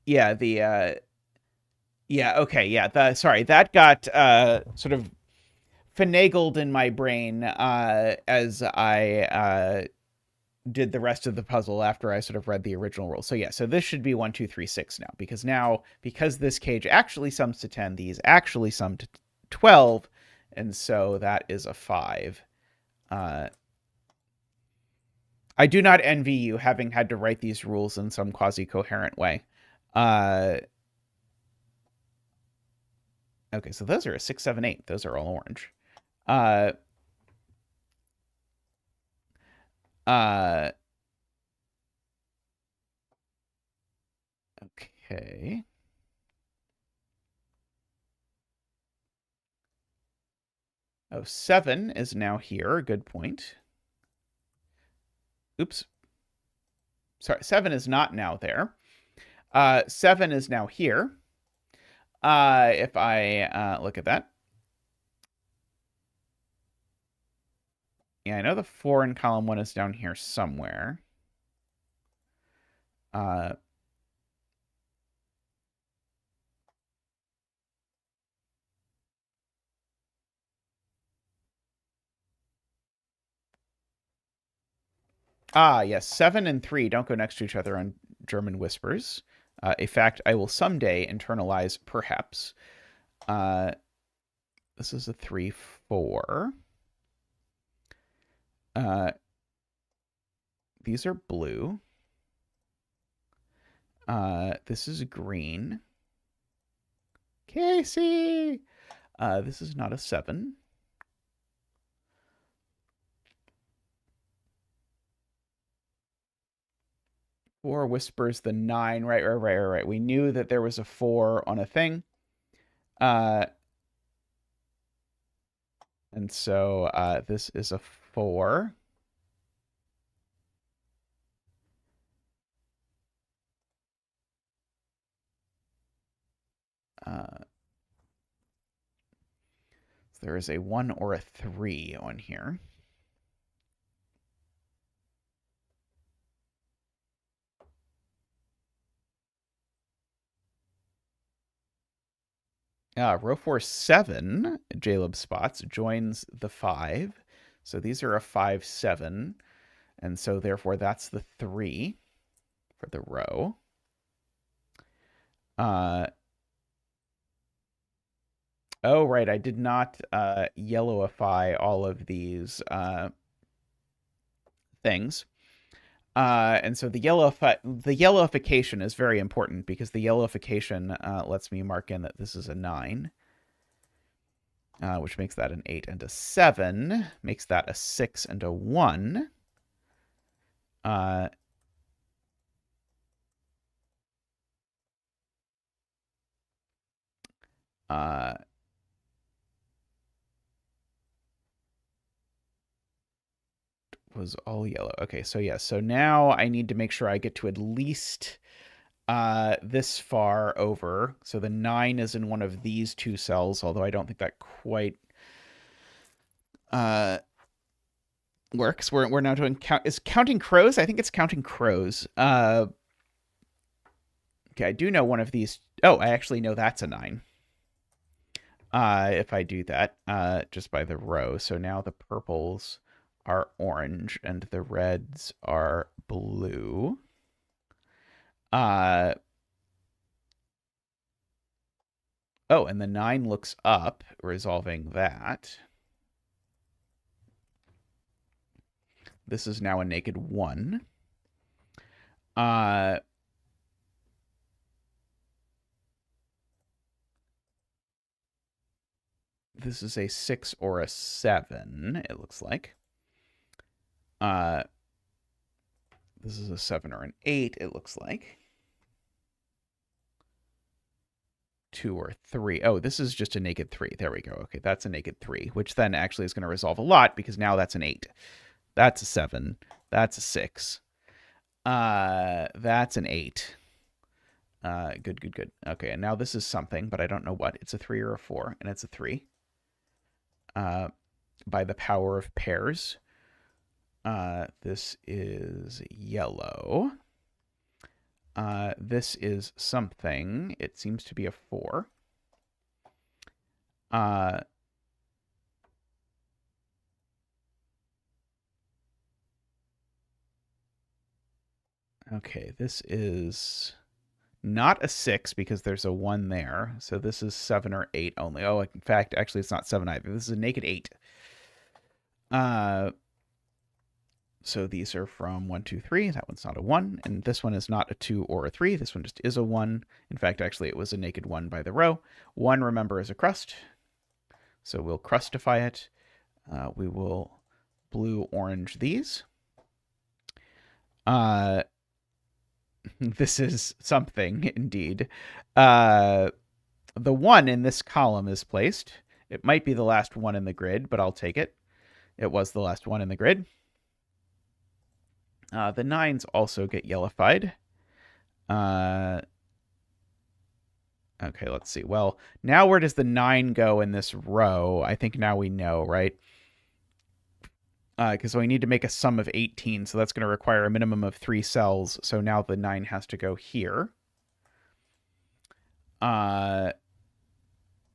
Yeah, okay. Yeah, sorry. That got sort of finagled in my brain as I did the rest of the puzzle after I sort of read the original rules. So yeah, so this should be 1, 2, 3, 6 now, because this cage actually sums to 10, these actually sum to 12, and so that is a 5. I do not envy you having had to write these rules in some quasi-coherent way. Okay, so those are a 6, 7, 8. Those are all orange. Okay. Oh, 7 is now here. Good point. Oops. Sorry, 7 is not now there. 7 is now here. If I look at that. Yeah, I know the 4 in column 1 is down here somewhere. Yes, 7 and 3 don't go next to each other on German whispers. A fact I will someday internalize, perhaps. This is a 3, 4. These are blue. This is green. Casey! This is not a 7. Four whispers the 9. Right. We knew that there was a 4 on a thing. And so this is a 4. So there is a 1 or a 3 on here. Row 4, 7, Jaleb spots, joins the 5. So these are a 5, 7. And so therefore that's the 3 for the row. Uh, oh, right. I did not yellowify all of these things. And so the yellowification is very important because the yellowification lets me mark in that this is a 9, which makes that an 8 and a 7, makes that a 6 and a 1. Was all yellow. Okay, so yeah, so now I need to make sure I get to at least this far over. So the 9 is in one of these two cells, although I don't think that quite works. We're now doing is counting crows? I think it's counting crows. Okay, I do know one of these. Oh, I actually know that's a 9. If I do that, just by the row. So now the purples are orange and the reds are blue. Oh, and the 9 looks up, resolving that. This is now a naked 1. This is a 6 or a 7, it looks like. This is a 7 or an 8, it looks like. 2 or 3. Oh, this is just a naked 3. There we go. Okay, that's a naked 3, which then actually is going to resolve a lot because now that's an 8. That's a 7. That's a 6. That's an 8. Good. Okay, and now this is something, but I don't know what. It's a 3 or a 4, and it's a 3. By the power of pairs. This is yellow. This is something. It seems to be a 4. Okay, this is not a 6 because there's a 1 there. So this is 7 or 8 only. Oh, in fact, actually, it's not 7 either. This is a naked 8. So these are from 1, 2, 3. That one's not a 1. And this one is not a 2 or a 3. This one just is a 1. In fact, actually, it was a naked 1 by the row. 1, remember, is a crust. So we'll crustify it. We will blue-orange these. This is something, indeed. The 1 in this column is placed. It might be the last 1 in the grid, but I'll take it. It was the last 1 in the grid. The 9s also get yellowified. Okay, let's see. Well, now where does the 9 go in this row? I think now we know, right? Because we need to make a sum of 18, so that's going to require a minimum of 3 cells. So now the 9 has to go here. Oh,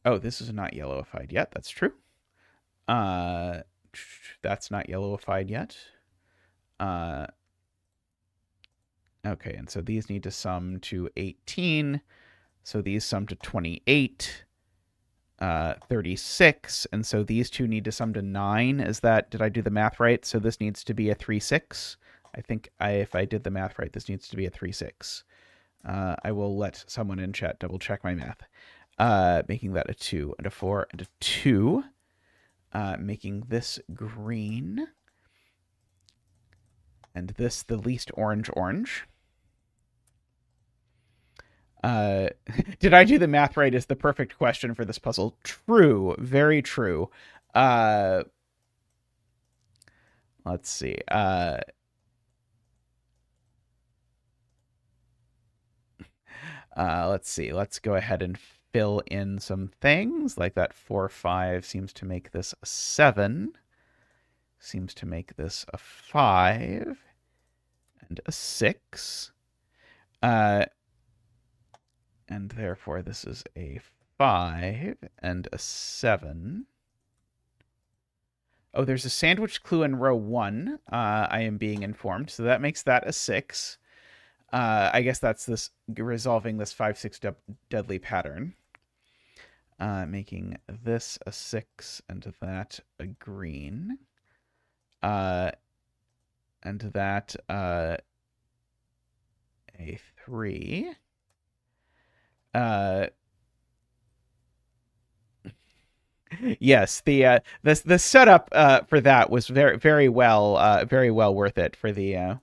this is not yellowified yet. That's true. That's not yellowified yet. Okay, and so these need to sum to 18. So these sum to 28. 36, and so these two need to sum to 9. Did I do the math right? So this needs to be a 3, 6. I think if I did the math right, this needs to be a 3, 6. I will let someone in chat double check my math. Making that a 2 and a 4 and a 2. Making this green. And this the least orange. Did I do the math right is the perfect question for this puzzle. True. Very true. Let's see. Let's see. Let's go ahead and fill in some things. Like that 4, 5 seems to make this a 7. Seems to make this a 5. And a 6. And therefore, this is a 5 and a 7. Oh, there's a sandwich clue in row 1. I am being informed. So that makes that a 6. I guess that's this resolving this 5-6 deadly pattern. Making this a 6 and that a green. And that a 3. Yes, the setup for that was very well worth it for the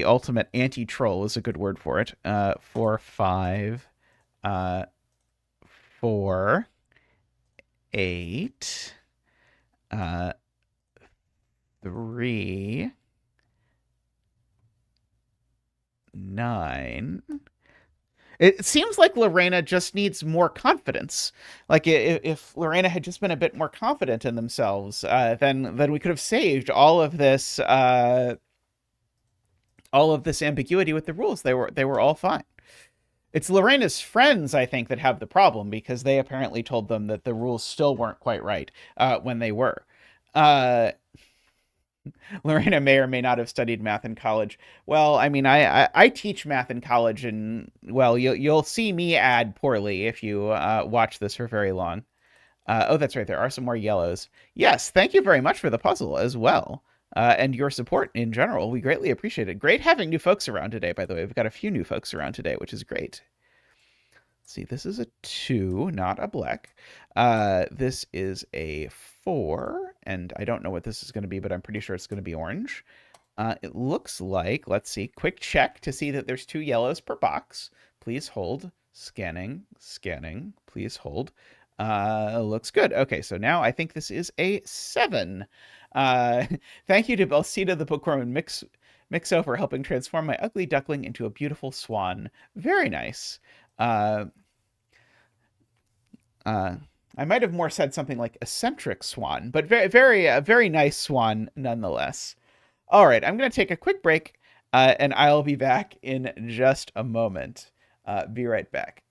ultimate anti-troll is a good word for it. 4, 5, 4, 8, 3, 9. It seems like Lorena just needs more confidence. Like if Lorena had just been a bit more confident in themselves, then we could have saved all of this ambiguity with the rules. They were all fine. It's Lorena's friends, I think, that have the problem because they apparently told them that the rules still weren't quite right when they were. Lorena may or may not have studied math in college. Well, I mean, I teach math in college, and well, you'll see me add poorly if you watch this for very long. Oh, that's right. There are some more yellows. Yes, thank you very much for the puzzle as well. And your support in general. We greatly appreciate it. Great having new folks around today, by the way. We've got a few new folks around today, which is great. Let's see, this is a 2, not a black. This is a 4, and I don't know what this is going to be, but I'm pretty sure it's going to be orange. It looks like, let's see, quick check to see that there's 2 yellows per box. Please hold. Scanning, scanning. Please hold. Looks good. Okay, so now I think this is a 7. Thank you to Belsita the Bookworm and Mixo for helping transform my ugly duckling into a beautiful swan. Very nice. I might have more said something like eccentric swan, but very nice swan nonetheless. All right, I'm going to take a quick break, and I'll be back in just a moment. Be right back.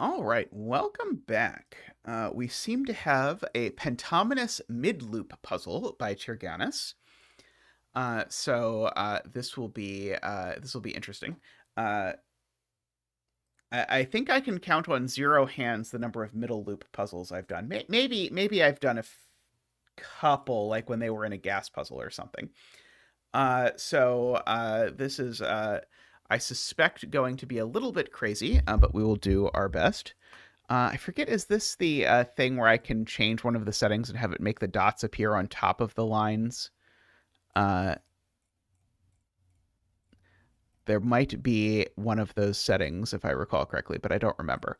All right, welcome back. We seem to have a pentaminous mid-loop puzzle by Tirganus. This will be interesting. I think I can count on 0 hands the number of middle loop puzzles I've done. Maybe I've done a couple, like when they were in a gas puzzle or something. This is, I suspect, going to be a little bit crazy, but we will do our best. I forget, is this the thing where I can change one of the settings and have it make the dots appear on top of the lines? There might be one of those settings, if I recall correctly, but I don't remember.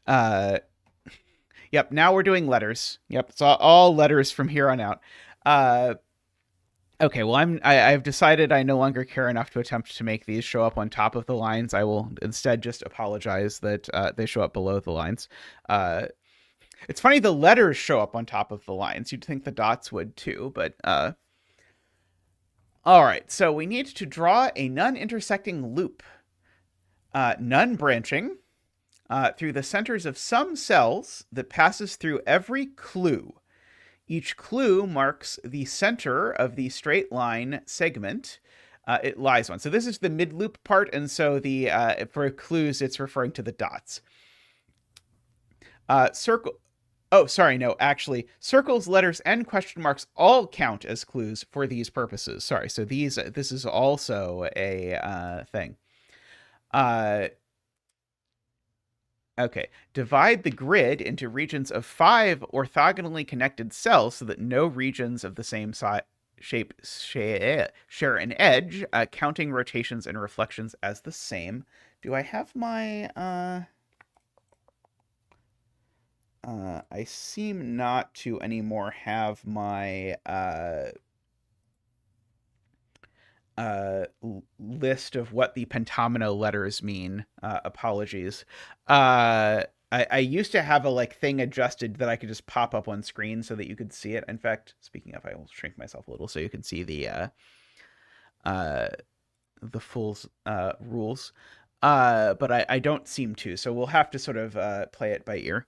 Yep, now we're doing letters. Yep, it's all letters from here on out. Okay, well, I've decided I no longer care enough to attempt to make these show up on top of the lines. I will instead just apologize that they show up below the lines. It's funny, the letters show up on top of the lines. You'd think the dots would too, but... All right, so we need to draw a non-intersecting loop, non-branching, through the centers of some cells that passes through every clue. Each clue marks the center of the straight line segment it lies on. So this is the mid-loop part, and so the for clues, it's referring to the dots. Circles, letters, and question marks all count as clues for these purposes. Sorry, so this is also a thing. Okay, divide the grid into regions of 5 orthogonally connected cells so that no regions of the same shape share an edge, counting rotations and reflections as the same. Do I have my... I seem not to anymore have my list of what the pentamino letters mean. Apologies. I used to have a thing adjusted that I could just pop up on screen so that you could see it. In fact, speaking of, I will shrink myself a little so you can see the full rules. But I don't seem to, so we'll have to sort of play it by ear.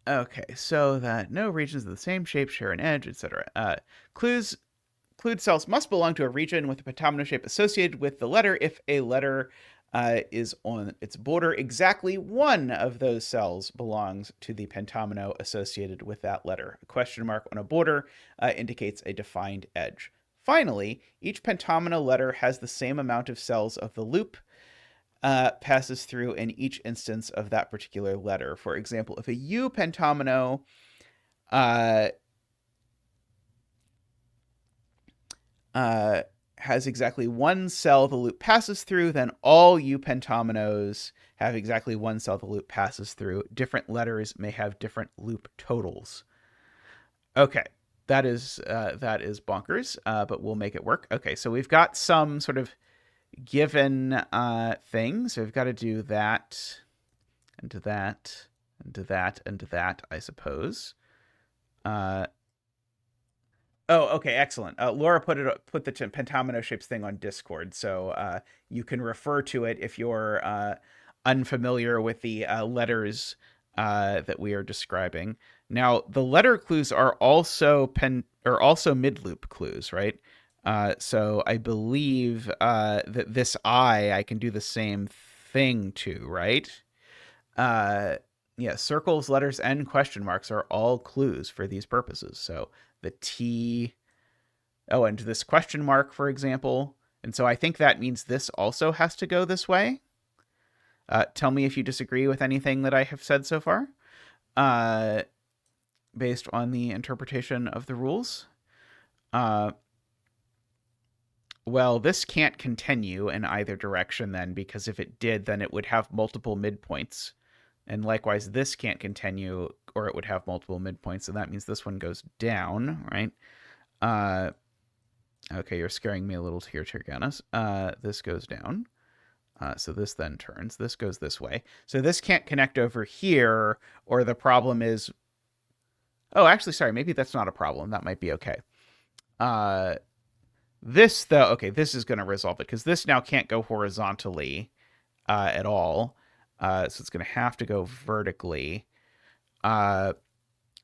Okay, so that no regions of the same shape share an edge, etc. Clued cells must belong to a region with a pentamino shape associated with the letter. If a letter is on its border, exactly one of those cells belongs to the pentamino associated with that letter. A question mark on a border indicates a defined edge. Finally, each pentamino letter has the same amount of cells of the loop passes through in each instance of that particular letter. For example, if a U pentamino has exactly one cell the loop passes through, then all U pentaminos have exactly one cell the loop passes through. Different letters may have different loop totals. Okay. That is bonkers, but we'll make it work. Okay, so we've got some sort of given thing. So we've got to do that, and to that, and to that, and to that, I suppose. Oh, okay, excellent. Laura put the pentamino shapes thing on Discord, so you can refer to it if you're unfamiliar with the letters that we are describing. Now, the letter clues are also mid-loop clues, right? So I believe that this I can do the same thing to, right? Yeah, circles, letters, and question marks are all clues for these purposes. So the T... Oh, and this question mark, for example. And so I think that means this also has to go this way. Tell me if you disagree with anything that I have said so far. Based on the interpretation of the rules. Well, this can't continue in either direction then, because if it did, then it would have multiple midpoints. And likewise, this can't continue, or it would have multiple midpoints, so that means this one goes down, right? Okay, you're scaring me a little here, Tirganus. This goes down. So this then turns. This goes this way. So this can't connect over here, or the problem is... Oh, actually, sorry, maybe that's not a problem. That might be okay. This, though, okay, this is going to resolve it, because this now can't go horizontally at all. So it's going to have to go vertically,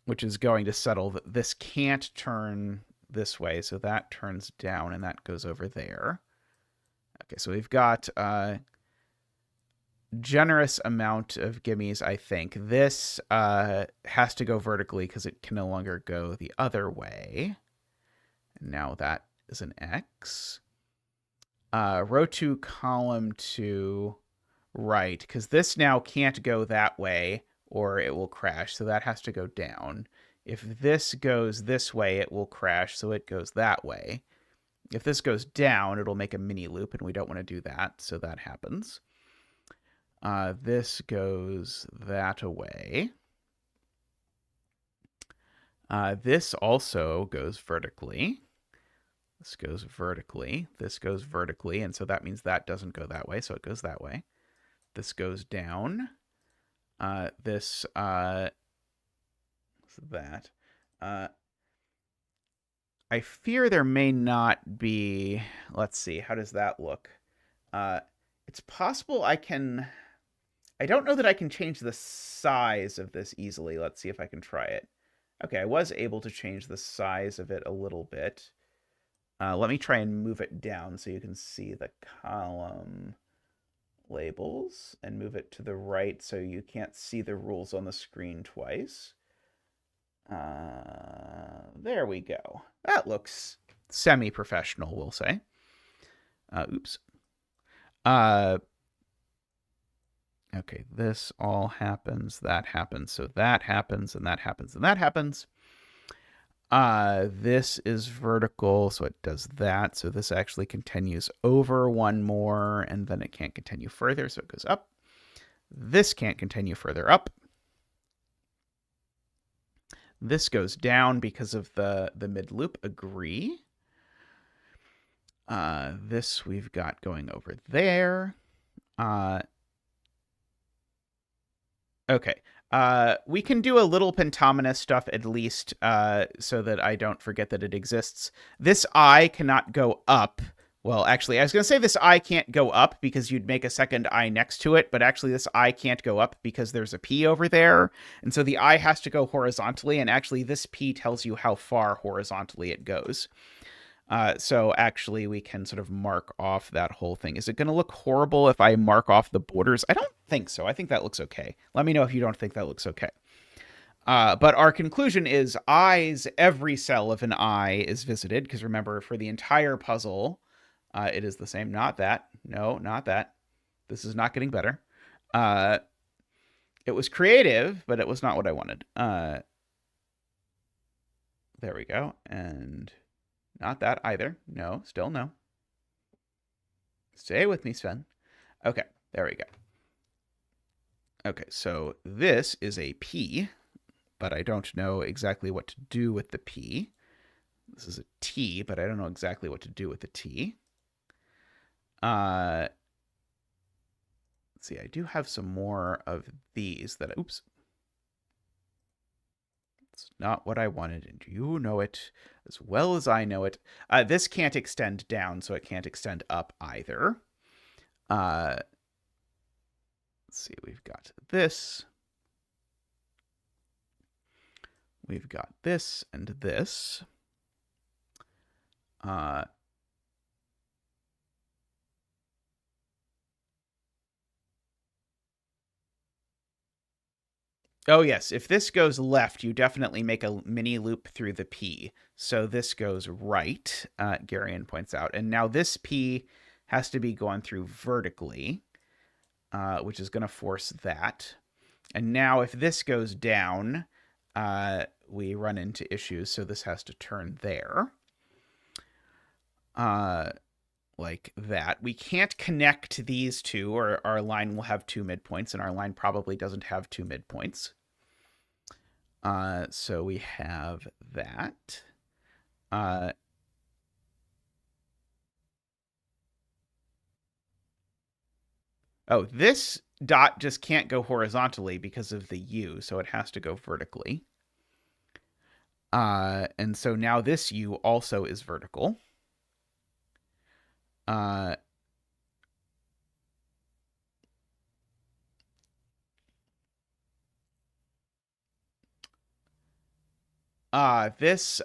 which is going to settle that this can't turn this way, so that turns down, and that goes over there. Okay, so we've got generous amount of gimmies, I think. This has to go vertically because it can no longer go the other way. And now that is an X. Row 2, column 2, right, because this now can't go that way or it will crash, so that has to go down. If this goes this way, it will crash, so it goes that way. If this goes down, it'll make a mini loop, and we don't want to do that, so that happens. This goes that away. This also goes vertically. This goes vertically. This goes vertically, and so that means that doesn't go that way, so it goes that way. This goes down. This, that. I fear there may not be... Let's see, how does that look? It's possible I can... I don't know that I can change the size of this easily. Let's see if I can try it. Okay, I was able to change the size of it a little bit. Let me try and move it down so you can see the column labels, and move it to the right so you can't see the rules on the screen twice. There we go. That looks semi-professional, we'll say. Oops. Okay, this all happens, that happens, so that happens, and that happens, and that happens. This is vertical, so it does that. So this actually continues over one more, and then it can't continue further, so it goes up. This can't continue further up. This goes down because of the mid loop. Agree. This we've got going over there. Okay. We can do a little pentomina stuff at least, so that I don't forget that it exists. This I cannot go up. Well, actually, I was going to say this I can't go up because you'd make a second I next to it, but actually this I can't go up because there's a P over there, and so the I has to go horizontally, and actually this P tells you how far horizontally it goes. So actually we can sort of mark off that whole thing. Is it going to look horrible if I mark off the borders? I don't think so. I think that looks okay. Let me know if you don't think that looks okay. But our conclusion is I's every cell of an I is visited, because remember, for the entire puzzle, it is the same. Not that. No, not that. This is not getting better. It was creative, but it was not what I wanted. There we go. And not that either. No, still no. Stay with me, Sven. Okay, there we go. Okay, so this is a P, but I don't know exactly what to do with the P. This is a T, but I don't know exactly what to do with the T. Let's see, I do have some more of these that, oops. It's not what I wanted, and you know it as well as I know it. This can't extend down, so it can't extend up either. Let's see, we've got this. We've got this and this. Oh, yes. If this goes left, you definitely make a mini loop through the P. So this goes right, Garion points out. And now this P has to be going through vertically, which is going to force that. And now if this goes down, we run into issues. So this has to turn there. Like that. We can't connect these two, or our line will have two midpoints, and our line probably doesn't have two midpoints. So we have that. Oh, this dot just can't go horizontally because of the U, so it has to go vertically. And so now this U also is vertical. This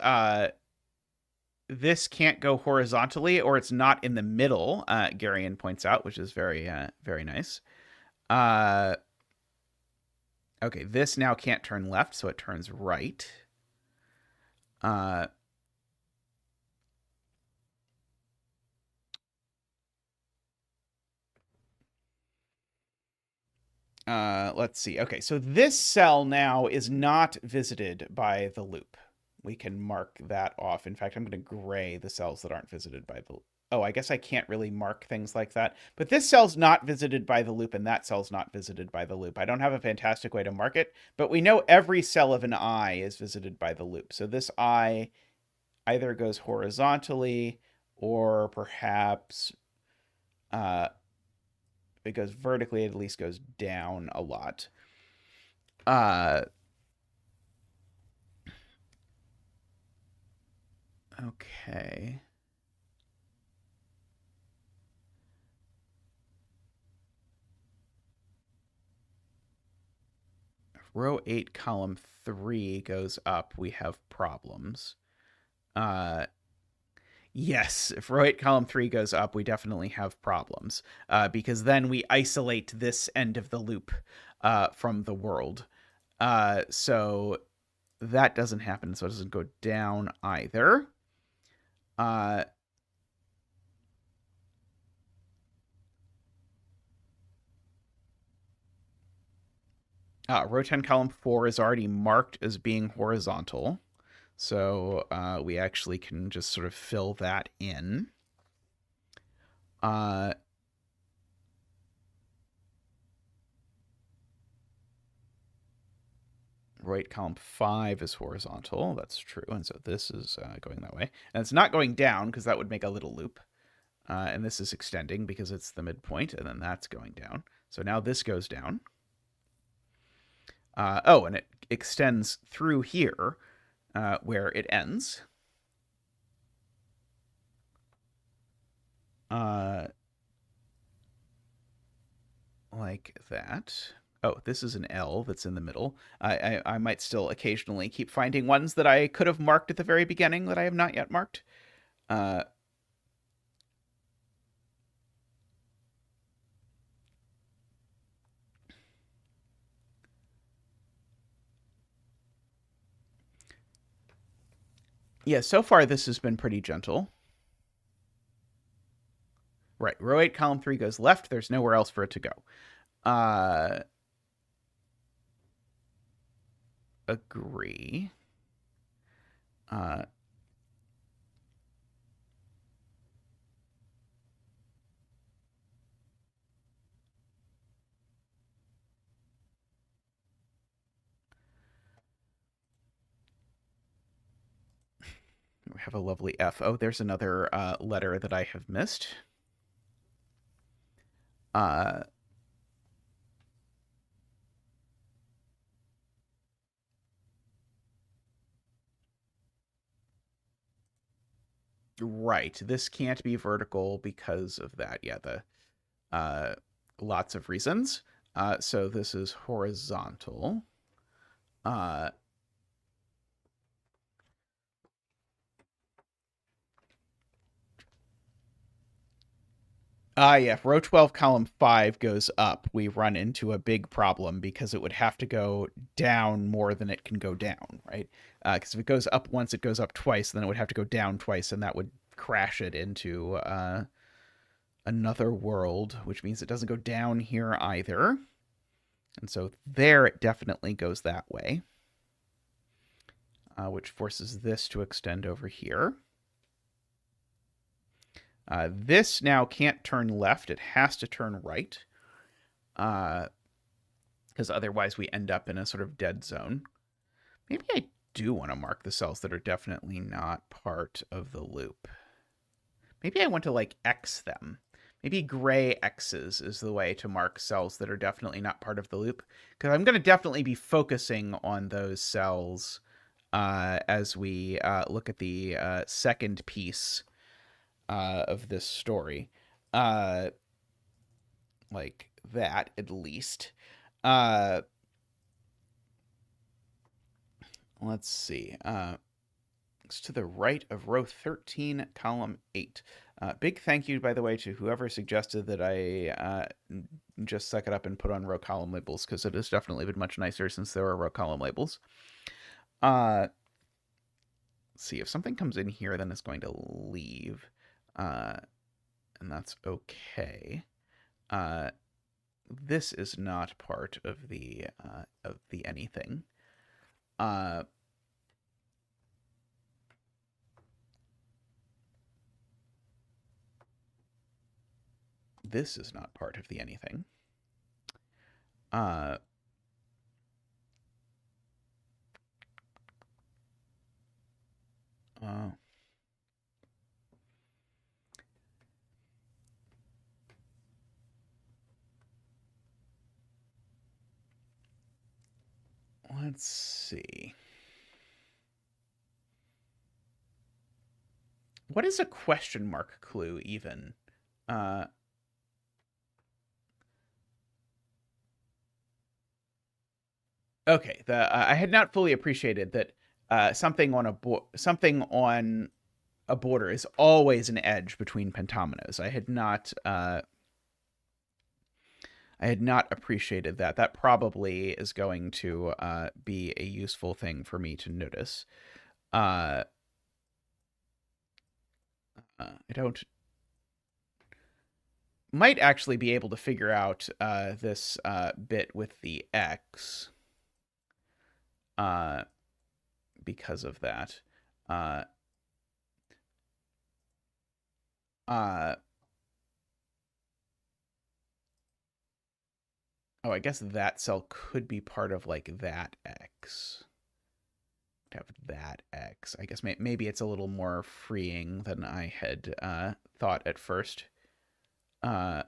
this can't go horizontally, or it's not in the middle, Garion points out, which is very, very nice. Okay, this now can't turn left, so it turns right. Let's see. Okay, so this cell now is not visited by the loop. We can mark that off. In fact, I'm going to gray the cells that aren't visited by the... Oh, I guess I can't really mark things like that. But this cell's not visited by the loop, and that cell's not visited by the loop. I don't have a fantastic way to mark it, but we know every cell of an eye is visited by the loop. So this eye either goes horizontally, or perhaps if it goes vertically, it at least goes down a lot. Okay. If row 8, column 3 goes up, we have problems. Yes, if row 8, column 3 goes up, we definitely have problems. Because then we isolate this end of the loop from the world. So that doesn't happen, so it doesn't go down either. Row 10, column 4 is already marked as being horizontal. So we actually can just sort of fill that in. Row 8, column 5 is horizontal. That's true. And so this is going that way. And it's not going down because that would make a little loop. And this is extending because it's the midpoint. And then that's going down. So now this goes down. Oh, and it extends through here where it ends. Like that. Oh, this is an L that's in the middle. I might still occasionally keep finding ones that I could have marked at the very beginning that I have not yet marked. Yeah, so far this has been pretty gentle. Right, row 8, column 3 goes left. There's nowhere else for it to go. Agree. We have a lovely F. Oh, there's another letter that I have missed. Right. This can't be vertical because of that. Yeah, the lots of reasons. So this is horizontal. Yeah, if row 12, column 5 goes up, we run into a big problem because it would have to go down more than it can go down, right? Because if it goes up once, it goes up twice, then it would have to go down twice, and that would crash it into another world, which means it doesn't go down here either. And so there it definitely goes that way, which forces this to extend over here. This now can't turn left. It has to turn right. Because otherwise we end up in a sort of dead zone. Maybe I do want to mark the cells that are definitely not part of the loop. Maybe I want to, like, X them. Maybe gray X's is the way to mark cells that are definitely not part of the loop. Because I'm going to definitely be focusing on those cells as we look at the second piece of this story. Like that, at least. Uh, let's see. It's to the right of row 13, column 8. Big thank you, by the way, to whoever suggested that I just suck it up and put on row column labels, because it has definitely been much nicer since there are row column labels. Let's see, if something comes in here, then it's going to leave, and that's okay. This is not part of the anything. This is not part of the anything. Let's see. What is a question mark clue even? Okay, I had not fully appreciated that something on a border is always an edge between pentominoes. I had not appreciated that. That probably is going to be a useful thing for me to notice. I might actually be able to figure out this bit with the X because of that. Oh, I guess that cell could be part of like that X. Have that X. I guess maybe it's a little more freeing than I had thought at first. There's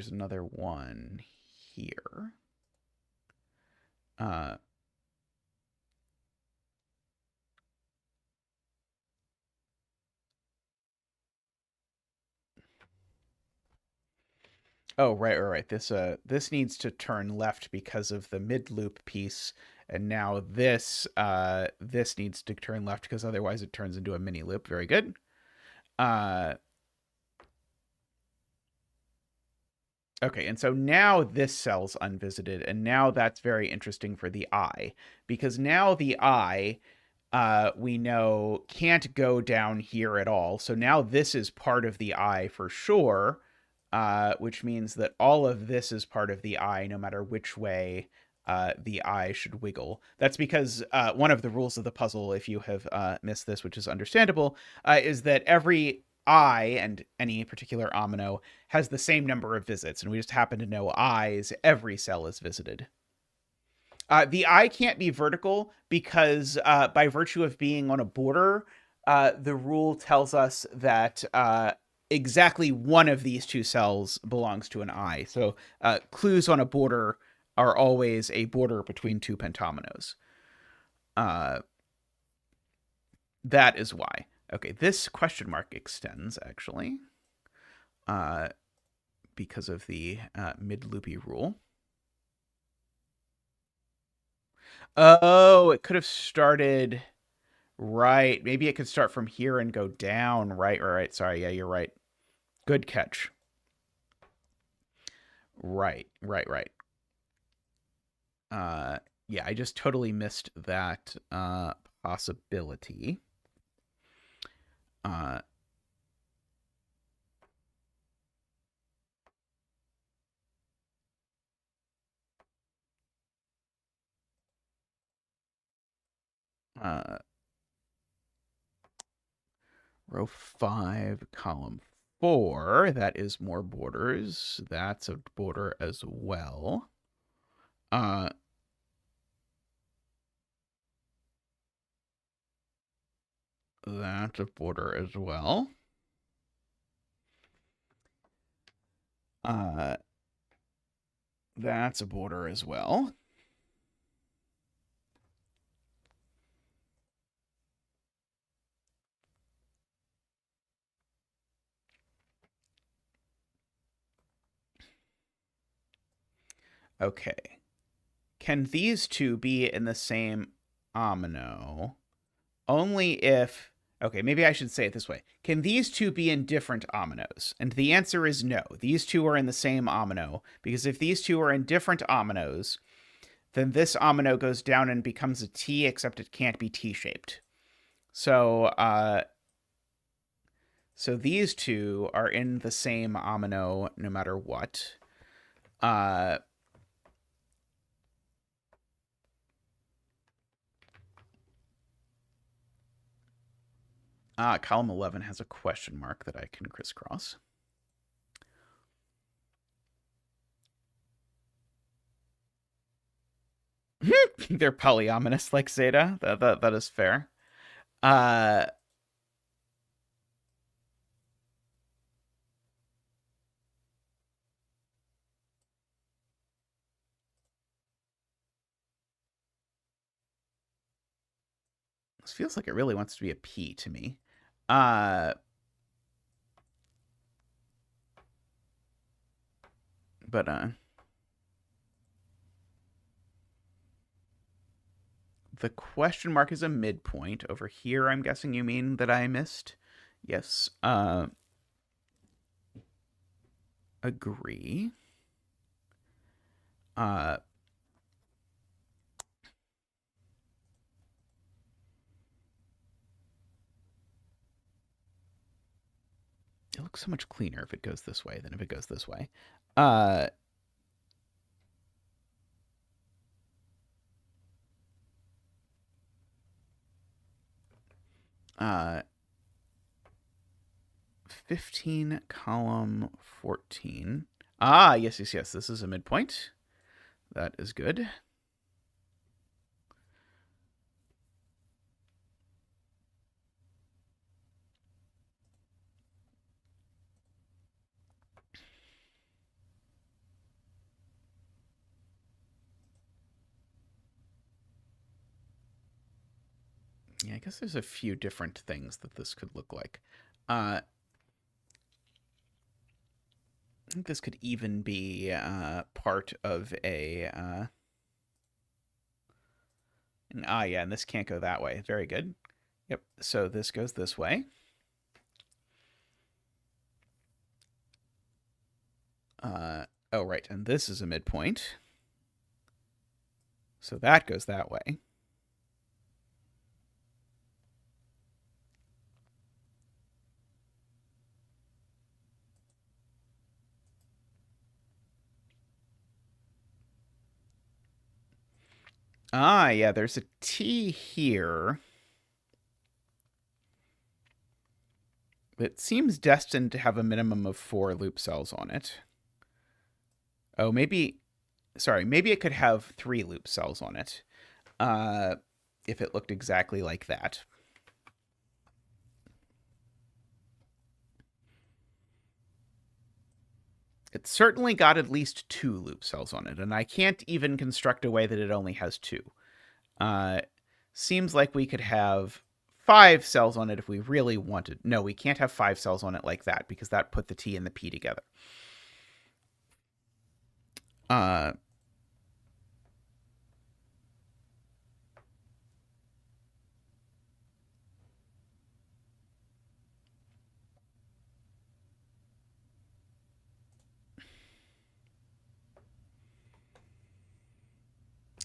another one here. Oh, right. This needs to turn left because of the mid loop piece, and now this needs to turn left because otherwise it turns into a mini loop. Very good. Okay, and so now this cell's unvisited, and now that's very interesting for the eye, because now the eye, we know, can't go down here at all. So now this is part of the eye for sure, which means that all of this is part of the eye, no matter which way the eye should wiggle. That's because one of the rules of the puzzle, if you have missed this, which is understandable, is that every eye and any particular omino has the same number of visits, and we just happen to know eyes, every cell is visited. The eye can't be vertical because by virtue of being on a border, the rule tells us that exactly one of these two cells belongs to an eye. So clues on a border are always a border between two pentominoes. That is why. Okay, this question mark extends, actually, because of the mid-loopy rule. Oh, it could have started... Right. Maybe it could start from here and go down. Right. Sorry, yeah, you're right. Good catch. Right. Yeah, I just totally missed that possibility. Row 5, column 4. That is more borders. That's a border as well. That's a border as well. That's a border as well. Okay. Can these two be in the same omino? Only if... Okay, maybe I should say it this way. Can these two be in different ominoes? And the answer is no. These two are in the same omino, because if these two are in different ominoes, then this omino goes down and becomes a T, except it can't be T-shaped. So these two are in the same omino no matter what. Column 11 has a question mark that I can crisscross. They're polyominous like zeta. That is fair. This feels like it really wants to be a P to me. But the question mark is a midpoint. Over here, I'm guessing you mean that I missed. Yes. Agree. It looks so much cleaner if it goes this way than if it goes this way. 15, column 14. Yes. This is a midpoint. That is good. Yeah, I guess there's a few different things that this could look like. I think this could even be part of a... yeah, and this can't go that way. Very good. Yep, so this goes this way. Oh, right, and this is a midpoint. So that goes that way. Yeah, there's a T here. It seems destined to have a minimum of 4 loop cells on it. Oh, maybe... Sorry, maybe it could have 3 loop cells on it. If it looked exactly like that. It's certainly got at least 2 loop cells on it, and I can't even construct a way that it only has 2. Seems like we could have 5 cells on it if we really wanted. No, we can't have 5 cells on it like that, because that put the T and the P together.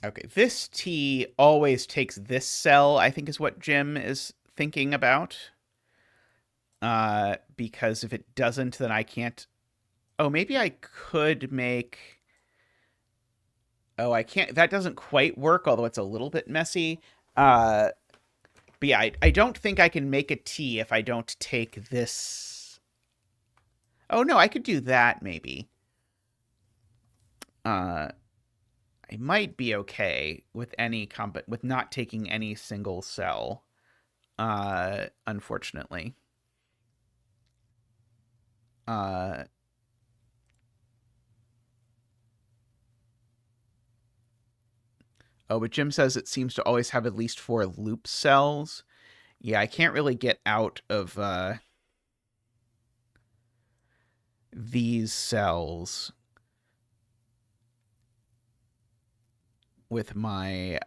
Okay, this T always takes this cell, I think is what Jim is thinking about. Because if it doesn't, then I can't... Oh, maybe I could make... Oh, I can't... That doesn't quite work, although it's a little bit messy. But yeah, I don't think I can make a T if I don't take this... Oh, no, I could do that, maybe. I might be okay with with not taking any single cell, unfortunately. Oh, but Jim says it seems to always have at least 4 loop cells. Yeah, I can't really get out of these cells. with my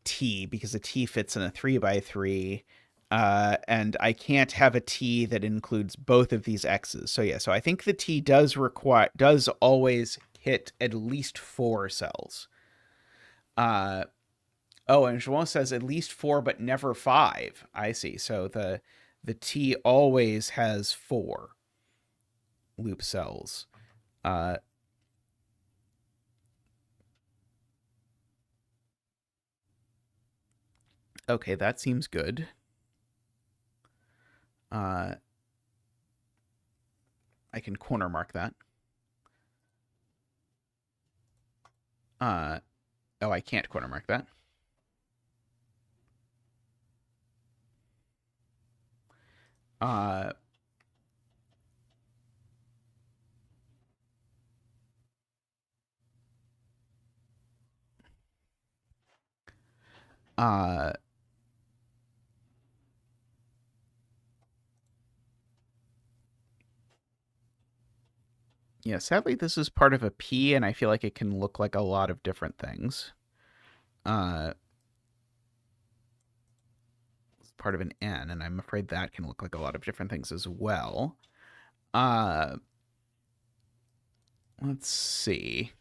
T, because a T fits in a 3x3, and I can't have a T that includes both of these X's. So yeah, so I think the T does always hit at least 4 cells. Oh, and João says at least 4, but never 5. I see. So the T always has 4 loop cells. Okay, that seems good. I can corner mark that. Oh, I can't corner mark that. Uh, uh, yeah, sadly, this is part of a P, and I feel like it can look like a lot of different things. It's part of an N, and I'm afraid that can look like a lot of different things as well. Let's see.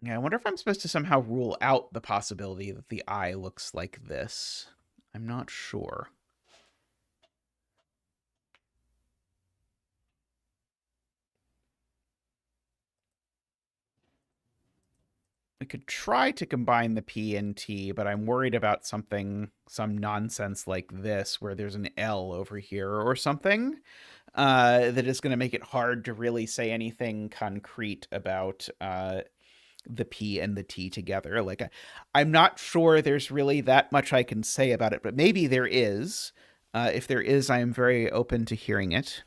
Yeah, I wonder if I'm supposed to somehow rule out the possibility that the eye looks like this. I'm not sure. We could try to combine the P and T, but I'm worried about some nonsense like this, where there's an L over here or something, that is going to make it hard to really say anything concrete about the P and the T together. Like, I'm not sure there's really that much I can say about it, but maybe there is. If there is, I am very open to hearing it.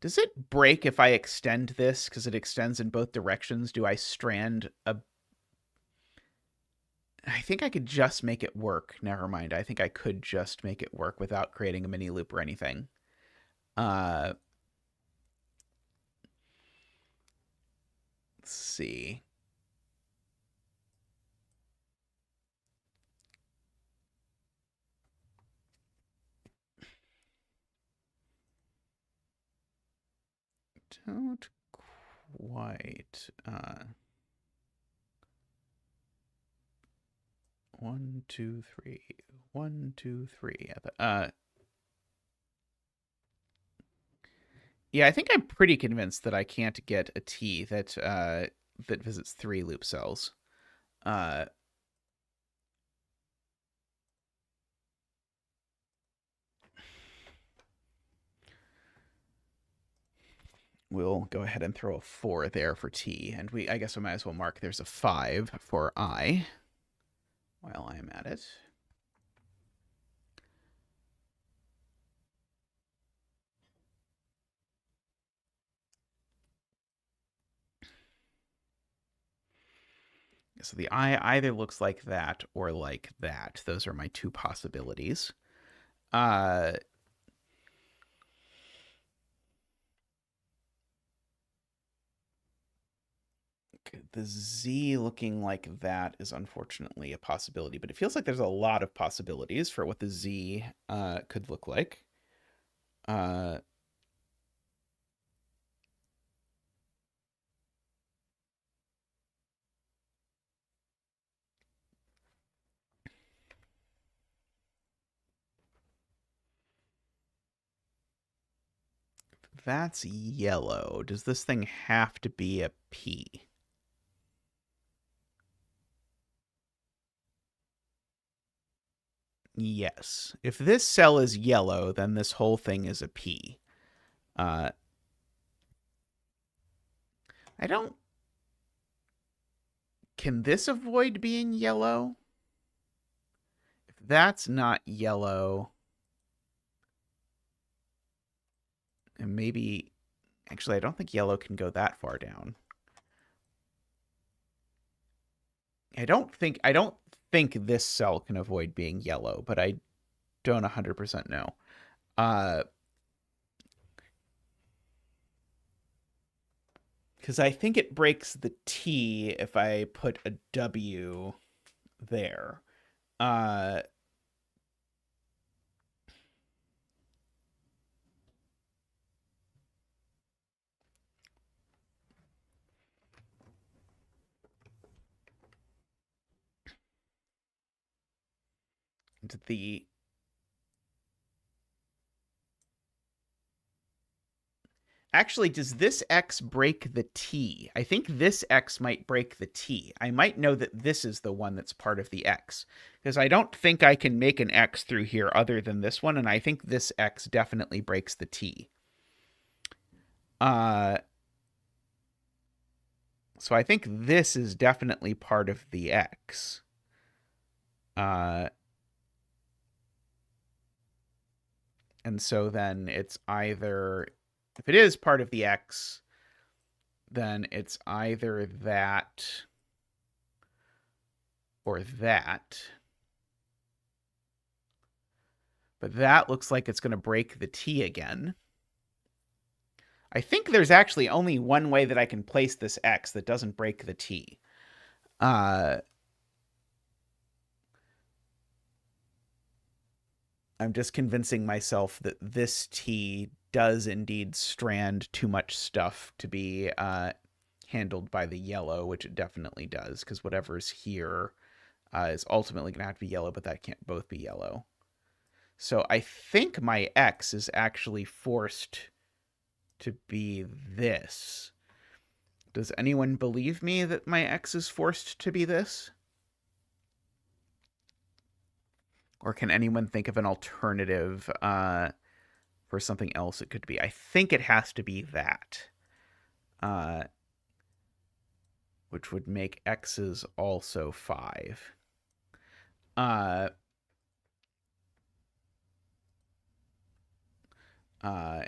Does it break if I extend this? Because it extends in both directions. Do I strand a... I think I could just make it work. Never mind. I think I could just make it work without creating a mini loop or anything. Let's see. Don't quite. 1, 2, 3. 1, 2, 3. Yeah, I think I'm pretty convinced that I can't get a T that that visits 3 loop cells. We'll go ahead and throw a 4 there for T, and I guess we might as well mark there's a 5 for I while I'm at it. So the I either looks like that or like that. Those are my 2 possibilities. The Z looking like that is unfortunately a possibility, but it feels like there's a lot of possibilities for what the Z could look like. That's yellow. Does this thing have to be a P? Yes. If this cell is yellow, then this whole thing is a P. I don't... Can this avoid being yellow? If that's not yellow... And maybe, actually, I don't think yellow can go that far down. I don't think this cell can avoid being yellow, but I don't 100% know. Because I think it breaks the T if I put a W there. The Actually, does this X break the T? I think this X might break the T. I might know that this is the one that's part of the X. Because I don't think I can make an X through here other than this one, and I think this X definitely breaks the T. So I think this is definitely part of the X. And so then it's either, if it is part of the X, then it's either that or that. But that looks like it's going to break the T again. I think there's actually only one way that I can place this X that doesn't break the T. I'm just convincing myself that this T does indeed strand too much stuff to be handled by the yellow, which it definitely does, because whatever's here is ultimately going to have to be yellow, but that can't both be yellow. So I think my X is actually forced to be this. Does anyone believe me that my X is forced to be this? Or can anyone think of an alternative for something else it could be? I think it has to be that. Which would make X's also 5.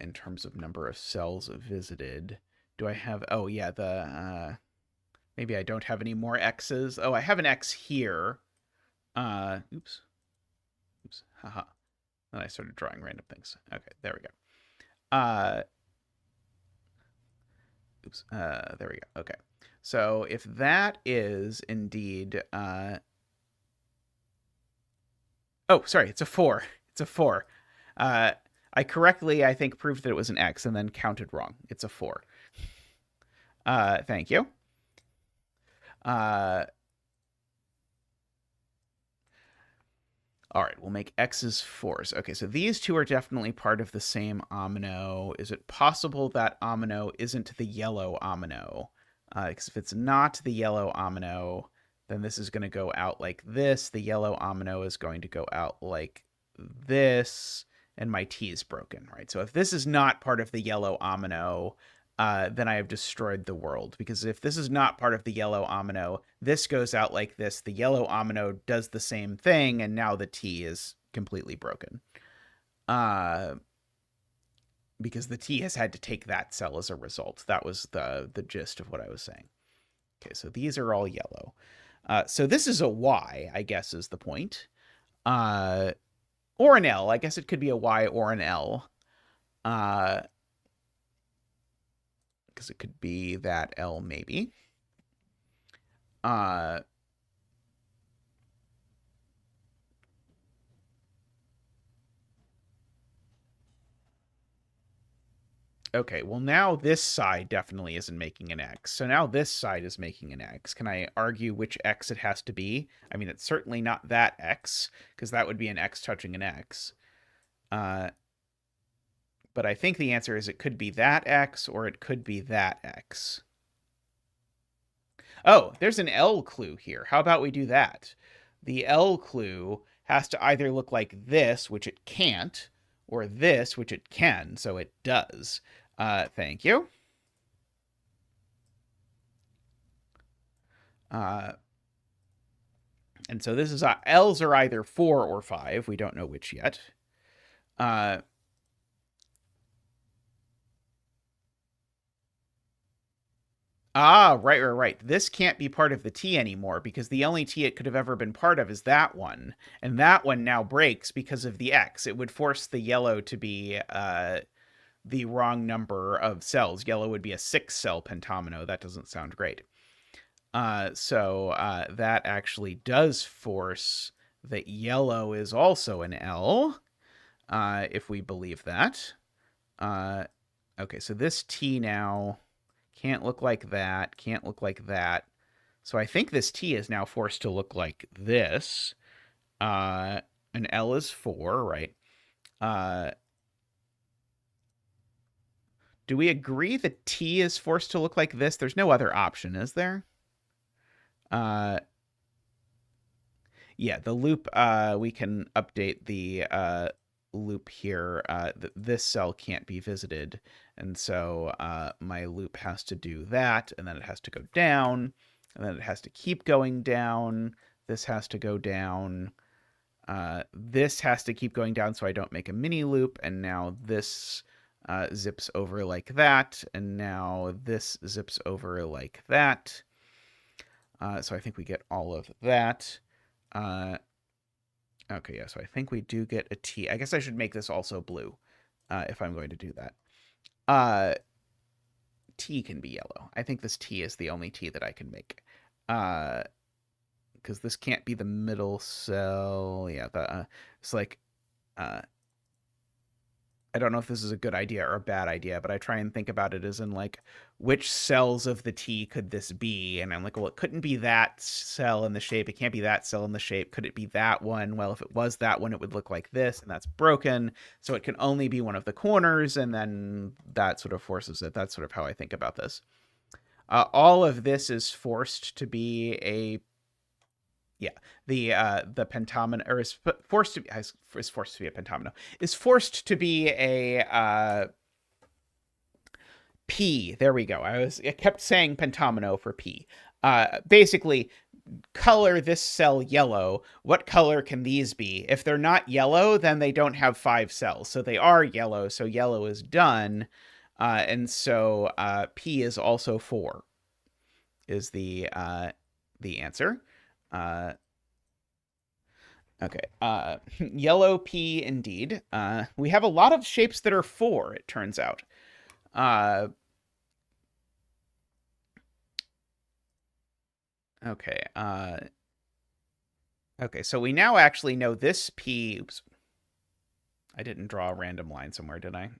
In terms of number of cells visited. Do I have... Oh, yeah, maybe I don't have any more X's. Oh, I have an X here. Oops. Haha. Then I started drawing random things. Okay, there we go. Oops. There we go. Okay. So if that is indeed... Oh, sorry, it's a 4. It's a 4. I correctly, I think, proved that it was an X and then counted wrong. It's a 4. Thank you. All right, we'll make X's 4s. Okay, so these two are definitely part of the same omino. Is it possible that omino isn't the yellow omino? Because if it's not the yellow omino, then this is going to go out like this. The yellow omino is going to go out like this, and my T is broken, right? So if this is not part of the yellow omino, then I have destroyed the world. Because if this is not part of the yellow omino, this goes out like this. The yellow omino does the same thing, and now the T is completely broken. Because the T has had to take that cell as a result. That was the gist of what I was saying. Okay, so these are all yellow. So this is a Y, I guess, is the point. Or an L. I guess it could be a Y or an L. Because it could be that L, maybe. Okay, well, now this side definitely isn't making an X. So now this side is making an X. Can I argue which X it has to be? I mean, it's certainly not that X, because that would be an X touching an X. But I think the answer is it could be that X or it could be that X. Oh, there's an L clue here. How about we do that? The L clue has to either look like this, which it can't, or this, which it can, so it does. Thank you. And so this is L's are either 4 or 5. We don't know which yet. Ah, right. This can't be part of the T anymore because the only T it could have ever been part of is that one. And that one now breaks because of the X. It would force the yellow to be the wrong number of cells. Yellow would be a 6-cell pentomino. That doesn't sound great. So that actually does force that yellow is also an L, if we believe that. Okay, so this T now can't look like that, can't look like that. So I think this T is now forced to look like this. An L is 4, right? Do we agree that T is forced to look like this? There's no other option, is there? Yeah, the loop, we can update the loop here. This cell can't be visited, and so my loop has to do that, and then it has to go down, and then it has to keep going down. This has to go down. This has to keep going down so I don't make a mini loop, and now this zips over like that, and now this zips over like that. So I think we get all of that. Okay, yeah, so I think we do get a T. I guess I should make this also blue if I'm going to do that. T can be yellow. I think this T is the only T that I can make. Because this can't be the middle cell. Yeah, it's like... I don't know if this is a good idea or a bad idea, but I try and think about it as in, like, which cells of the T could this be? And I'm like, well, it couldn't be that cell in the shape. It can't be that cell in the shape. Could it be that one? Well, if it was that one, it would look like this, and that's broken. So it can only be one of the corners, and then that sort of forces it. That's sort of how I think about this. All of this is forced to be a... Yeah, the pentomino, or is forced to be a pentomino, is forced to be a P. There we go. I kept saying pentomino for P. Basically, color this cell yellow. What color can these be? If they're not yellow, then they don't have 5 cells. So they are yellow. So yellow is done, and so P is also 4. Is the answer. Okay. Yellow P indeed. We have a lot of shapes that are 4, it turns out. Okay. Okay, so we now actually know this P... Oops. I didn't draw a random line somewhere, did I?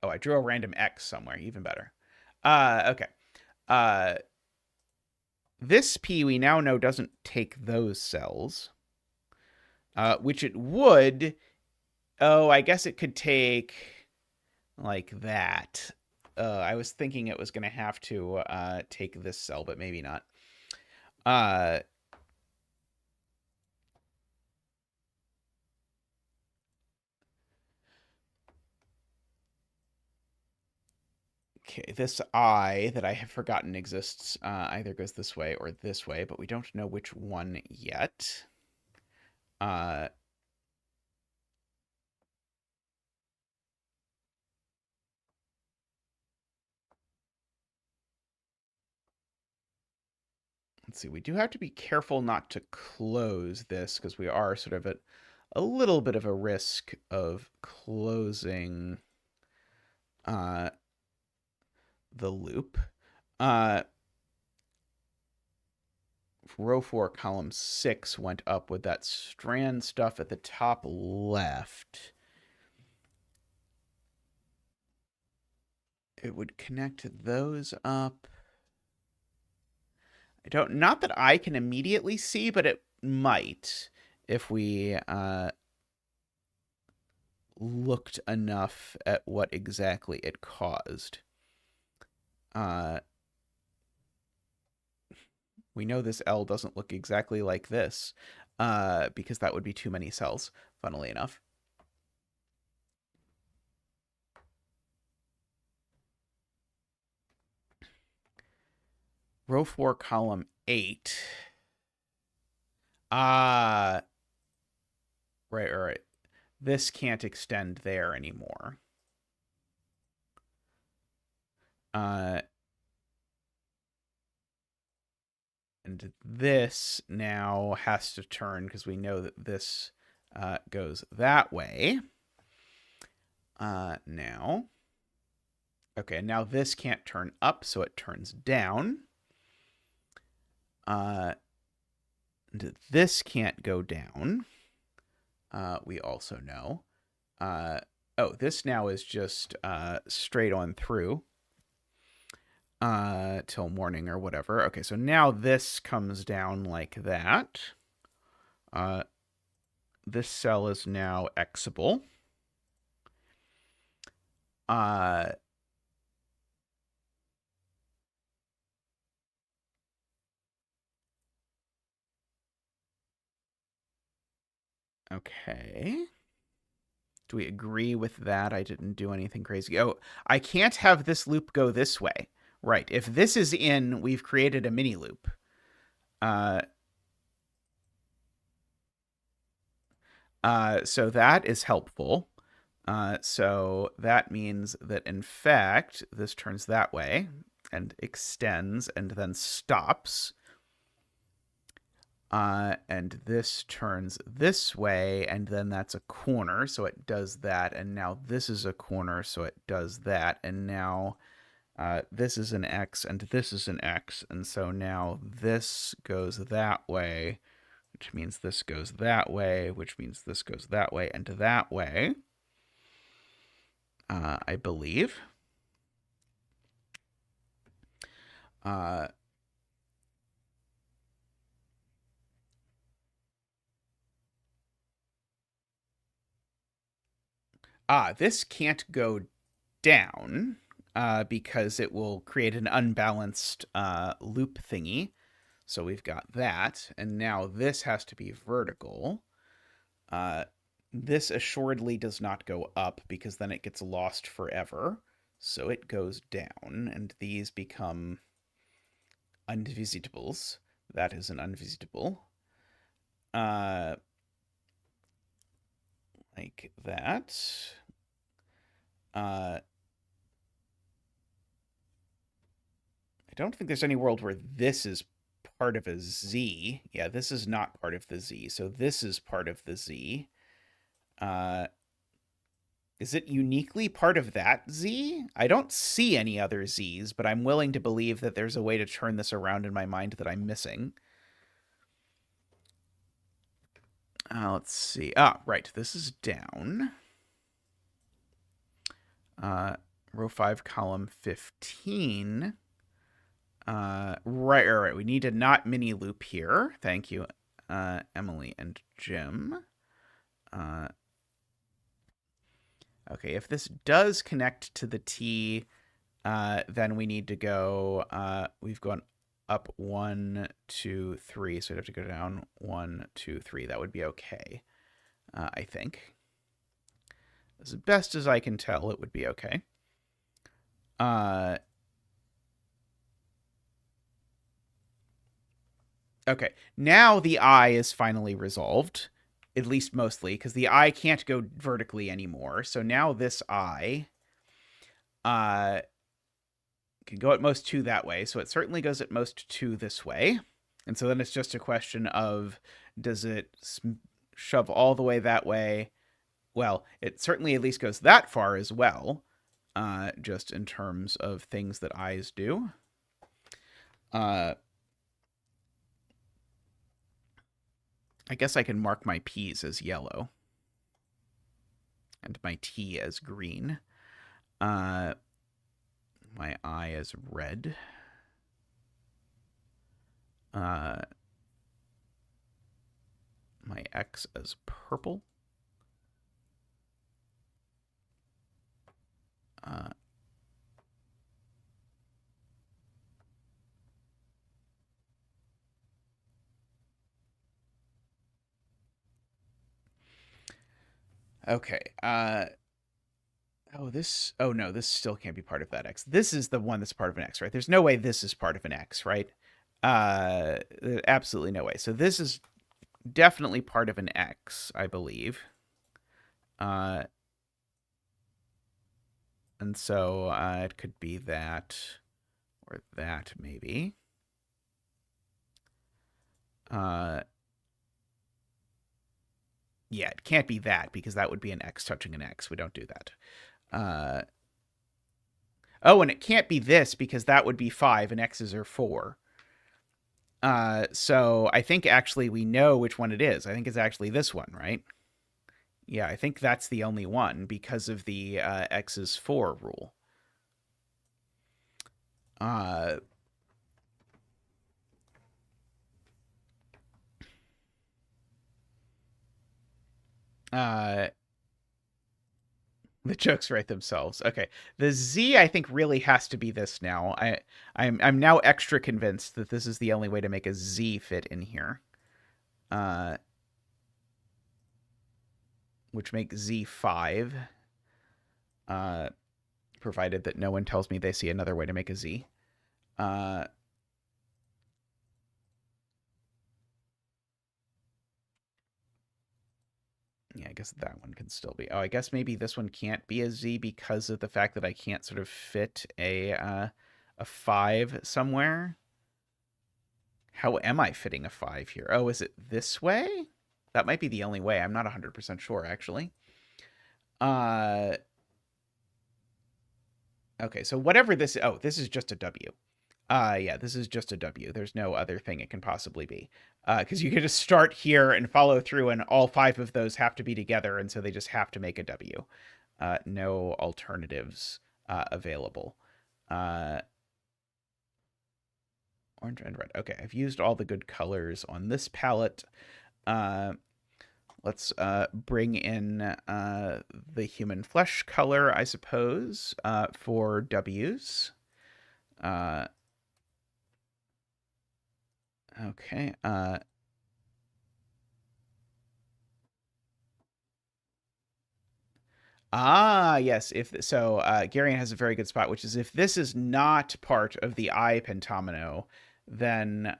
Oh, I drew a random X somewhere. Even better. Okay. This P we now know doesn't take those cells, which it would. Oh, I guess it could take like that. I was thinking it was going to have to take this cell, but maybe not. Okay, this I that I have forgotten exists either goes this way or this way, but we don't know which one yet. Let's see, we do have to be careful not to close this because we are sort of at a little bit of a risk of closing the loop. Row 4, column 6 went up with that strand stuff at the top left. It would connect those up. Not that I can immediately see, but it might if we looked enough at what exactly it caused. We know this L doesn't look exactly like this because that would be too many cells, funnily enough. Row 4, column 8. Right. This can't extend there anymore. And this now has to turn because we know that this goes that way. Now. Okay, now this can't turn up, so it turns down. And this can't go down. We also know. Oh, this now is just straight on through till morning or whatever. Okay, so now this comes down like that. This cell is now Xable. Okay. Do we agree with that? I didn't do anything crazy. Oh, I can't have this loop go this way. Right. If this is in, we've created a mini loop. So that is helpful. So that means that, in fact, this turns that way and extends and then stops. And this turns this way, and then that's a corner, so it does that. And now this is a corner, so it does that. And now this is an X, and this is an X. And so now this goes that way, which means this goes that way, which means this goes that way and that way. I believe. This can't go down because it will create an unbalanced loop thingy. So we've got that. And now this has to be vertical. This assuredly does not go up because then it gets lost forever. So it goes down, and these become unvisitables. That is an unvisitable. Like that. I don't think there's any world where this is part of a Z. Yeah, this is not part of the Z. So this is part of the Z. Is it uniquely part of that Z? I don't see any other Z's, but I'm willing to believe that there's a way to turn this around in my mind that I'm missing. Let's see. Right. This is down. Row 5, column 15. Right. We need to not mini loop here. Thank you, Emily and Jim. Okay, if this does connect to the T, then we need to go, we've gone up 1, 2, 3, so we'd have to go down 1, 2, 3. That would be okay, I think. As best as I can tell, it would be okay. Okay, now the I is finally resolved, at least mostly, because the I can't go vertically anymore. So now this I can go at most 2 that way. So it certainly goes at most 2 this way. And so then it's just a question of, does it shove all the way that way? Well, it certainly at least goes that far as well, just in terms of things that I's do. I guess I can mark my P's as yellow and my T as green. My I as red. My X as purple. Okay. Oh, no, this still can't be part of that X. This is the one that's part of an X, right? There's no way this is part of an X, right? Absolutely no way. So this is definitely part of an X, I believe. And so it could be that or that maybe. Yeah, it can't be that because that would be an X touching an X. We don't do that. Oh, and it can't be this because that would be 5 and X's are 4. So I think actually we know which one it is. I think it's actually this one, right? Yeah, I think that's the only one because of the X is 4 rule. The jokes write themselves. Okay, the Z I think really has to be this now. I'm now extra convinced that this is the only way to make a Z fit in here. Which makes Z 5. Provided that no one tells me they see another way to make a Z. Yeah, I guess that one can still be. Oh, I guess maybe this one can't be a Z because of the fact that I can't sort of fit a 5 somewhere. How am I fitting a 5 here? Oh, is it this way? That might be the only way. I'm not 100% sure, actually. Okay, so whatever this... Oh, this is just a W. Yeah, this is just a W. There's no other thing it can possibly be. Because you could just start here and follow through, and all 5 of those have to be together, and so they just have to make a W. No alternatives available. Orange and red. Okay, I've used all the good colors on this palette. Let's bring in the human flesh color, I suppose, for W's. Okay. Yes. If so, Garion has a very good spot, which is if this is not part of the I pentomino, then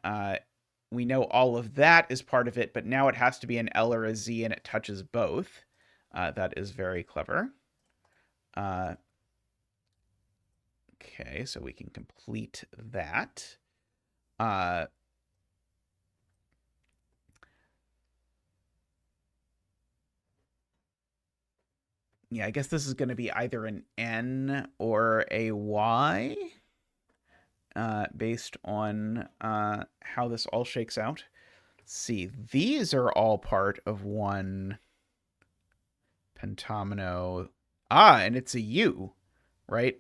we know all of that is part of it, but now it has to be an L or a Z, and it touches both. That is very clever. Okay, so we can complete that. Yeah, I guess this is going to be either an N or a Y, based on how this all shakes out. Let's see, these are all part of one pentomino. And it's a U, right?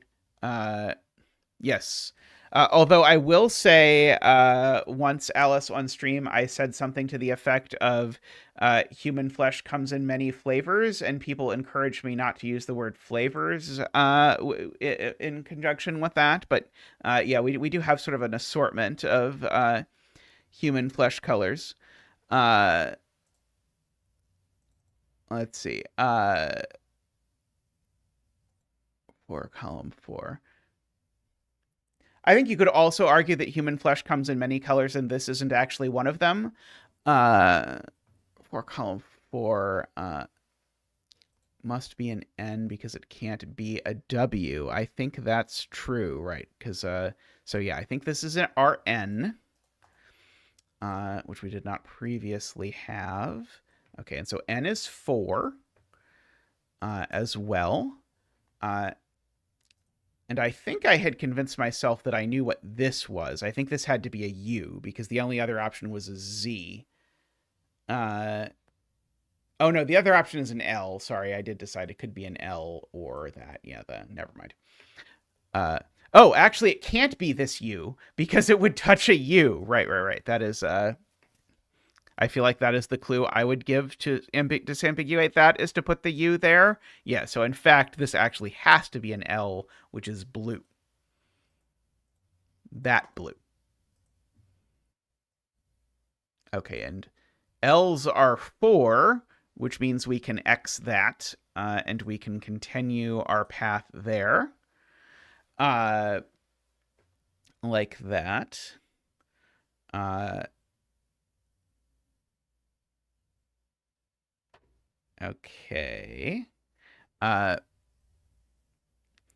Yes. Although I will say, once Alice on stream, I said something to the effect of human flesh comes in many flavors, and people encouraged me not to use the word flavors in conjunction with that. But yeah, we do have sort of an assortment of human flesh colors. Let's see. For column 4. I think you could also argue that human flesh comes in many colors, and this isn't actually one of them. For column 4, must be an N because it can't be a W. I think that's true, right? Because so yeah, I think this is an RN, which we did not previously have. Okay, and so N is 4 as well. And I think I had convinced myself that I knew what this was. I think this had to be a U because the only other option was a Z. Oh no, the other option is an L. Sorry, I did decide it could be an L or that. Yeah, never mind. Oh, actually, it can't be this U because it would touch a U. Right. That is. I feel like that is the clue I would give to disambiguate that, is to put the U there. Yeah, so in fact, this actually has to be an L, which is blue. That blue. Okay, and L's are 4, which means we can X that, and we can continue our path there. Like that. Okay.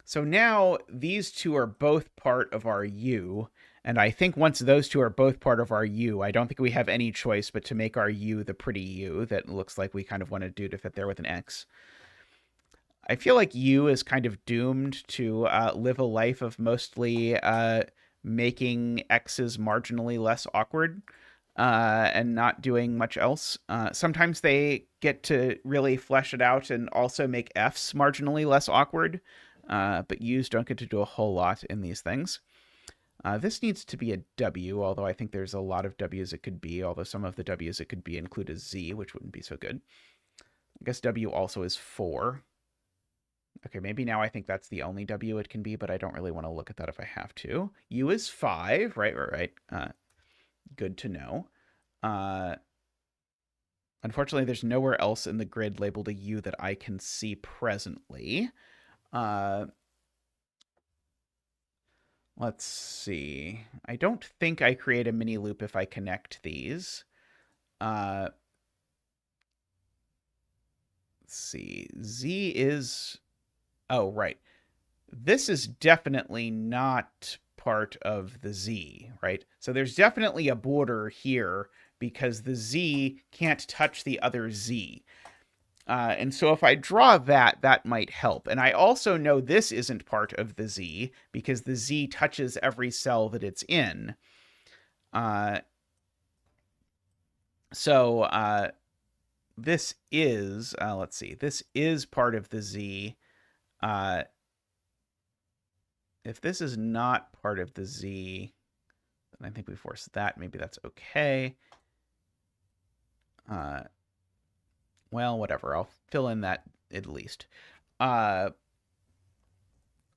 So now these two are both part of our U. And I think once those two are both part of our U, I don't think we have any choice but to make our U the pretty U that looks like we kind of want to do to fit there with an X. I feel like U is kind of doomed to live a life of mostly making X's marginally less awkward and not doing much else. Sometimes they get to really flesh it out and also make F's marginally less awkward, but U's don't get to do a whole lot in these things. This needs to be a W, although I think there's a lot of W's it could be, although some of the W's it could be include a Z, which wouldn't be so good. I guess W also is 4. Okay, maybe now I think that's the only W it can be, but I don't really want to look at that if I have to. U is 5, right. Good to know. Unfortunately, there's nowhere else in the grid labeled a U that I can see presently. Let's see. I don't think I create a mini loop if I connect these. Let's see. Z is... Oh, right. This is definitely not part of the Z, right? So there's definitely a border here because the Z can't touch the other Z. And so if I draw that, that might help. And I also know this isn't part of the Z because the Z touches every cell that it's in. This is, let's see, this is part of the Z. If this is not part of the Z, then I think we force that. Maybe that's okay. Well, whatever. I'll fill in that at least.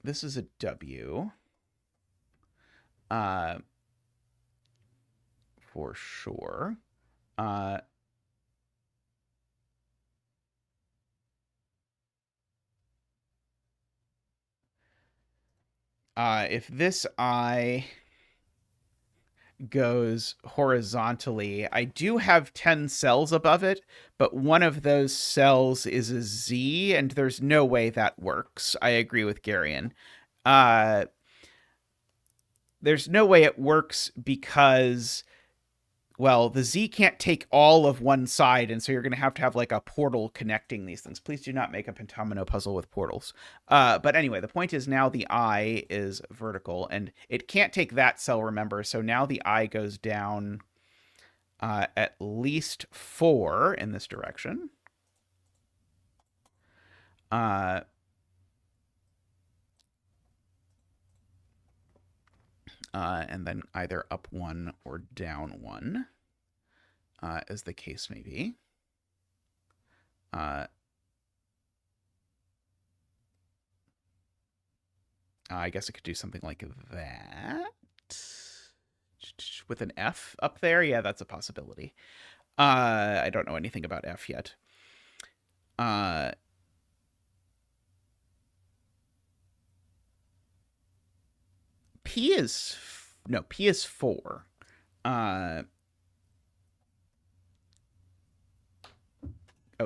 This is a W. For sure. If this I goes horizontally, I do have 10 cells above it, but one of those cells is a Z, and there's no way that works. I agree with Garion. There's no way it works because, well, the Z can't take all of one side, and so you're going to have like a portal connecting these things. Please do not make a pentomino puzzle with portals. But anyway, the point is now the I is vertical, and it can't take that cell, remember, so now the I goes down at least 4 in this direction. And then either up 1 or down 1, as the case may be. I guess I could do something like that. With an F up there? Yeah, that's a possibility. I don't know anything about F yet. P is 4. Oh,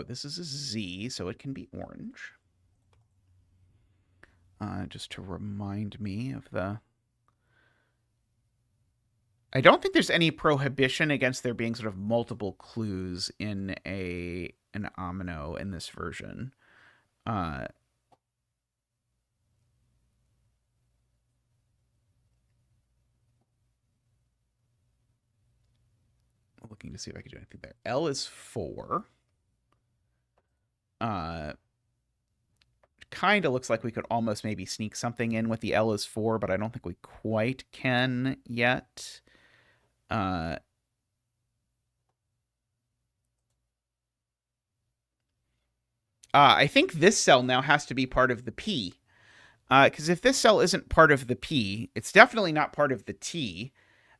this is a Z, so it can be orange. Just to remind me of the... I don't think there's any prohibition against there being sort of multiple clues in an omino in this version. Looking to see if I can do anything there. L is 4. Kind of looks like we could almost maybe sneak something in with the L is 4, but I don't think we quite can yet. I think this cell now has to be part of the P. Because if this cell isn't part of the P, it's definitely not part of the T.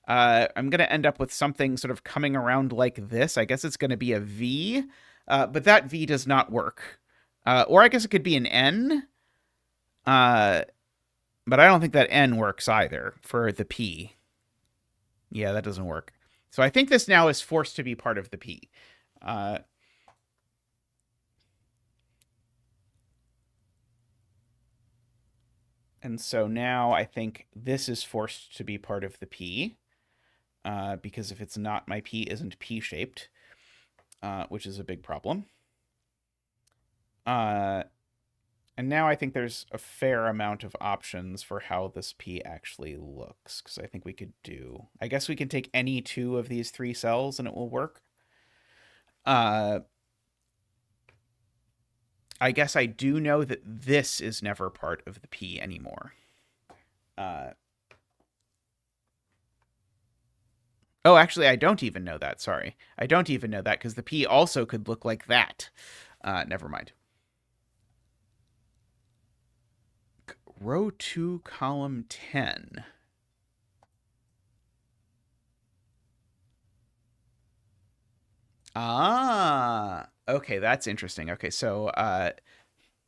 I'm going to end up with something sort of coming around like this. I guess it's going to be a V, but that V does not work. Or I guess it could be an N, but I don't think that N works either for the P. Yeah, that doesn't work. So I think this now is forced to be part of the P. And so now I think this is forced to be part of the P, because if it's not, my P isn't P-shaped, which is a big problem. And now I think there's a fair amount of options for how this P actually looks, because I think we could do... I guess we can take any two of these three cells and it will work. I guess I do know that this is never part of the P anymore. Oh, actually, I don't even know that. Sorry. I don't even know that because the P also could look like that. Never mind. Row 2, column 10. Ah, okay, that's interesting. Okay, so I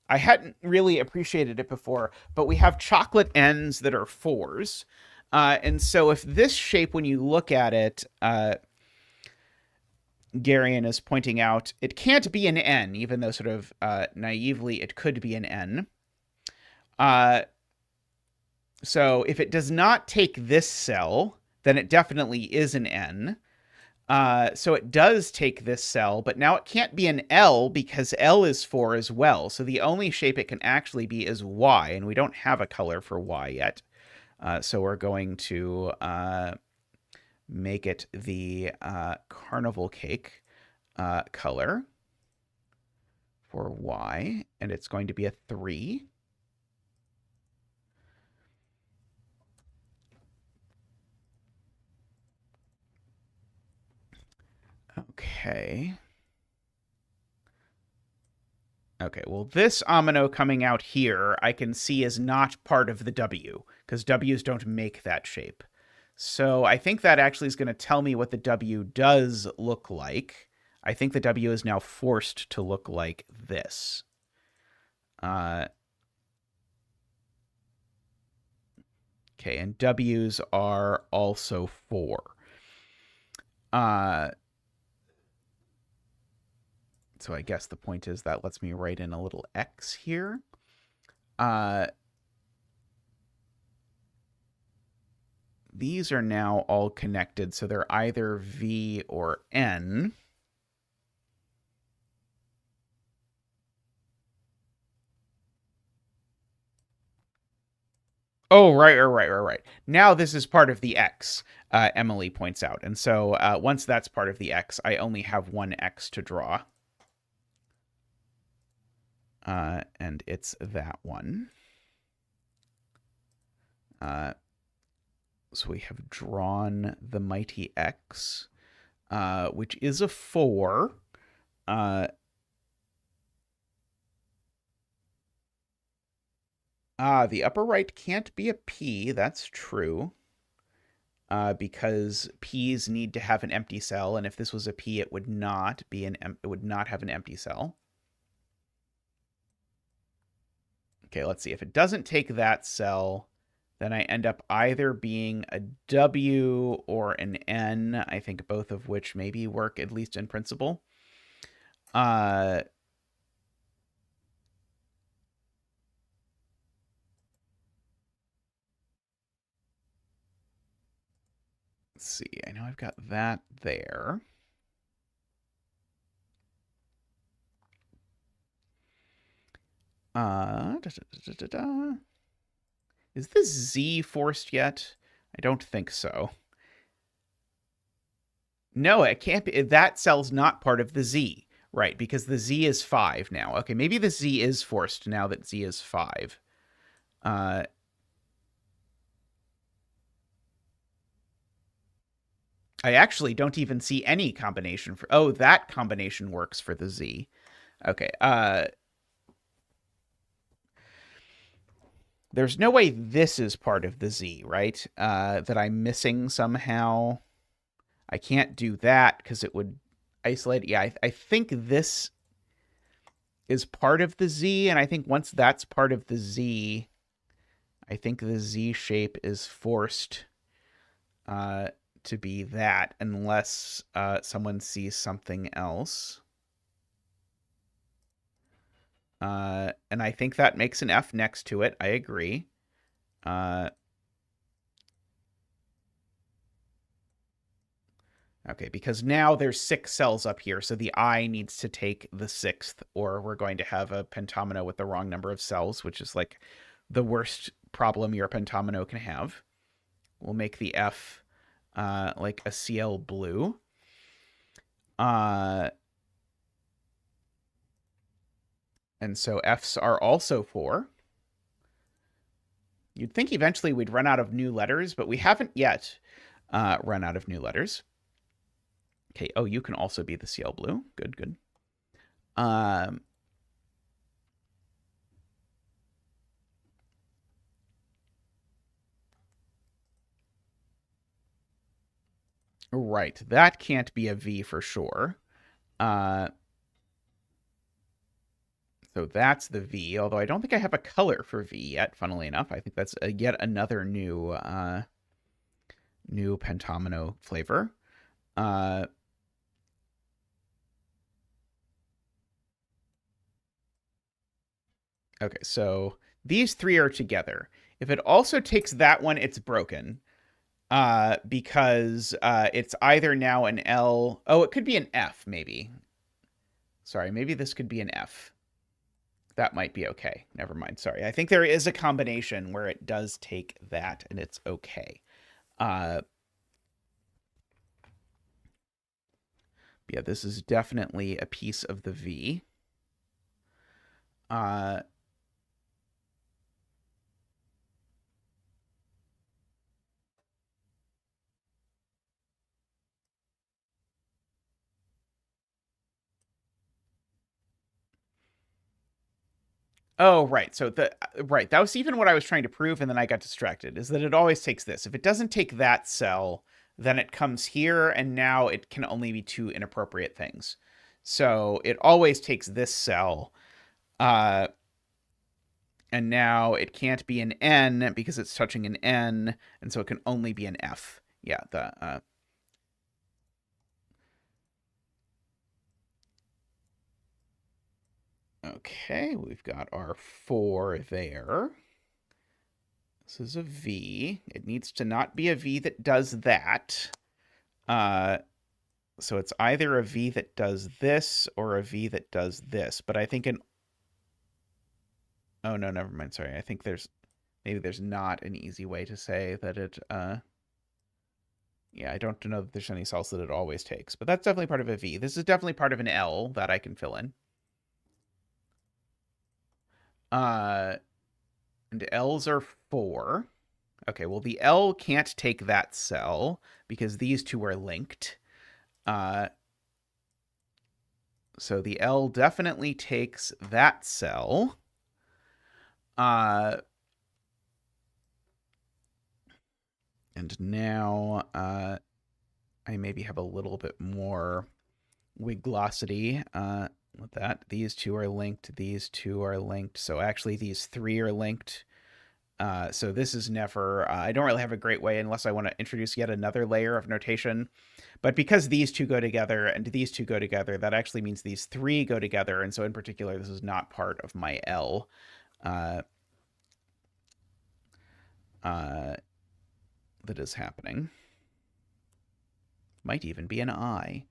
hadn't really appreciated it before, but we have chocolate ends that are 4s. And so if this shape, when you look at it, Garion is pointing out, it can't be an N, even though sort of naively it could be an N. So if it does not take this cell, then it definitely is an N. So it does take this cell, but now it can't be an L because L is 4 as well. So the only shape it can actually be is Y, and we don't have a color for Y yet. So we're going to make it the carnival cake color for Y, and it's going to be a 3. Okay. Okay, well, this omino coming out here, I can see is not part of the W, because W's don't make that shape. So I think that actually is going to tell me what the W does look like. I think the W is now forced to look like this. Okay, and W's are also 4. So I guess the point is that lets me write in a little X here. These are now all connected, so they're either V or N. Oh, right. Now this is part of the X, Emily points out. And so once that's part of the X, I only have one X to draw. And it's that one. So we have drawn the mighty X, which is a 4. The upper right can't be a P. That's true. Because P's need to have an empty cell, and if this was a P, it would not be it would not have an empty cell. Okay, let's see. If it doesn't take that cell, then I end up either being a W or an N, I think both of which maybe work, at least in principle. Let's see. I know I've got that there. Is this Z forced yet? I don't think so. No, it can't be. That cell's not part of the Z, right? Because the Z is 5 now. Okay, maybe the Z is forced now that Z is 5. I actually don't even see any combination for... Oh, that combination works for the Z. Okay, there's no way this is part of the Z, right? That I'm missing somehow. I can't do that because it would isolate. Yeah, I think this is part of the Z, and I think once that's part of the Z, I think the Z shape is forced to be that unless someone sees something else. And I think that makes an F next to it. I agree. Okay, because now there's 6 cells up here, so the I needs to take the 6th, or we're going to have a pentomino with the wrong number of cells, which is like the worst problem your pentomino can have. We'll make the F like a CL blue. And so Fs are also 4. You'd think eventually we'd run out of new letters, but we haven't yet run out of new letters. Okay, oh, you can also be the CL blue. Good, good. Right, that can't be a V for sure. So that's the V, although I don't think I have a color for V yet, funnily enough. I think that's yet another new pentomino flavor. Okay, so these 3 are together. If it also takes that one, it's broken. Because it's either now an L. Oh, it could be an F, maybe. Sorry, maybe this could be an F. That might be okay. Never mind. Sorry. I think there is a combination where it does take that and it's okay. Yeah, this is definitely a piece of the V. Oh, right. So right, that was even what I was trying to prove, and then I got distracted, is that it always takes this. If it doesn't take that cell, then it comes here, and now it can only be 2 inappropriate things. So it always takes this cell, and now it can't be an N because it's touching an N, and so it can only be an F. Yeah, okay, we've got our 4 there. This is a V. It needs to not be a V that does that. So it's either a V that does this or a V that does this. But I think oh, no, never mind. Sorry. I think maybe there's not an easy way to say that it... Yeah, I don't know that there's any cells that it always takes. But that's definitely part of a V. This is definitely part of an L that I can fill in. And L's are 4. Okay, well, the L can't take that cell because these 2 are linked. So the L definitely takes that cell. And now I maybe have a little bit more wiglosity with that. These 2 are linked. These 2 are linked. So actually these 3 are linked. So this is never... I don't really have a great way unless I want to introduce yet another layer of notation. But because these 2 go together and these 2 go together, that actually means these 3 go together. And so in particular, this is not part of my L. That is happening. Might even be an I.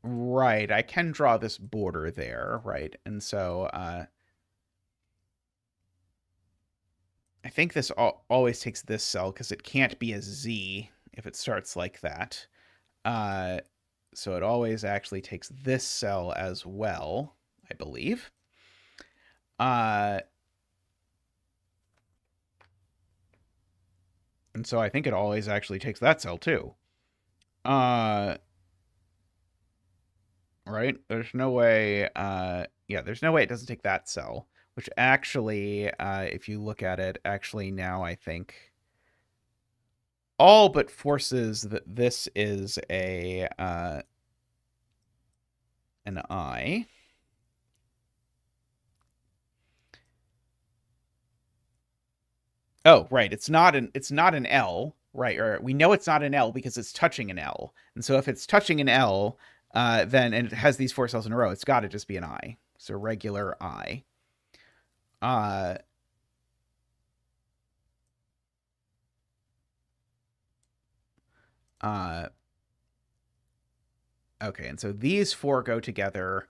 Right, I can draw this border there, right? And so I think this always takes this cell because it can't be a Z if it starts like that. So it always actually takes this cell as well, I believe. And so I think it always actually takes that cell too. Right? There's no way, yeah, there's no way it doesn't take that cell, which actually, if you look at it, actually now I think all but forces that this is an I. Oh, right. It's not an L, Right, or we know it's not an L because it's touching an L. And so if it's touching an L, then and it has these 4 cells in a row, it's got to just be an I. So regular I. Uh, uh, okay, and so these 4 go together.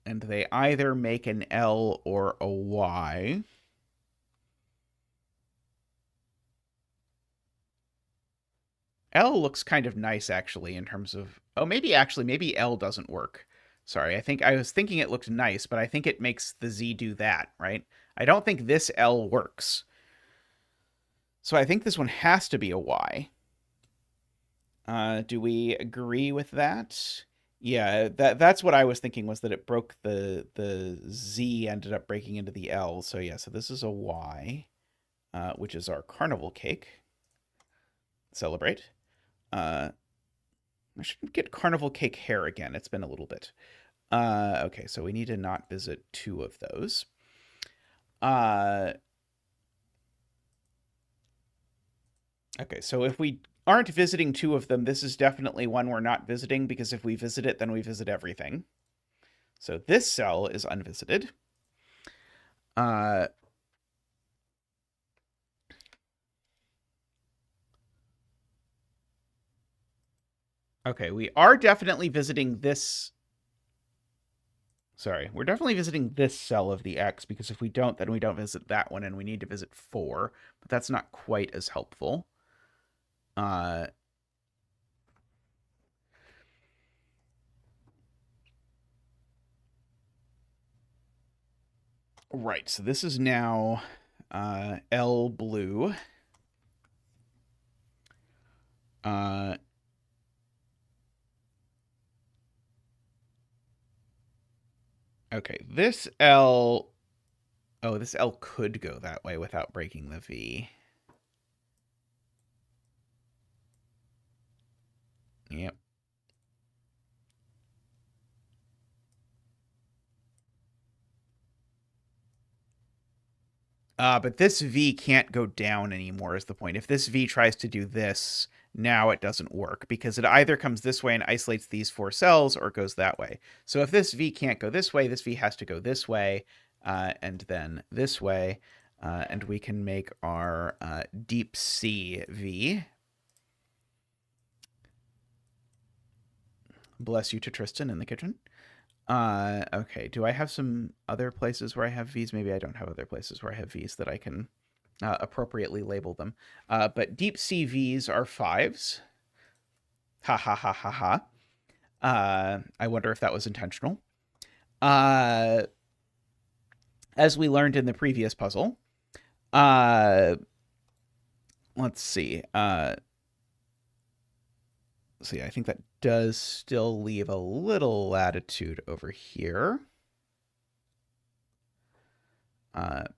And they either make an L or a Y. L looks kind of nice, actually, in terms of... Oh, maybe L doesn't work. Sorry, I was thinking it looked nice, but I think it makes the Z do that, right? I don't think this L works. So I think this one has to be a Y. Do we agree with that? Yeah, that's what I was thinking, was that it broke the Z, ended up breaking into the L. So yeah, so this is a Y, which is our carnival cake. Celebrate. I shouldn't get carnival cake hair again. It's been a little bit. Okay, so we need to not visit 2 of those. Okay, so if we aren't visiting 2 of them, this is definitely one we're not visiting, because if we visit it, then we visit everything. So this cell is unvisited. Okay, we are definitely visiting this... Sorry, we're definitely visiting this cell of the X, because if we don't, then we don't visit that one, and we need to visit 4. But that's not quite as helpful. Right, so this is now L blue. Okay, this L... Oh, this L could go that way without breaking the V. Yep. But this V can't go down anymore is the point. If this V tries to do this, now it doesn't work, because it either comes this way and isolates these 4 cells, or it goes that way. So if this V can't go this way, this V has to go this way, and then this way, and we can make our deep C V. Bless you to Tristan in the kitchen. Okay, do I have some other places where I have V's? Maybe I don't have other places where I have V's that I can appropriately label them. But deep C V's are 5s. Ha ha ha ha ha. I wonder if that was intentional. As we learned in the previous puzzle. Let's see. See, I think that does still leave a little latitude over here. I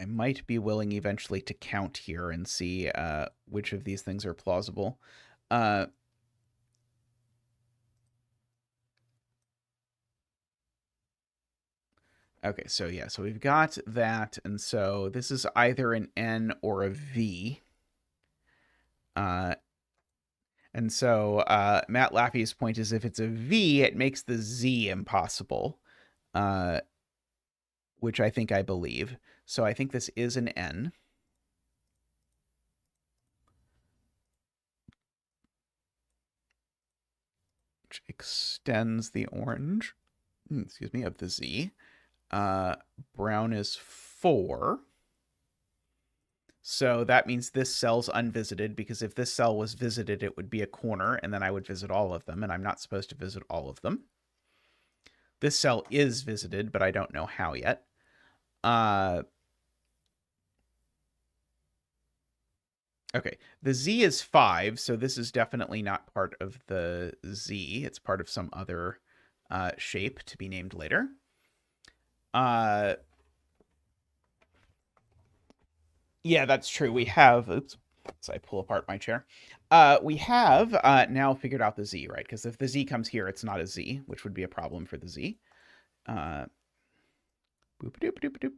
might be willing eventually to count here and see which of these things are plausible. Okay, so yeah, so we've got that, and so this is either an N or a V. And so Matt Laffey's point is, if it's a V, it makes the Z impossible, which I think I believe. So I think this is an N. Which extends the orange, excuse me, of the Z. Brown is 4. So that means this cell's unvisited, because if this cell was visited, it would be a corner, and then I would visit all of them, and I'm not supposed to visit all of them. This cell is visited, but I don't know how yet. Okay, the Z is 5, so this is definitely not part of the Z. It's part of some other shape to be named later. Yeah, that's true. We have, oops, so I pull apart my chair. We have now figured out the z, right? Because if the z comes here, it's not a z, which would be a problem for the z. Boop doop doop doop.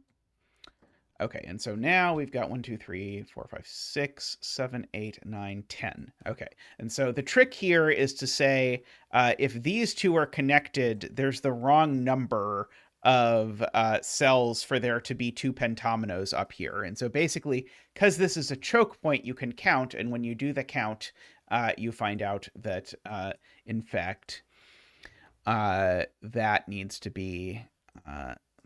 Okay, and so now we've got 1, 2, 3, 4, 5, 6, 7, 8, 9, 10. Okay, and so the trick here is to say if these two are connected, there's the wrong number of cells for there to be two pentominoes up here. And so basically, because this is a choke point, you can count, and when you do the count, you find out that, in fact, that needs to be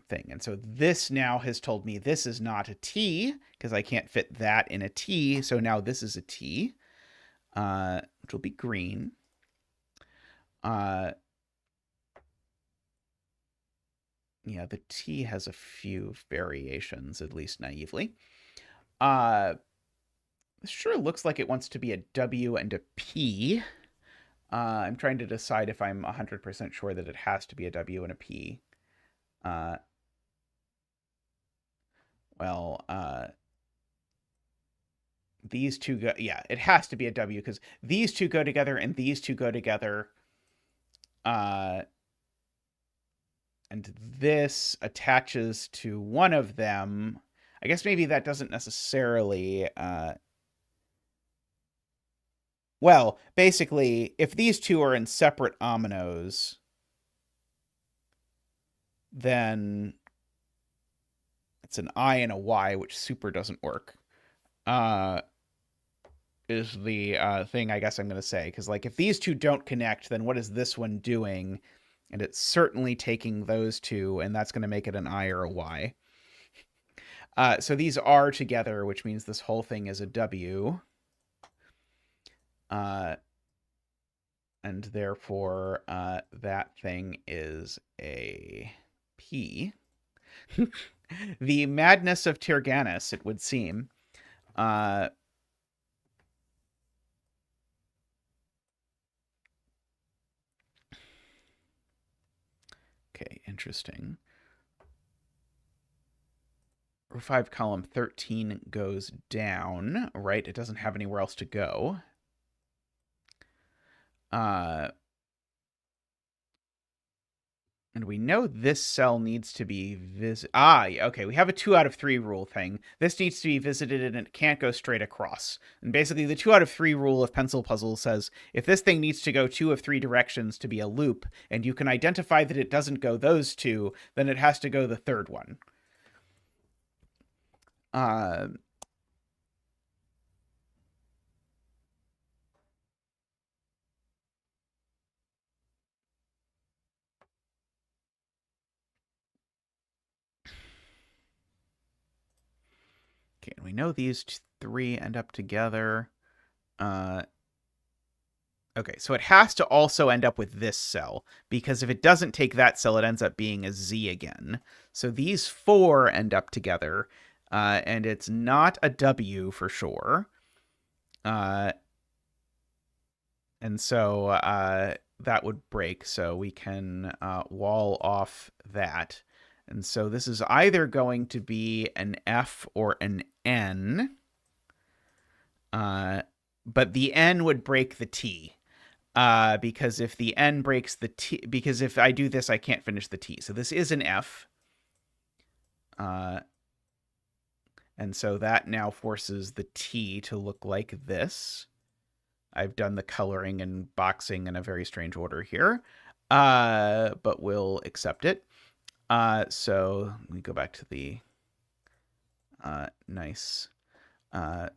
thing. And so this now has told me this is not a T because I can't fit that in a T. So now this is a T, which will be green. Yeah, the T has a few variations, at least naively. This sure looks like it wants to be a W and a P. I'm trying to decide if I'm 100% sure that it has to be a W and a P. These two go, yeah, it has to be a W because these two go together and these two go together. And this attaches to one of them. I guess maybe that doesn't necessarily, well, basically, if these two are in separate ominoes, then it's an I and a Y, which super doesn't work. Is the thing I guess I'm going to say. Because, like, if these two don't connect, then what is this one doing? And it's certainly taking those two, and that's going to make it an I or a Y. So these are together, which means this whole thing is a W. And therefore, that thing is a P. The madness of Tirganus, it would seem. Okay, interesting. Row 5, column 13 goes down, right? It doesn't have anywhere else to go. And we know this cell needs to be visited. Okay, we have a 2 out of 3 rule thing. This needs to be visited and it can't go straight across. And basically the 2 out of 3 rule of pencil puzzle says if this thing needs to go 2 of 3 directions to be a loop, and you can identify that it doesn't go those two, then it has to go the third one. Okay, and we know these 3 end up together. Okay, so it has to also end up with this cell, because if it doesn't take that cell, it ends up being a Z again. So these 4 end up together, and it's not a W for sure. And so that would break, so we can wall off that. And so this is either going to be an F or an N. But the N would break the T. Because if the N breaks the T, because if I do this, I can't finish the T. So this is an F. And so that now forces the T to look like this. I've done the coloring and boxing in a very strange order here, but we'll accept it. So let me go back to the nice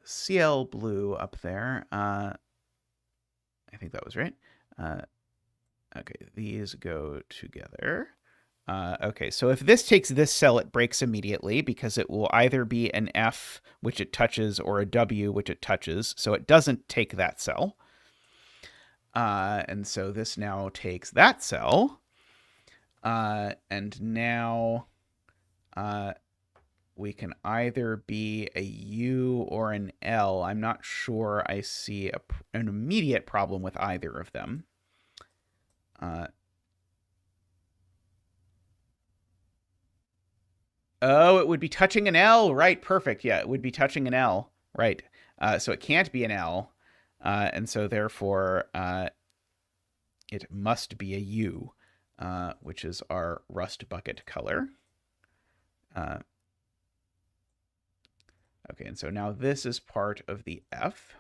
CL blue up there. I think that was right. Okay, these go together. Okay, so if this takes this cell, it breaks immediately because it will either be an F, which it touches, or a W, which it touches. So it doesn't take that cell. And so this now takes that cell. And now we can either be a U or an L. I'm not sure I see an immediate problem with either of them. Oh, it would be touching an L. Right, perfect. Yeah, it would be touching an L. Right. So it can't be an L. And so therefore, it must be a U, which is our rust bucket color. Uh, okay, and so now this is part of the F.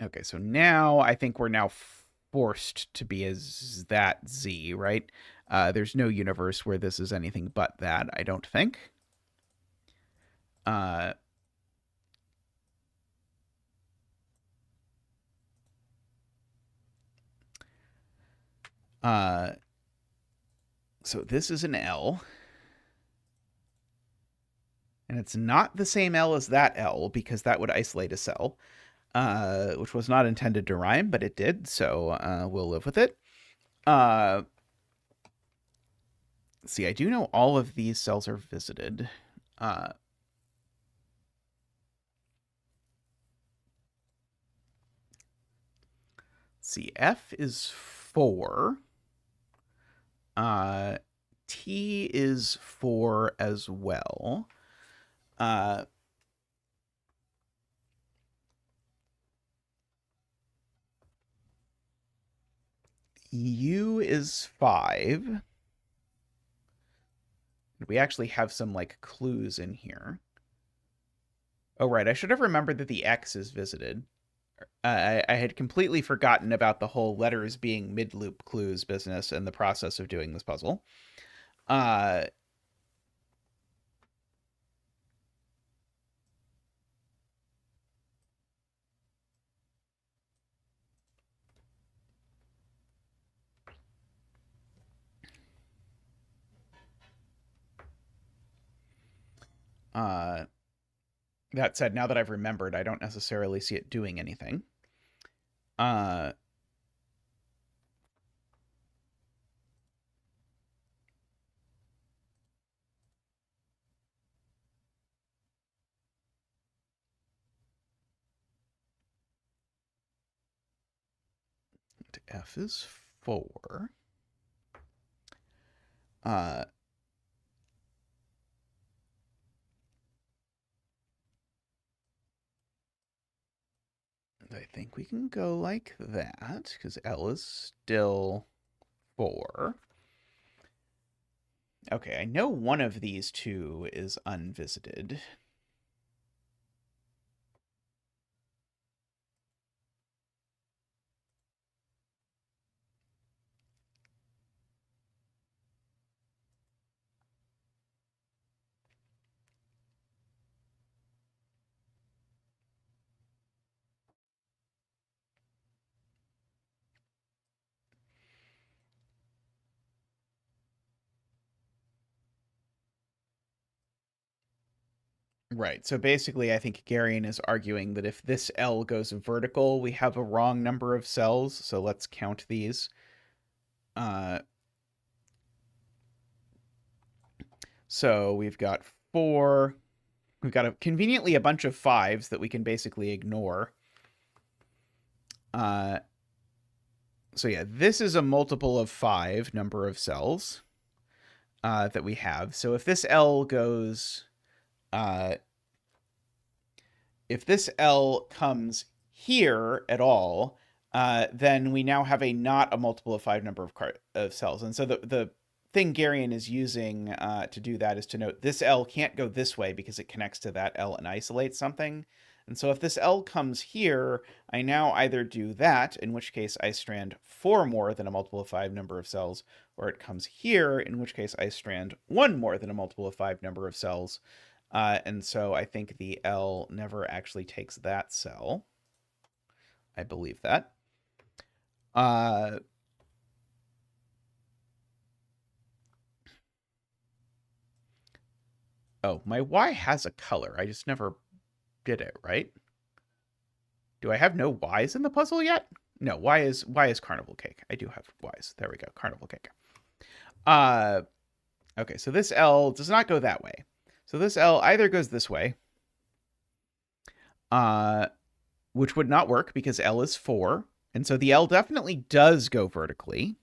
Okay, so now I think we're now forced to be as that Z, right? There's no universe where this is anything but that, I don't think. Uh, uh, so this is an L. And it's not the same L as that L, because that would isolate a cell, which was not intended to rhyme, but it did, so we'll live with it. See, I do know all of these cells are visited. See, F is 4. T is 4 as well. U is 5. We actually have some, like, clues in here. Oh, right. I should have remembered that the X is visited. I had completely forgotten about the whole letters being mid-loop clues business and the process of doing this puzzle. That said, now that I've remembered, I don't necessarily see it doing anything. F is 4. I think we can go like that, because L is still 4. Okay, I know one of these two is unvisited. Right. So basically, I think Garion is arguing that if this L goes vertical, we have a wrong number of cells. So let's count these. So we've got 4. We've got conveniently a bunch of 5s that we can basically ignore. So yeah, this is a multiple of 5 number of cells that we have. So if this L goes... if this L comes here at all, then we now have not a multiple of 5 number of cells. And so the thing Garion is using to do that is to note this L can't go this way because it connects to that L and isolates something. And so if this L comes here, I now either do that, in which case I strand 4 more than a multiple of 5 number of cells, or it comes here, in which case I strand 1 more than a multiple of 5 number of cells. And so I think the L never actually takes that cell. I believe that. Oh, my Y has a color. I just never did it, right? Do I have no Y's in the puzzle yet? No, Y is carnival cake. I do have Y's. There we go, carnival cake. Okay, so this L does not go that way. So this L either goes this way, which would not work because L is 4. And so the L definitely does go vertically,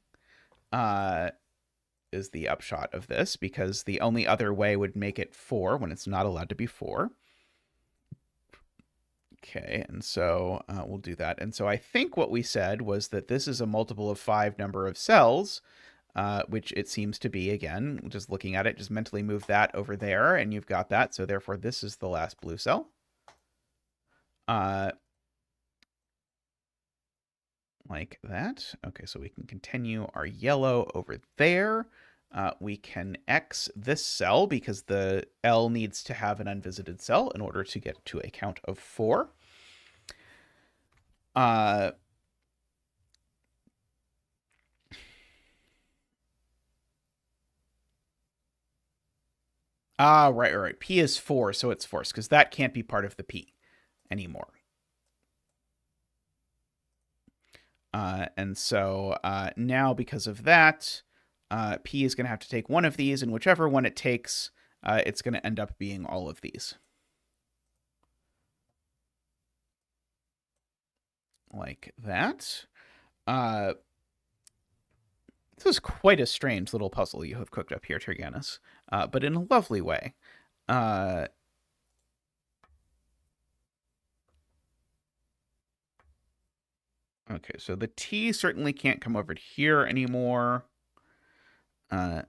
is the upshot of this, because the only other way would make it 4 when it's not allowed to be 4. Okay, and so we'll do that. And so I think what we said was that this is a multiple of 5 number of cells, which it seems to be. Again, just looking at it, just mentally move that over there, and you've got that. So therefore, this is the last blue cell. Like that. Okay, so we can continue our yellow over there. We can X this cell because the L needs to have an unvisited cell in order to get to a count of 4. Right. P is 4, so it's forced because that can't be part of the P anymore. And so now because of that, P is going to have to take one of these, and whichever one it takes, it's going to end up being all of these. Like that. This is quite a strange little puzzle you have cooked up here, Turganus, but in a lovely way. Okay, so the T certainly can't come over here anymore. I'm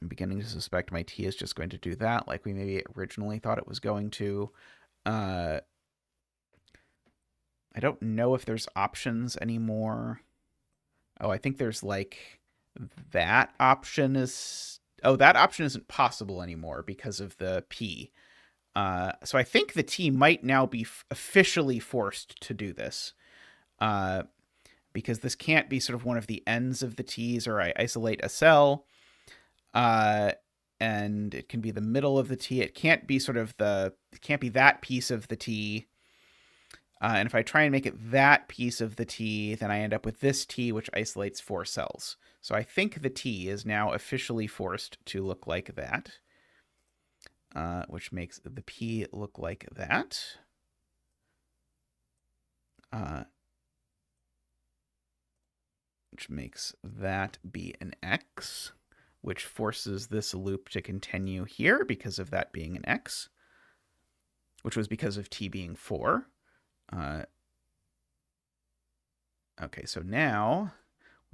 beginning to suspect my T is just going to do that like we maybe originally thought it was going to. I don't know if there's options anymore. Oh, I think there's like that option is... Oh, that option isn't possible anymore because of the P. So I think the T might now be officially forced to do this. Because this can't be sort of one of the ends of the T's, or I isolate a cell. And it can be the middle of the T. It can't be sort of it can't be that piece of the T. And if I try and make it that piece of the T, then I end up with this T, which isolates 4 cells. So I think the T is now officially forced to look like that, which makes the P look like that. Which makes that be an X, which forces this loop to continue here because of that being an X, which was because of T being 4. Okay, so now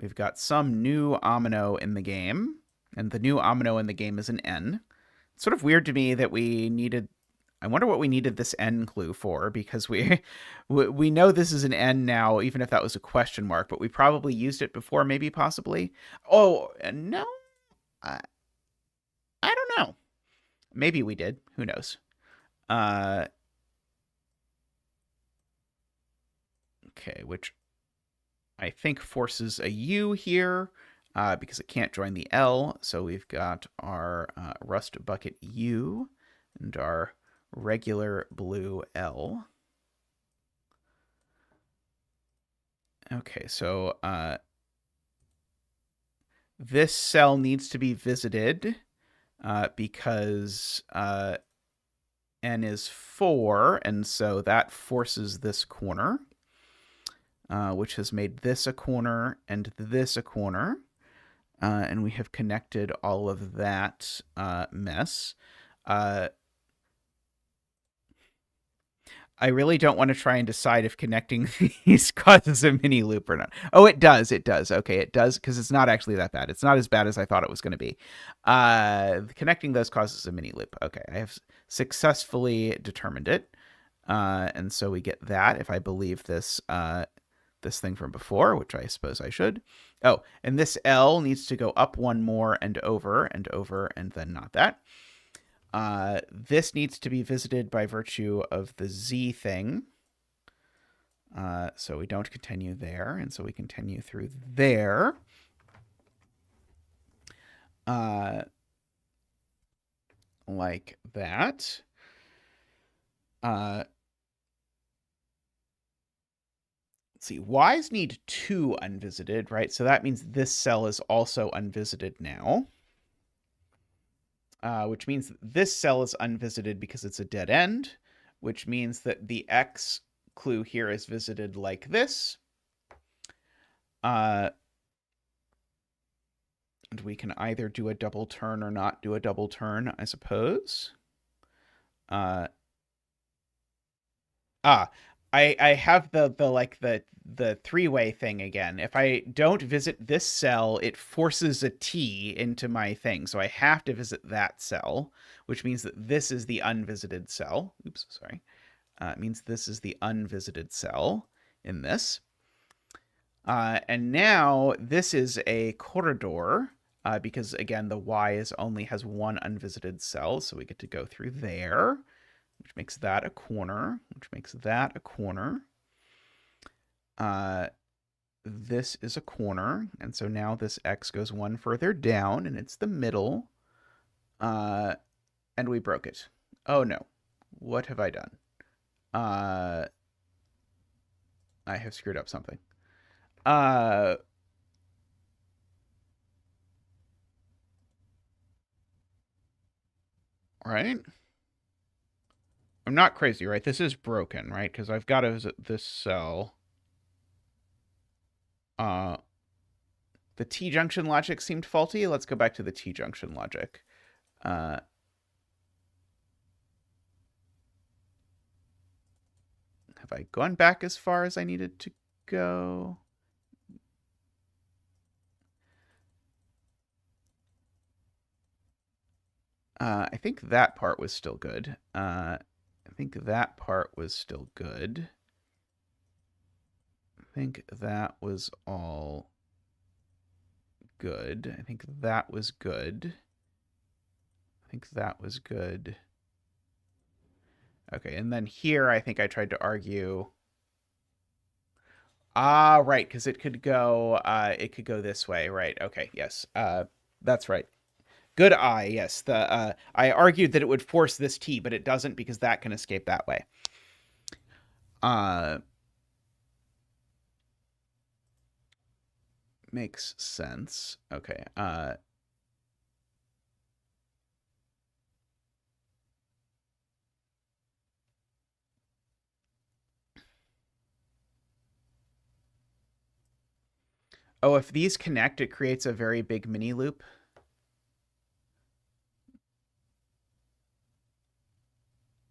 we've got some new omino in the game, and the new omino in the game is an N. It's sort of weird to me that we needed... I wonder what we needed this N clue for, because we know this is an N now, even if that was a question mark, but we probably used it before, maybe, possibly. Oh, no? I don't know. Maybe we did. Who knows? Okay, which I think forces a U here, because it can't join the L. So we've got our rust bucket U and our regular blue L. Okay, so this cell needs to be visited because N is 4, and so that forces this corner, which has made this a corner and this a corner. And we have connected all of that mess. I really don't want to try and decide if connecting these causes a mini loop or not. Oh, it does. It does. Okay, it does, because it's not actually that bad. It's not as bad as I thought it was going to be. Connecting those causes a mini loop. Okay, I have successfully determined it. And so we get that if I believe this this thing from before, which I suppose I should. Oh, and this L needs to go up one more and over, and then not that. This needs to be visited by virtue of the Z thing. So we don't continue there, and so we continue through there. Like that. Let's see, Y's need 2 unvisited, right? So that means this cell is also unvisited now. Which means this cell is unvisited because it's a dead end, which means that the X clue here is visited like this. And we can either do a double turn or not do a double turn, I suppose. I have the three-way thing again. If I don't visit this cell, it forces a T into my thing. So I have to visit that cell, which means that this is the unvisited cell. Oops, sorry. It means this is the unvisited cell in this. And now this is a corridor, because again, the Y only has one unvisited cell. So we get to go through there, which makes that a corner, which makes that a corner. This is a corner, and so now this X goes one further down, and it's the middle. And we broke it. Oh no. What have I done? I have screwed up something. Right? I'm not crazy, right? This is broken, right? Because I've got to visit this cell. The T-junction logic seemed faulty. Let's go back to the T-junction logic. Have I gone back as far as I needed to go? I think that part was still good. I think that part was still good. I think that was all good. I think that was good. I think that was good. Okay, and then here I think I tried to argue. Ah, right, because it could go this way, right? Okay, yes. That's right. Good eye, yes. I argued that it would force this T, but it doesn't because that can escape that way. Makes sense. Okay. Oh, if these connect, it creates a very big mini loop.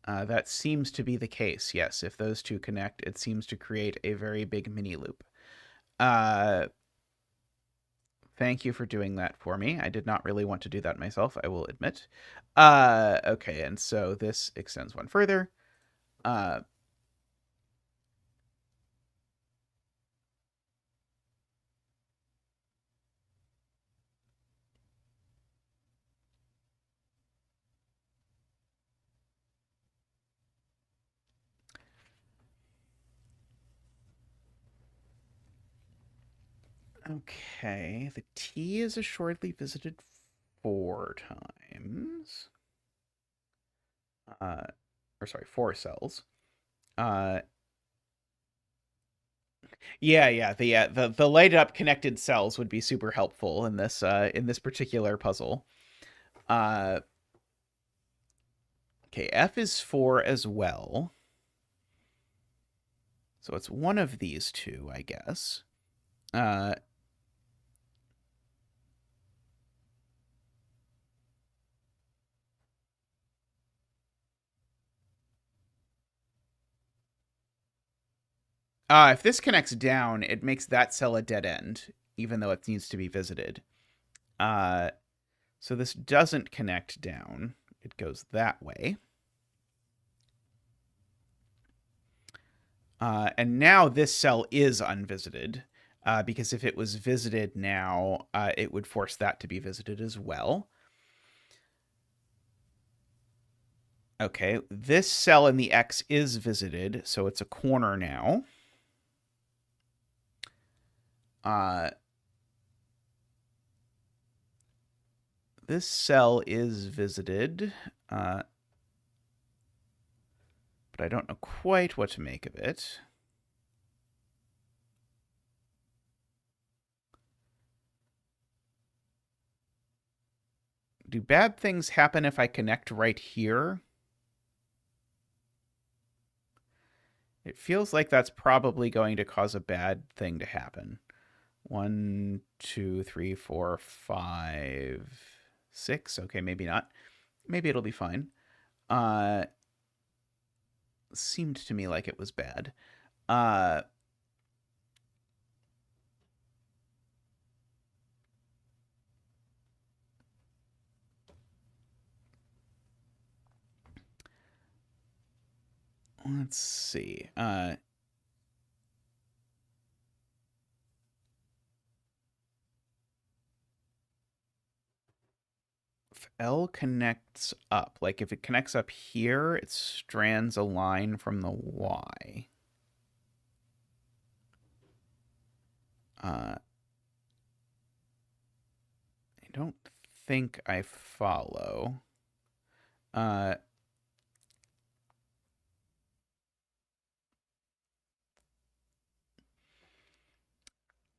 That seems to be the case, yes. If those two connect, it seems to create a very big mini loop. Thank you for doing that for me. I did not really want to do that myself, I will admit. Okay, and so this extends one further. Okay, the T is assuredly visited 4 times. Or sorry, 4 cells. Yeah. The lighted up connected cells would be super helpful in this particular puzzle. Okay, F is 4 as well. So it's one of these two, I guess. If this connects down, it makes that cell a dead end, even though it needs to be visited. So this doesn't connect down. It goes that way. And now this cell is unvisited, because if it was visited now, it would force that to be visited as well. Okay, this cell in the X is visited, so it's a corner now. This cell is visited, but I don't know quite what to make of it. Do bad things happen if I connect right here? It feels like that's probably going to cause a bad thing to happen. 1, 2, 3, 4, 5, 6. Okay, maybe not. Maybe it'll be fine. Uh, seemed to me like it was bad. Uh, let's see. If L connects up, like if it connects up here, it strands a line from the Y. I don't think I follow. Uh,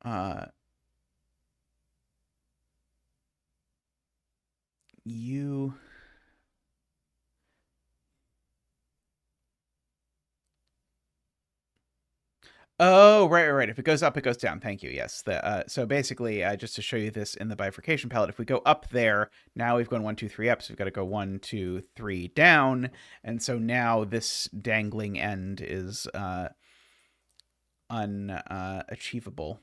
uh, you. Oh, right. If it goes up, it goes down. Thank you. Yes. So basically, just to show you this in the bifurcation palette, if we go up there, now we've gone 1, 2, 3 up. So we've got to go 1, 2, 3 down. And so now this dangling end is unachievable.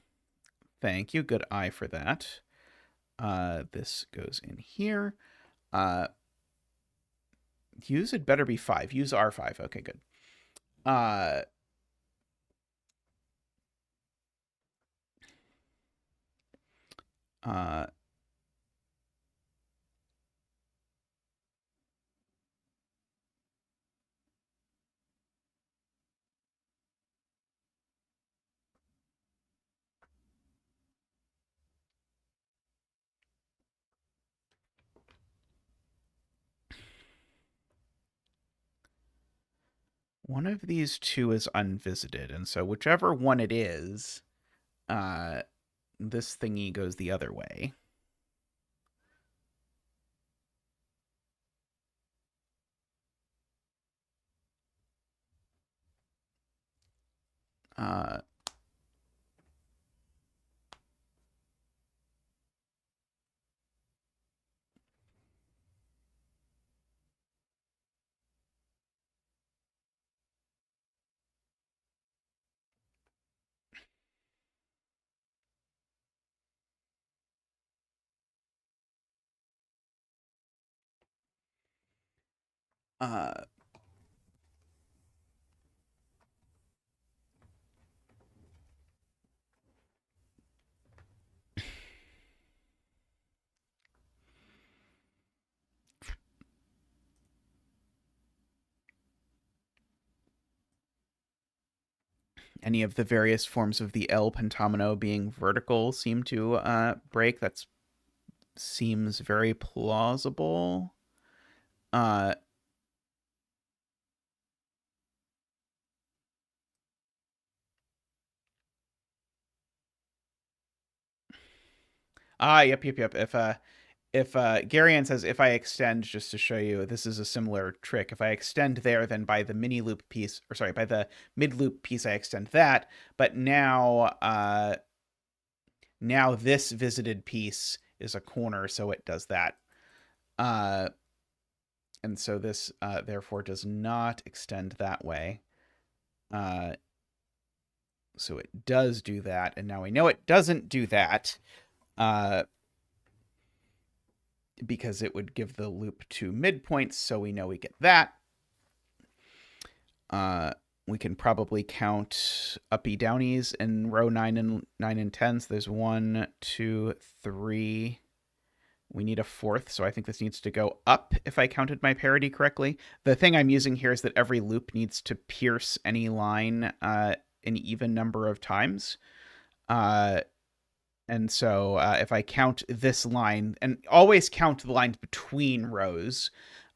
Thank you. Good eye for that. This goes in here. Use it better be 5. Use R5. Okay, good. One of these two is unvisited, and so whichever one it is, this thingy goes the other way. Uh, uh, any of the various forms of the L pentomino being vertical seem to break. That seems very plausible. Uh, yep. If Garian says if I extend, just to show you, this is a similar trick. If I extend there, then by the mini loop piece, or sorry, by the mid loop piece, I extend that. But now, now this visited piece is a corner, so it does that. And so this therefore does not extend that way. So it does do that, and now we know it doesn't do that. Because it would give the loop 2 midpoints, so we know we get that. We can probably count uppy downies in row 9 and 10. So there's 1, 2, 3. We need a 4th, so I think this needs to go up if I counted my parity correctly. The thing I'm using here is that every loop needs to pierce any line an even number of times. And so if I count this line, and always count the lines between rows,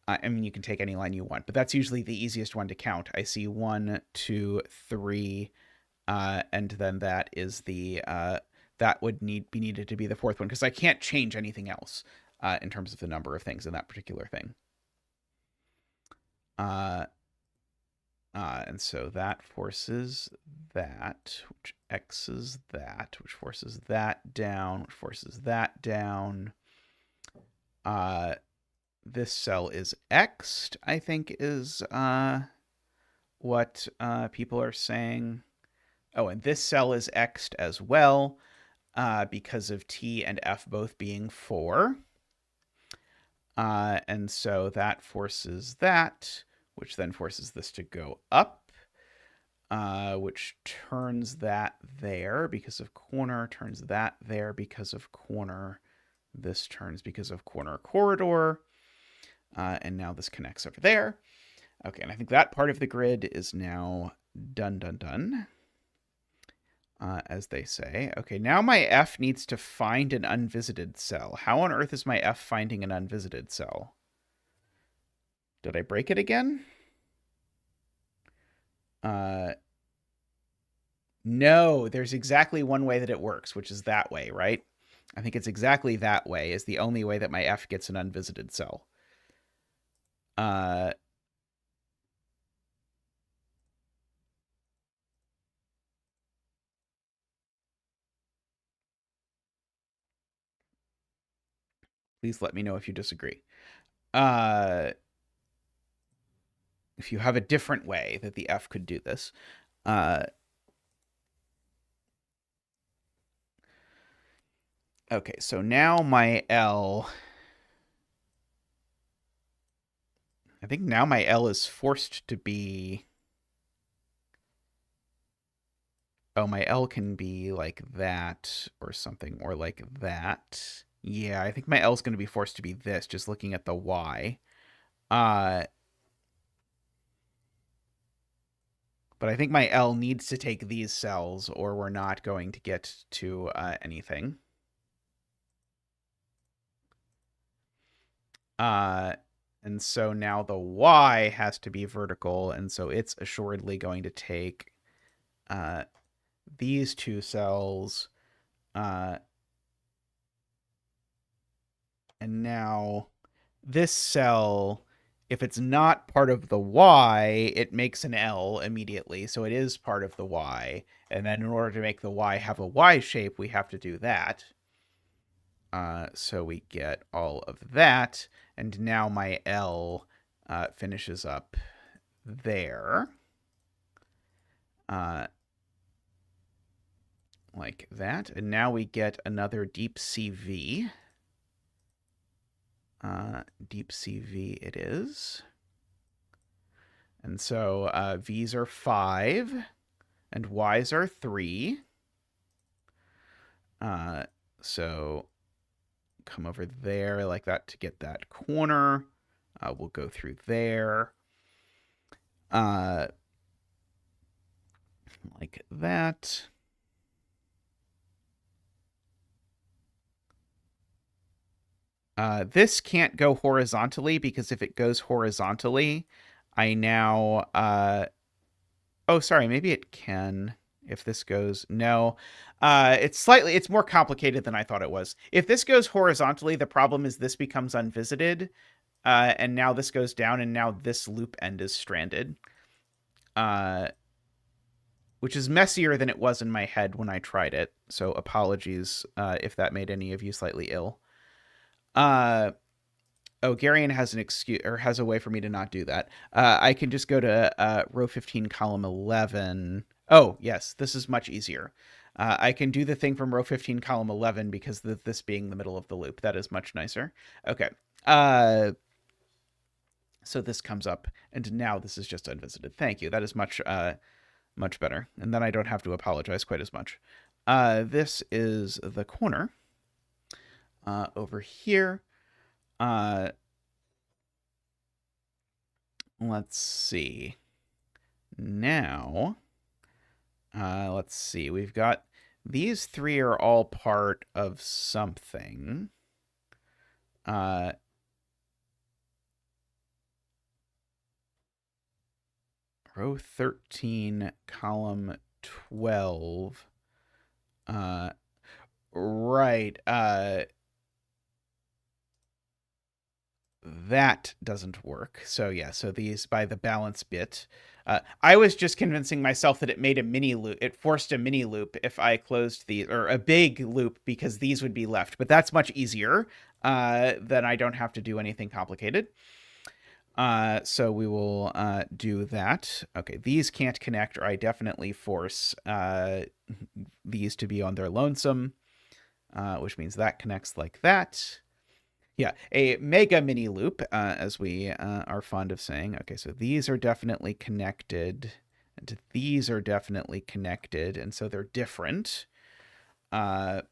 I mean, you can take any line you want, but that's usually the easiest one to count. I see 1, 2, 3, and then that is the, that would be needed to be the 4th one, because I can't change anything else in terms of the number of things in that particular thing. And so that forces that, which X's that, which forces that down, which forces that down. This cell is X'd, I think is what people are saying. Oh, and this cell is X'd as well because of T and F both being 4. And so that forces that, which then forces this to go up, which turns that there because of corner, turns that there because of corner. This turns because of corner corridor. And now this connects over there. Okay, and I think that part of the grid is now done, as they say. Okay, now my F needs to find an unvisited cell. How on earth is my F finding an unvisited cell? Did I break it again? No, there's exactly one way that it works, which is that way, right? I think it's exactly that way is the only way that my F gets an unvisited cell. Please let me know if you disagree. If you have a different way that the F could do this. Okay, so now my L... I think now my L is forced to be... Oh, my L can be like that or something, or like that. Yeah, I think my L is going to be forced to be this, just looking at the Y. But I think my L needs to take these cells, or we're not going to get to anything. And so now the Y has to be vertical, and so it's assuredly going to take these two cells. And now this cell, if it's not part of the Y, it makes an L immediately. So it is part of the Y. And then in order to make the Y have a Y shape, we have to do that. So we get all of that. And now my L finishes up there. Like that. And now we get another deep CV. Deep CV it is. And so V's are 5 and Y's are 3. So come over there like that to get that corner. We'll go through there. Like that. This can't go horizontally because if it goes horizontally, I now... oh, sorry, maybe it can if this goes... No, it's more complicated than I thought it was. If this goes horizontally, the problem is this becomes unvisited, and now this goes down, and now this loop end is stranded, which is messier than it was in my head when I tried it. So apologies if that made any of you slightly ill. Oh, Garion has an excuse or has a way for me to not do that. I can just go to row 15, column 11. Oh, yes, this is much easier. I can do the thing from row 15, column 11 because this being the middle of the loop. That is much nicer. Okay. So this comes up, and now this is just unvisited. Thank you. That is much better. And then I don't have to apologize quite as much. This is the corner. Over here. Let's see. Now, let's see. We've got these 3 are all part of something. Row 13, column 12. Right. that doesn't work. So yeah, so these by the balance bit. I was just convincing myself that it made a mini loop. It forced a mini loop if I closed the, or a big loop, because these would be left. But that's much easier. Then I don't have to do anything complicated. So we will do that. Okay, these can't connect, or I definitely force these to be on their lonesome, which means that connects like that. Yeah, a mega mini loop, as we are fond of saying. Okay, so these are definitely connected, and these are definitely connected, and so they're different. I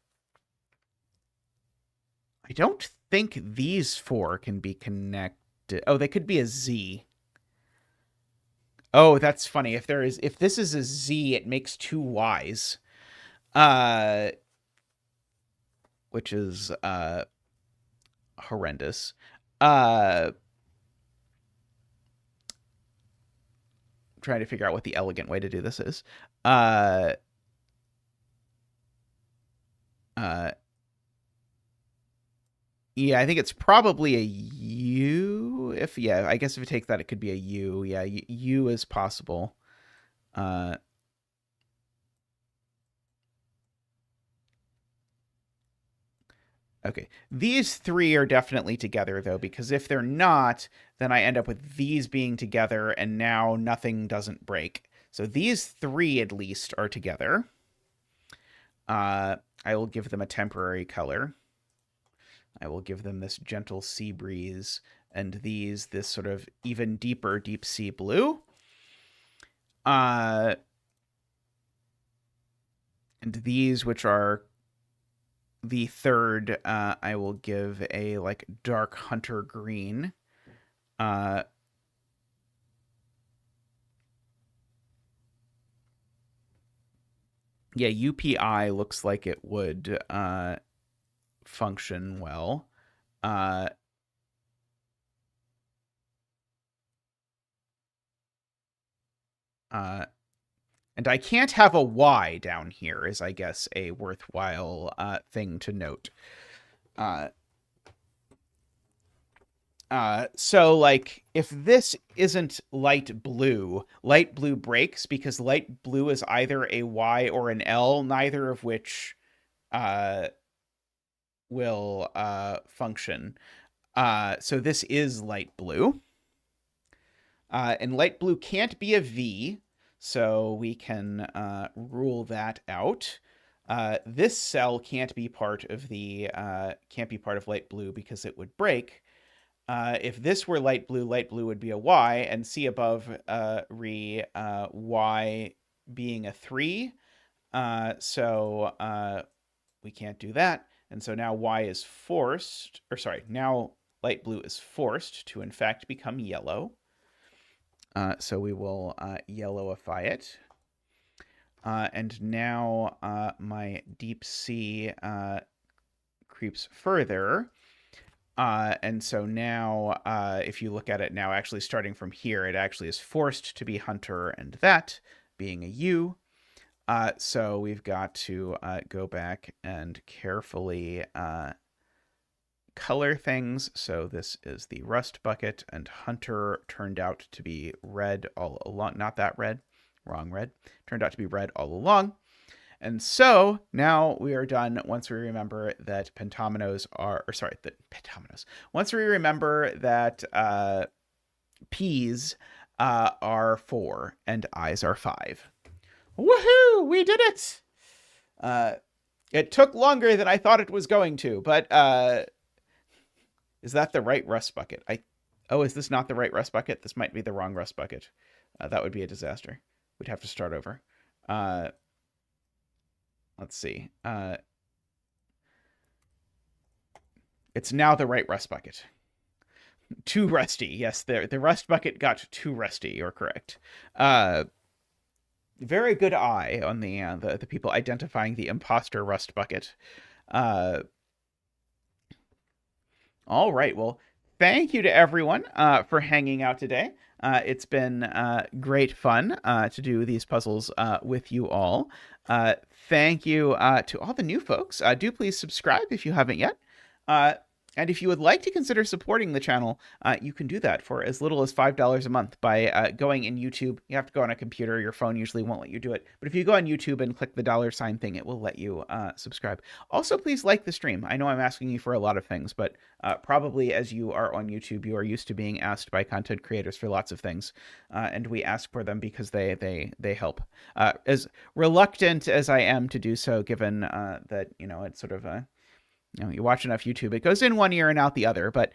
don't think these four can be connected. Oh, they could be a Z. Oh, that's funny. If this is a Z, it makes two Ys. Which is horrendous. Trying to figure out what the elegant way to do this is. Yeah, I think it's probably a U. I guess if you take that, it could be a U. Yeah, U is possible. Okay, these three are definitely together, though, because if they're not, then I end up with these being together, and now nothing doesn't break. So these three, at least, are together. I will give them a temporary color. I will give them this gentle sea breeze, and these this sort of even deeper deep sea blue. And these, which are the third, I will give a like dark hunter green. Yeah, UPI looks like it would function well. And I can't have a Y down here is, I guess, a worthwhile thing to note. So, like, if this isn't light blue breaks because light blue is either a Y or an L, neither of which will function. So this is light blue. And light blue can't be a V, so we can rule that out. This cell can't be part of light blue because it would break. If this were light blue would be a Y, and see above Y being a 3. So we can't do that. And so now Y is forced, now light blue is forced to in fact become yellow. So we will yellowify it. And now my deep sea creeps further. And so now, if you look at it now, actually starting from here, it actually is forced to be hunter, and that being a U. So we've got to go back and carefully color things. So this is the rust bucket, and hunter turned out to be red all along. Not that red, wrong red. Turned out to be red all along. And so now we are done once we remember that once we remember that P's are 4 and I's are 5. Woohoo! We did it! It took longer than I thought it was going to, but is that the right rust bucket? Is this not the right rust bucket? This might be the wrong rust bucket. That would be a disaster. We'd have to start over. Let's see. It's now the right rust bucket. Too rusty. Yes, the rust bucket got too rusty. You're correct. Very good eye on the people identifying the imposter rust bucket. All right. Well, thank you to everyone for hanging out today. It's been great fun to do these puzzles with you all. Thank you to all the new folks. Do please subscribe if you haven't yet. And if you would like to consider supporting the channel, you can do that for as little as $5 a month by going in YouTube. You have to go on a computer. Your phone usually won't let you do it. But if you go on YouTube and click the $ thing, it will let you subscribe. Also, please like the stream. I know I'm asking you for a lot of things, but probably as you are on YouTube, you are used to being asked by content creators for lots of things. And we ask for them because they help. As reluctant as I am to do so, given that, it's sort of a... you watch enough YouTube, it goes in one ear and out the other, but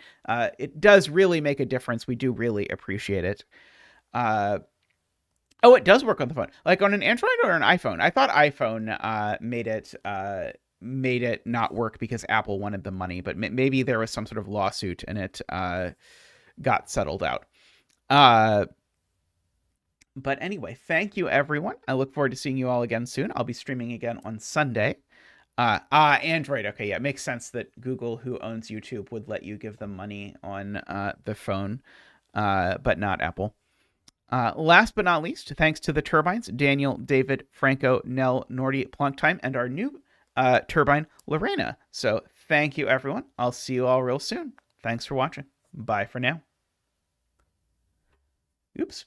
it does really make a difference. We do really appreciate it. Oh, it does work on the phone, like on an Android or an iPhone. I thought iPhone made it not work because Apple wanted the money, but maybe there was some sort of lawsuit and it got settled out. But anyway, thank you, everyone. I look forward to seeing you all again soon. I'll be streaming again on Sunday. Android. Okay, yeah, it makes sense that Google, who owns YouTube, would let you give them money on the phone, but not Apple. Last but not least, thanks to the Turbines, Daniel, David, Franco, Nell, Nordy, Plunktime, and our new Turbine, Lorena. So thank you, everyone. I'll see you all real soon. Thanks for watching. Bye for now. Oops.